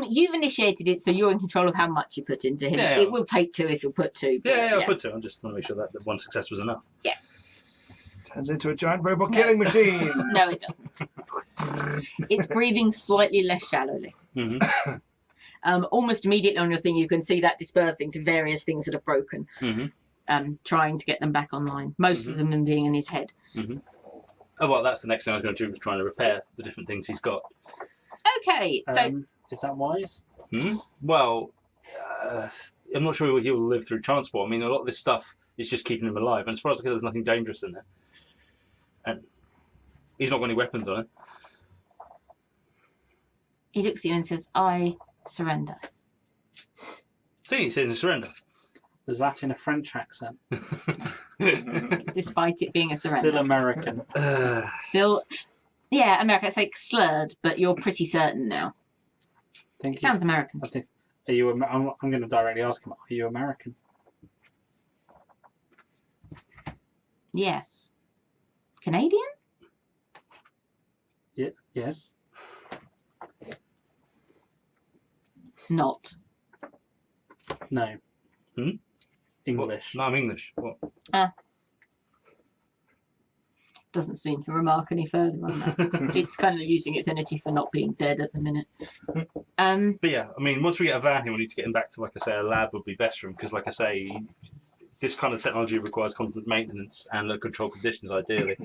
You've initiated it, so you're in control of how much you put into him. Yeah. It will take two if you put two. but Yeah, I'll put two. I just want to make sure that the one success was enough. Turns into a giant robot killing machine. No, it doesn't. It's breathing slightly less shallowly. hmm Almost immediately on your thing, you can see that dispersing to various things that have broken, hmm trying to get them back online. Most of them being in his head. Oh, well, that's the next thing I was going to do, was trying to repair the different things he's got. Okay, so Is that wise? Well, I'm not sure he'll live through transport. I mean, a lot of this stuff is just keeping him alive. And as far as I can tell, there's nothing dangerous in there. And he's not got any weapons on him. he looks at you and says, I surrender. See, he's saying surrender. Was that in a French accent? Despite it being a surrender. Still American. Still, yeah, American. It's like slurred, but you're pretty certain now. Think It sounds American. I think. Are you? I'm going to directly ask him. Are you American? Yes. Canadian? Yeah. Yes. Not. No. Hmm? English. No, I'm English. What? Doesn't seem to remark any further on that. It's kind of using its energy for not being dead at the minute. But yeah, I mean, once we get a van here, we need to get him back to, like I say, a lab would be best for him, because, like I say, this kind of technology requires constant maintenance and controlled conditions, ideally.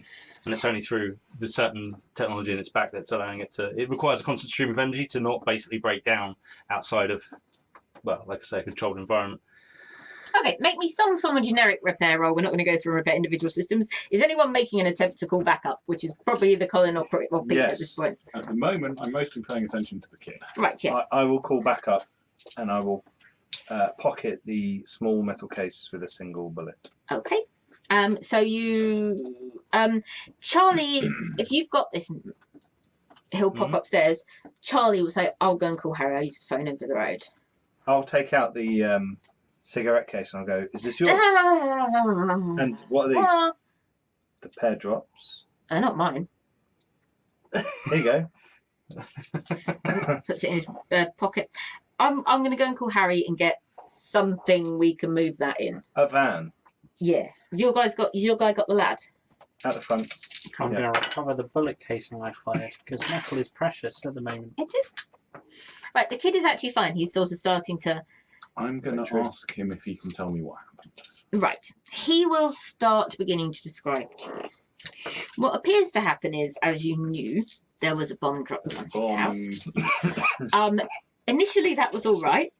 And it's only through the certain technology in its back that's allowing it to. It requires a constant stream of energy to not basically break down outside of, well, like I say, a controlled environment. Okay, make me some sort of generic repair roll. We're not going to go through and repair individual systems. Is anyone making an attempt to call backup, which is probably either Colin or Pete at Yes. this point? At the moment, I'm mostly paying attention to the kid. Right, yeah. I will call back up, and I will pocket the small metal case with a single bullet. Okay. So you, Charlie, if you've got this, he'll pop upstairs. Charlie will say, "I'll go and call Harry. I used to phone him for the road." I'll take out the cigarette case and I'll go, "Is this yours?" And what are these? The pear drops. Not mine. Here you go. Puts it in his pocket. I'm going to go and call Harry and get something we can move that in. A van Yeah. Your guy got the lad? at the front. I'm Yeah. going to recover the bullet casing I fired because metal is precious at the moment. It is. Right, the kid is actually fine. He's sort of starting to... I'm going to True. ask him if he can tell me what happened. Right. He will start beginning to describe to you. What appears to happen is, as you knew, there was a bomb dropped on his house. Initially, that was all right.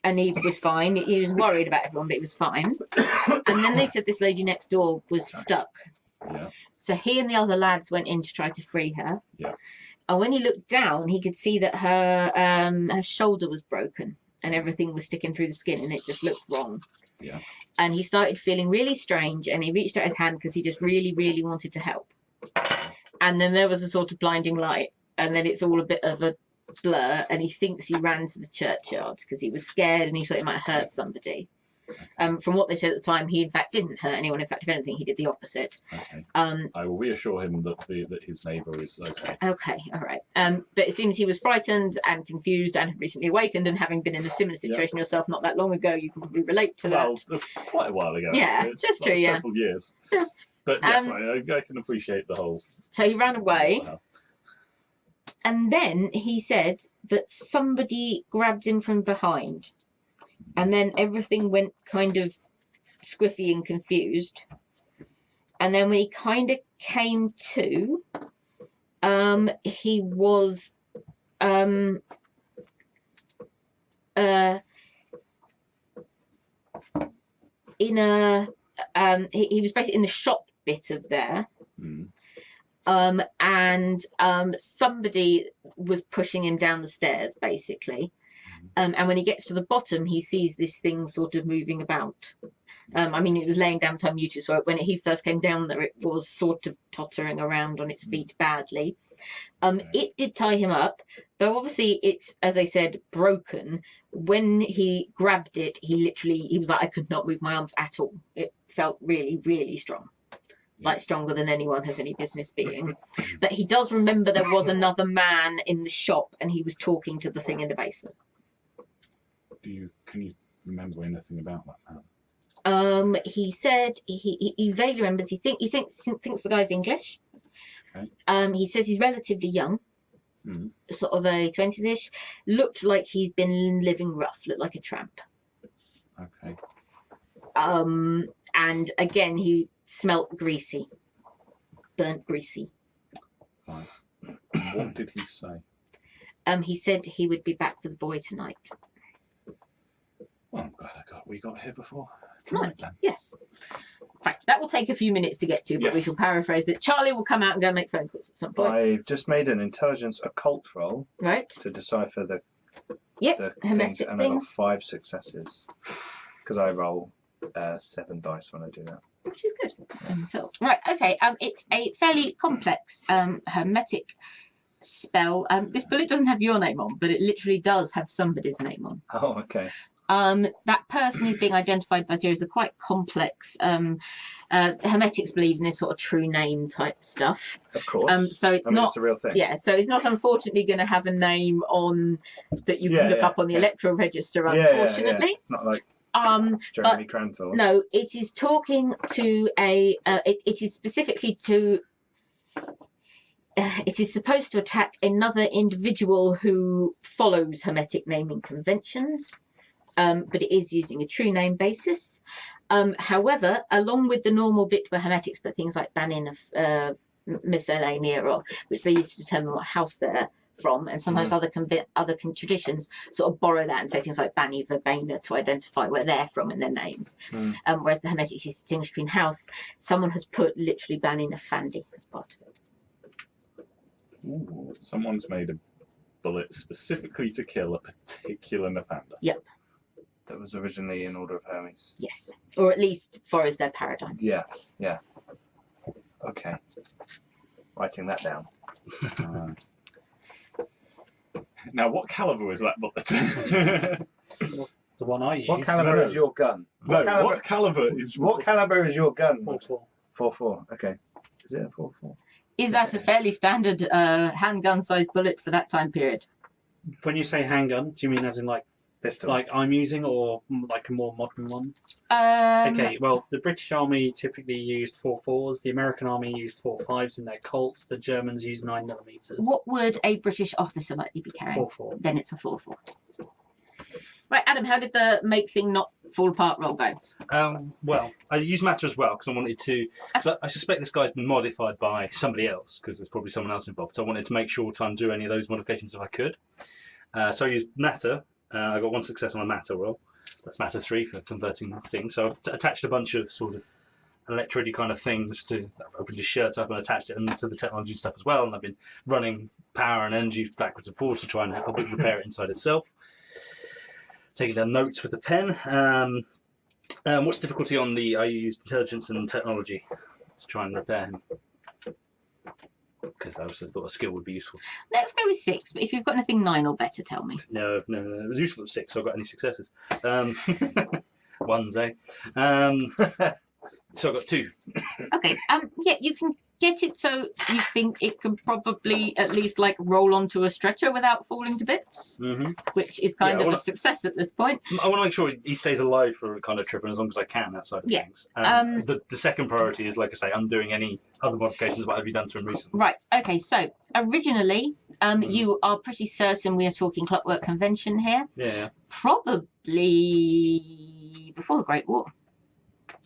And he was fine. He was worried about everyone, but he was fine. And then they said this lady next door was stuck. Yeah. So he and the other lads went in to try to free her. Yeah. And when he looked down, he could see that her shoulder was broken and everything was sticking through the skin, and it just looked wrong. Yeah. And he started feeling really strange, and he reached out his hand because he just really, really wanted to help. And then there was a sort of blinding light, and then it's all a bit of a blur, and he thinks he ran to the churchyard because he was scared and he thought he might hurt somebody. From what they said at the time, he in fact didn't hurt anyone. In fact, if anything, he did the opposite. Okay. Um, I will reassure him that his neighbour is okay. Okay, all right. But it seems he was frightened and confused and had recently awakened, and having been in a similar situation yourself not that long ago, you can probably relate to that. Well, quite a while ago. Yeah, actually. just true, yeah. Several years. Yeah. But yes, I can appreciate the whole. So he ran away, Wow. and then he said that somebody grabbed him from behind, and then everything went kind of squiffy and confused. And then when he kind of came to, he was in a he was basically in the shop bit of there. Mm. And somebody was pushing him down the stairs, basically. And when he gets to the bottom, he sees this thing sort of moving about. I mean, it was laying down time you two, so when he first came down there, it was sort of tottering around on its feet badly. It did tie him up, though obviously it's, as I said, broken. When he grabbed it, he was like, I could not move my arms at all. It felt really, really strong. Like stronger than anyone has any business being. But he does remember there was another man in the shop and he was talking to the thing in the basement. Can you remember anything about that man? He said he vaguely remembers he thinks the guy's English. Okay. He says he's relatively young, Mm. sort of early 20s-ish. Looked like he's been living rough, looked like a tramp. Okay. And again, he smelt greasy, burnt greasy. Fine. What did he say? He said he would be back for the boy tonight. Well, I'm glad we got here before Tonight, then. yes. In fact, that will take a few minutes to get to, but we Yes. shall paraphrase it. Charlie will come out and go make phone calls at some point. I've just made an intelligence occult roll Right? to decipher the Yep. things, Hermetic and I got things, 5 successes because I roll 7 dice when I do that. which is good. I'm told. Right. Okay. It's a fairly complex hermetic spell. This bullet doesn't have your name on, but it literally does have somebody's name on. Oh, okay. That person is being identified by a series of quite complex hermetics believe in this sort of true name type stuff. Of course. So it's I mean, not it's a real thing. yeah, so it's not unfortunately going to have a name on that you can look up on the electoral register, unfortunately. It's not like But Jeremy Cranthorne. no, it is talking to it is specifically to it is supposed to attack another individual who follows hermetic naming conventions. But it is using a true name basis. However, along with the normal bit where hermetics put things like banin of miscellanea, or which they use to determine what house they're from, and sometimes other traditions sort of borrow that and say things like Bani Verbena to identify where they're from in their names. Whereas the Hermetics distinguish between house, someone has put literally Bani Nefandi as part of it. Ooh, someone's made a bullet specifically to kill a particular Nefanda. Yep. That was originally in Order of Hermes. Yes, or at least follows their paradigm. Yeah. Okay. Writing that down. Now, what caliber is that bullet? The one I use. What caliber is your gun? What caliber is your gun? 4.4. 4.4. Okay. Is it a 4.4? Is that a fairly standard handgun-sized bullet for that time period? When you say handgun, do you mean as in like Pistol. like I'm using, or like a more modern one? Okay, well, the British Army typically used 4.4s, the American Army used 4.5s in their Colts, the Germans used 9mm. What would a British officer likely be carrying? 4.4. Then it's a 4.4. Right, Adam, how did the make thing not fall apart roll go? Well, I used matter as well because I wanted to. Cause I suspect this guy's been modified by somebody else because there's probably someone else involved. So I wanted to make sure to undo any of those modifications if I could. So I used matter. I got one success on a matter roll. That's matter 3 for converting things. So I've attached a bunch of sort of electrode kind of things to. I've opened his shirt up and attached it to the technology stuff as well. And I've been running power and energy backwards and forwards to try and help it repair it inside itself. Taking down notes with the pen. What's the difficulty on the? I used intelligence and technology to try and repair him because I also thought a skill would be useful. Let's go with 6, but if you've got anything 9 or better, tell me. No, it was useful at 6. So I've got any successes. Ones, eh? So I've got 2. Okay. Yeah, you can get it so you think it can probably at least like roll onto a stretcher without falling to bits, which is kind of a success at this point. I want to make sure he stays alive for a kind of trip, and as long as I can, that side of things. The second priority is, like I say, undoing any other modifications. What have you done to him recently? Right. Okay. So originally, you are pretty certain we are talking Clockwork Convention here. Yeah. Probably before the Great War.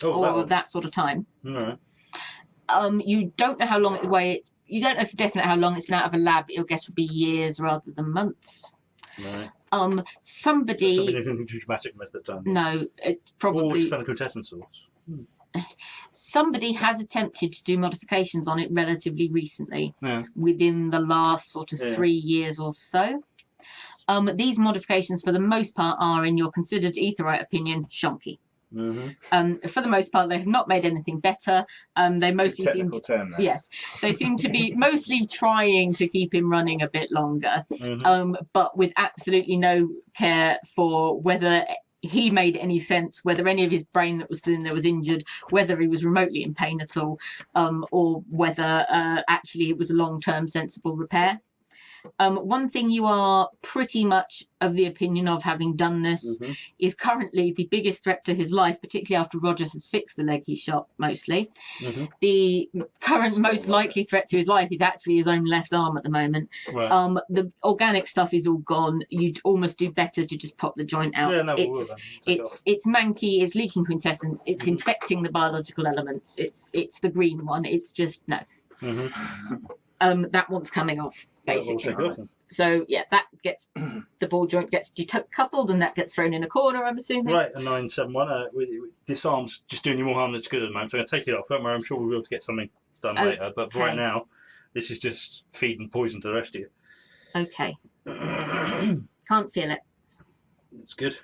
Or that sort of time. Right. You don't know how long you don't know for definite how long it's been out of a lab, but your guess would be years rather than months. Right. Somebody Something too dramatic most of the time. No, it's probably expand quintessence source. Somebody has attempted to do modifications on it relatively recently, within the last sort of 3 years or so. These modifications, for the most part, are, in your considered Aetherite opinion, shonky. For the most part, they have not made anything better. They mostly seem to, they seem to be mostly trying to keep him running a bit longer, but with absolutely no care for whether he made any sense, whether any of his brain that was still in there was injured, whether he was remotely in pain at all, or whether actually it was a long-term sensible repair. One thing you are pretty much of the opinion of, having done this, is currently the biggest threat to his life, particularly after Roger has fixed the leg he shot mostly. The current most likely threat to his life is actually his own left arm at the moment. Right. The organic stuff is all gone. You'd almost do better to just pop the joint out. Yeah, no, it's manky, it's leaking quintessence, it's infecting the biological elements, it's the green one, it's just no. That one's coming off, basically. So yeah, that gets the ball joint gets decoupled, and that gets thrown in a corner, I'm assuming. Right, a 971. This arm's just doing you more harm than it's good at the moment. So I'm going to take it off. Don't worry, I'm sure we'll be able to get something done later. But for right now, this is just feeding poison to the rest of you. Okay. Can't feel it. It's good.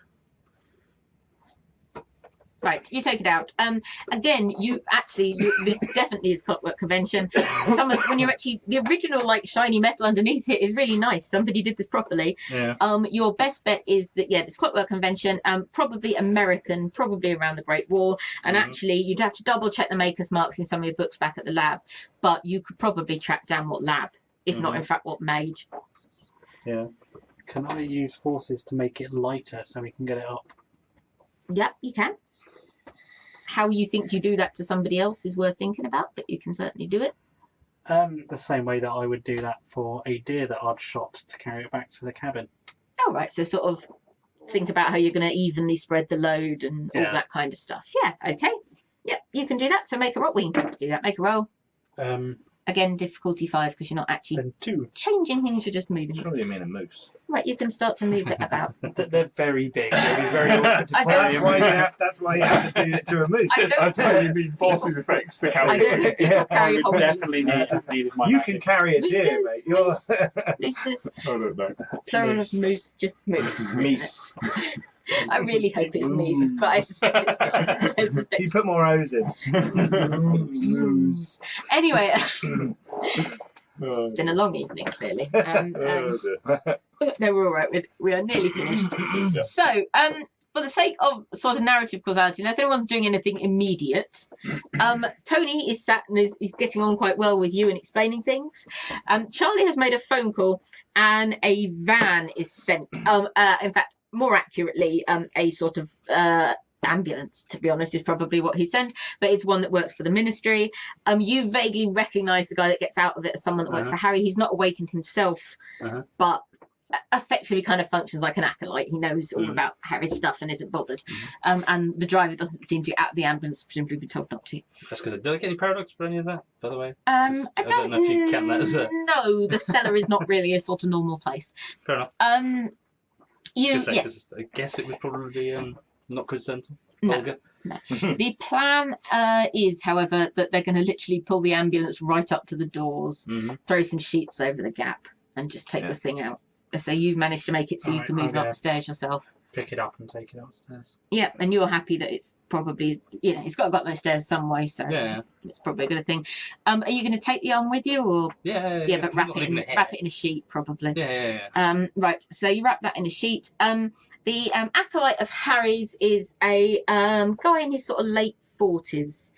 Right, you take it out. Again, this definitely is Clockwork Convention. When you're actually, the original like shiny metal underneath it is really nice. Somebody did this properly. Yeah. Your best bet is that this Clockwork Convention, probably American, probably around the Great War. And actually, you'd have to double check the maker's marks in some of your books back at the lab. But you could probably track down what lab, if not in fact what mage. Yeah. Can I use forces to make it lighter so we can get it up? Yep, you can. How you think you do that to somebody else is worth thinking about, but you can certainly do it. The same way that I would do that for a deer that I'd shot to carry it back to the cabin. Oh, right. So sort of think about how you're going to evenly spread the load and all that kind of stuff. Yeah, okay. Yep, you can do that. So make a roll. We can do that. Make a roll. Again, difficulty 5 because you're not actually Then 2. changing things, you're just moving. Surely you mean a moose. Right, you can start to move it about. They're very big. It'll be very awkward to I play. don't- That's why you have to do it to a moose. I don't That's know. why you need bosses effects to I carry don't know if people I carry would whole definitely moose. need my You magic. can carry a deer, mate. Mooses, You're Mooses, I don't know. plural Moose. of moose, just moose. isn't it? meese. I really hope it's meese, but I suspect it's not. I suspect You put more O's in. moose. Anyway, Oh, it's been a long evening, clearly. dear. No, we're all right. We are nearly finished. Yeah. So, for the sake of sort of narrative causality, unless anyone's doing anything immediate, Tony is sat and is getting on quite well with you and explaining things. Charlie has made a phone call and a van is sent. In fact, more accurately, a sort of ambulance, to be honest, is probably what he sent, but it's one that works for the ministry. You vaguely recognise the guy that gets out of it as someone that works for Harry. He's not awakened himself, but effectively kind of functions like an acolyte. He knows all about Harry's stuff and isn't bothered. And the driver doesn't seem to get out of the ambulance, presumably been told not to. That's good. Did I get any paradox for any of that, by the way? I don't know if you count that as a... No, the cellar is not really a sort of normal place. Fair enough. Yes. I guess it would probably be not coincidental. No. Vulgar. The plan is, however, that they're going to literally pull the ambulance right up to the doors, throw some sheets over the gap, and just take the thing out. So you've managed to make it so you Right, can move okay. upstairs yourself. Pick it up and take it upstairs. Yeah, and you're happy that it's probably, it's got to go up those stairs some way, so Yeah. it's probably a good thing. Are you going to take the arm with you, or Yeah, but wrap it in a sheet, probably. Yeah. Right, so you wrap that in a sheet. The acolyte of Harry's is a guy in his sort of late 40s,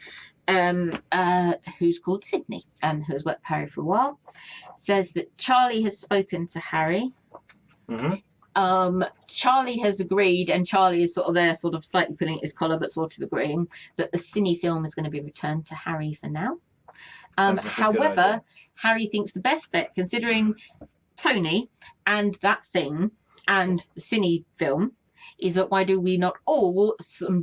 who's called Sydney, who has worked with Harry for a while. Says that Charlie has spoken to Harry. Charlie has agreed, and Charlie is sort of there, sort of slightly pulling at his collar, but sort of agreeing that the cine film is going to be returned to Harry for now. Sounds like a good However, idea. Harry thinks the best bet, considering Tony and that thing and the cine film, is that why do we not all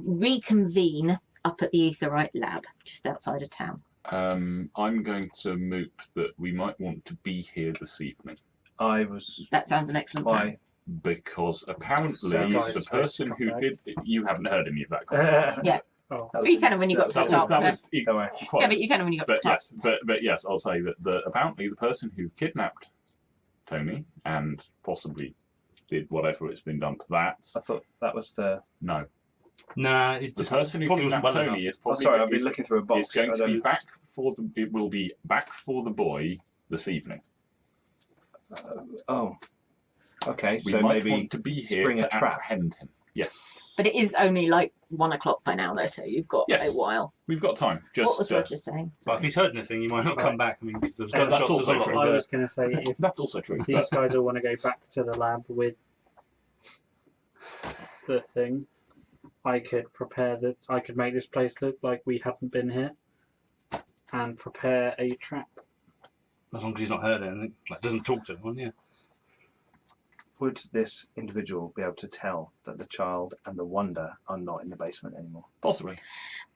reconvene up at the Aetherite lab just outside of town? I'm going to moot that we might want to be here this evening That sounds an excellent plan. because apparently So guys, the person who right? did you haven't heard any of that conversation. Yeah. Oh. You can have when you got to the That top. was Don't worry. quite, Yeah, but you can have when you got to the but top. yes, but yes, I'll say that apparently the person who kidnapped Tony and possibly did whatever it's been done to that. I thought that was the. No, Nah, it's the just person who probably wasn't kidnapped well Tony enough. is Oh, probably sorry, I've been looking through a box. is going I to be don't- back for the. It will be back for the boy this evening. Oh. Okay, We so might maybe want to be here spring to a trap. apprehend him. Yes, But it is only like 1 o'clock by now, though, so you've got Yes. a while. we've got time. What was Just Roger saying? Well, if he's heard anything, he might not come back. I mean, because there was That's gunshots also as true. well. I was going to say, if that's also true. these guys all want to go back to the lab with the thing, I could I could make this place look like we hadn't been here and prepare a trap. As long as he's not heard anything, like doesn't talk to anyone. Yeah. Would this individual be able to tell that the child and the wonder are not in the basement anymore? Possibly.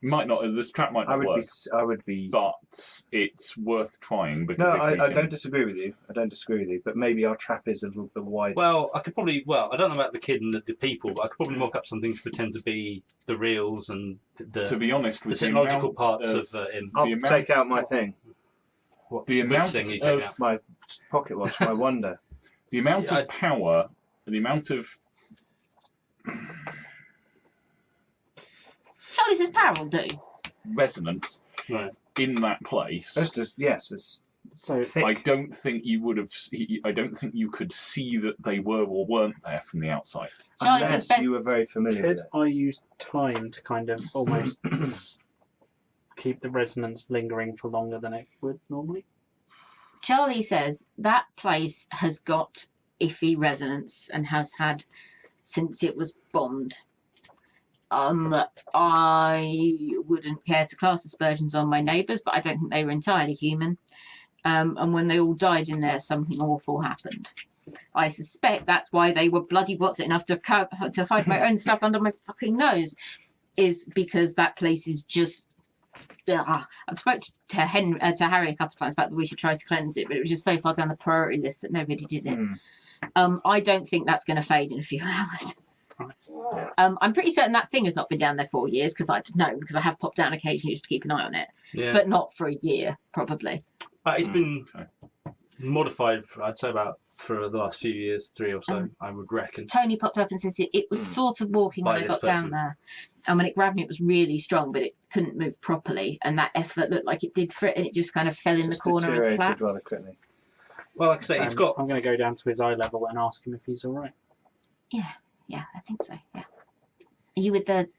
Might not. This trap might I not would work. be. I would be. But it's worth trying because No, if we I can- don't disagree with you. I don't disagree with you. But maybe our trap is a little bit wider. Well, I could probably. Well, I don't know about the kid and the people, but I could probably mock up something to pretend to be the reals and to the be honest, with technological the parts amount of him. I'll the amount take out my thing, What, the which amount thing you of take out? my pocket watch, my wonder. the amount Yeah, of power, the amount of Charlie says power will do. resonance Right. in that place. That's just yes. It's So thick. I don't think you would have. I don't think you could see that they were or weren't there from the outside. Charlie says Unless best. you were very familiar with could it. I use time to kind of almost keep the resonance lingering for longer than it would normally? Charlie says that place has got iffy resonance and has had since it was bombed. I wouldn't care to class aspersions on my neighbours, but I don't think they were entirely human. And when they all died in there, something awful happened. I suspect that's why they were bloody what's it enough to hide my own stuff under my fucking nose, is because that place is just I've spoken to Harry a couple of times about that we should try to cleanse it, but it was just so far down the priority list that nobody did it. I don't think that's going to fade in a few hours. I'm pretty certain that thing has not been down there for years because I know because I have popped down occasionally just to keep an eye on it, but not for a year probably. It's been modified, I'd say, for the last few years, 3 or so, I would reckon. Tony popped up and says it was sort of walking when I got down there. And when it grabbed me, it was really strong, but it couldn't move properly. And that effort looked like it did for it, and it just kind of fell in the corner and collapsed. Rather quickly. Well, like I say, it's got... I'm going to go down to his eye level and ask him if he's all right. Yeah, I think so, yeah. Are you with the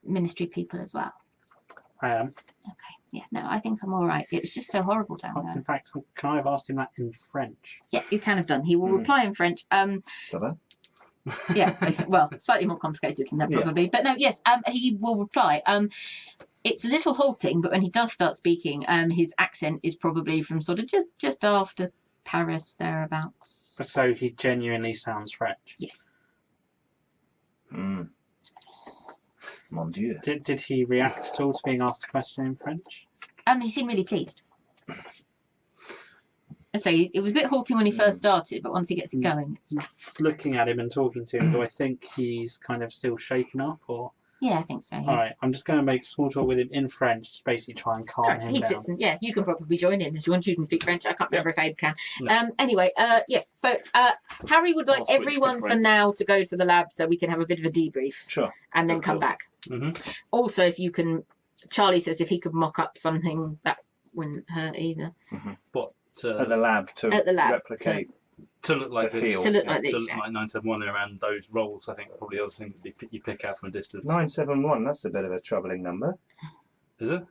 ministry people as well? I am. Okay, yeah, no, I think I'm all right. It was just so horrible down there. In fact, can I have asked him that in French? Yeah, you can have done. He will reply in French. So then? Yeah, well, slightly more complicated than that probably. But no, yes, he will reply. It's a little halting, but when he does start speaking, his accent is probably from sort of just after Paris, thereabouts. So he genuinely sounds French? Yes. Mon Dieu. Did he react at all to being asked a question in French? He seemed really pleased. So it was a bit halting when he first started, but once he gets it going, it's... Looking at him and talking to him, do I think he's kind of still shaken up, or...? Yeah, I think so. All right, I'm just going to make small talk with him in French, just basically try and calm him down. He sits and, you can probably join in if you want. You can speak French. I can't remember if Abe can. No. Anyway, yes, so Harry would like everyone for now to go to the lab so we can have a bit of a debrief. Sure. And then come back. Also, if you can... Charlie says if he could mock up something, that wouldn't hurt either. What? At the lab to replicate... To look like the this. field. To look like To this, look like 971 around those rolls, I think, probably the other thing that you pick out from a distance. 971, that's a bit of a troubling number. Is it?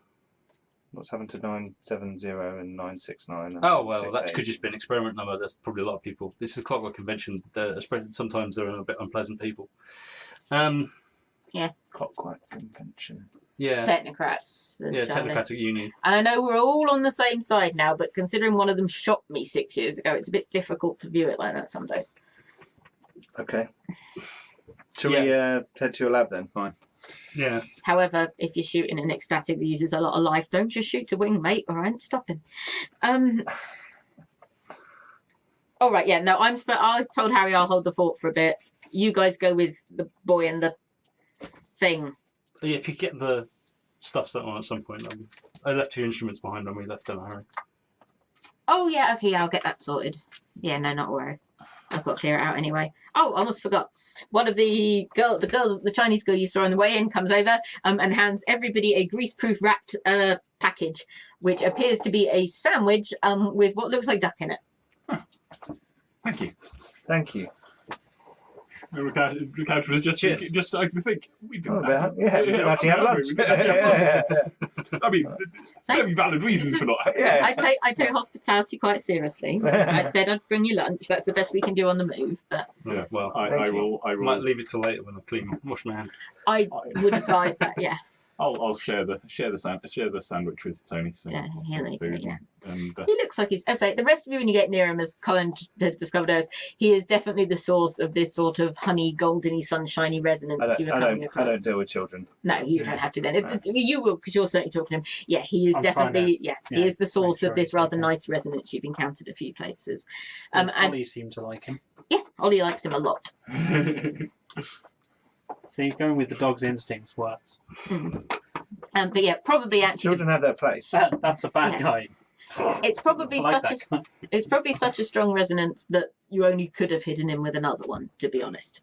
What's happened to 970 and 969? And Oh, well, that 968? could just be an experiment number. There's probably a lot of people. This is a clockwork convention. Sometimes they're a bit unpleasant people. Clockwork convention. Yeah. Technocrats. Yeah, Technocratic Union. And I know we're all on the same side now, but considering one of them shot me 6 years ago, it's a bit difficult to view it like that some days. Okay. Shall we head to your lab then? Fine. Yeah. However, if you're shooting an ecstatic that uses a lot of life, don't just shoot to wing, mate, or I ain't stopping. All right, yeah, no, I was told Harry I'll hold the fort for a bit. You guys go with the boy and the thing. Yeah, if you get the stuff set on at some point, I left 2 instruments behind when we left them, Harry. Oh, yeah, okay, I'll get that sorted. Yeah, no, not worry. I've got to clear it out anyway. Oh, I almost forgot. One of the Chinese girl you saw on the way in comes over and hands everybody a greaseproof wrapped package, which appears to be a sandwich with what looks like duck in it. Thank you. Thank you. Ricardo was just starting to think. We didn't have lunch. I mean, very valid reasons for not. I take hospitality quite seriously. I said I'd bring you lunch. That's the best we can do on the move. But yeah, well, I will. Might leave it till later when I wash my hands. I would advise that. Yeah. I'll share the sandwich with Tony. So yeah, and, he looks like he's. As I say, the rest of you, when you get near him, as Colin discovered us, he is definitely the source of this sort of honey, goldeny, sunshiny resonance you were coming across. I don't deal with children. No, you don't have to then. You will, because you're certainly talking to him. Yeah, he is definitely. He is the source of this rather nice resonance you've encountered a few places. And Ollie seemed to like him. Yeah, Ollie likes him a lot. See, going with the dog's instincts works. But yeah, probably actually children have their place. That's a bad guy. It's probably such a strong resonance that you only could have hidden him with another one, to be honest.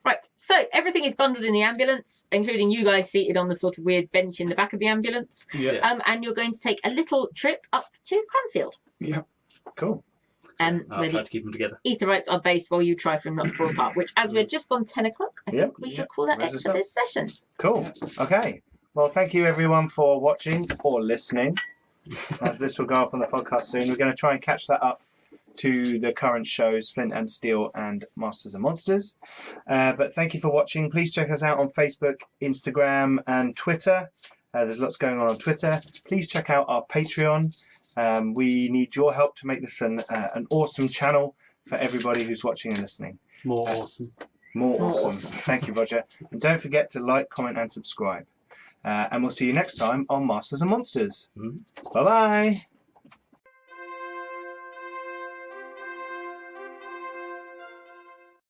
Right, so everything is bundled in the ambulance, including you guys seated on the sort of weird bench in the back of the ambulance. Yeah. And you're going to take a little trip up to Cranfield. Yeah. Cool. I'll try to keep them together. Aetherites are based while you try for them not to fall apart, which, as we're just gone 10 o'clock, I think we should call that it for this session. Cool. Okay. Well, thank you everyone for watching or listening. As this will go up on the podcast soon, we're going to try and catch that up to the current shows, Flint and Steel and Masters and Monsters. But thank you for watching. Please check us out on Facebook, Instagram and Twitter. There's lots going on Twitter. Please check out our Patreon. We need your help to make this an awesome channel for everybody who's watching and listening. More awesome. More awesome. Thank you, Roger. And don't forget to like, comment and subscribe. And we'll see you next time on Masters and Monsters. Mhm. Bye bye.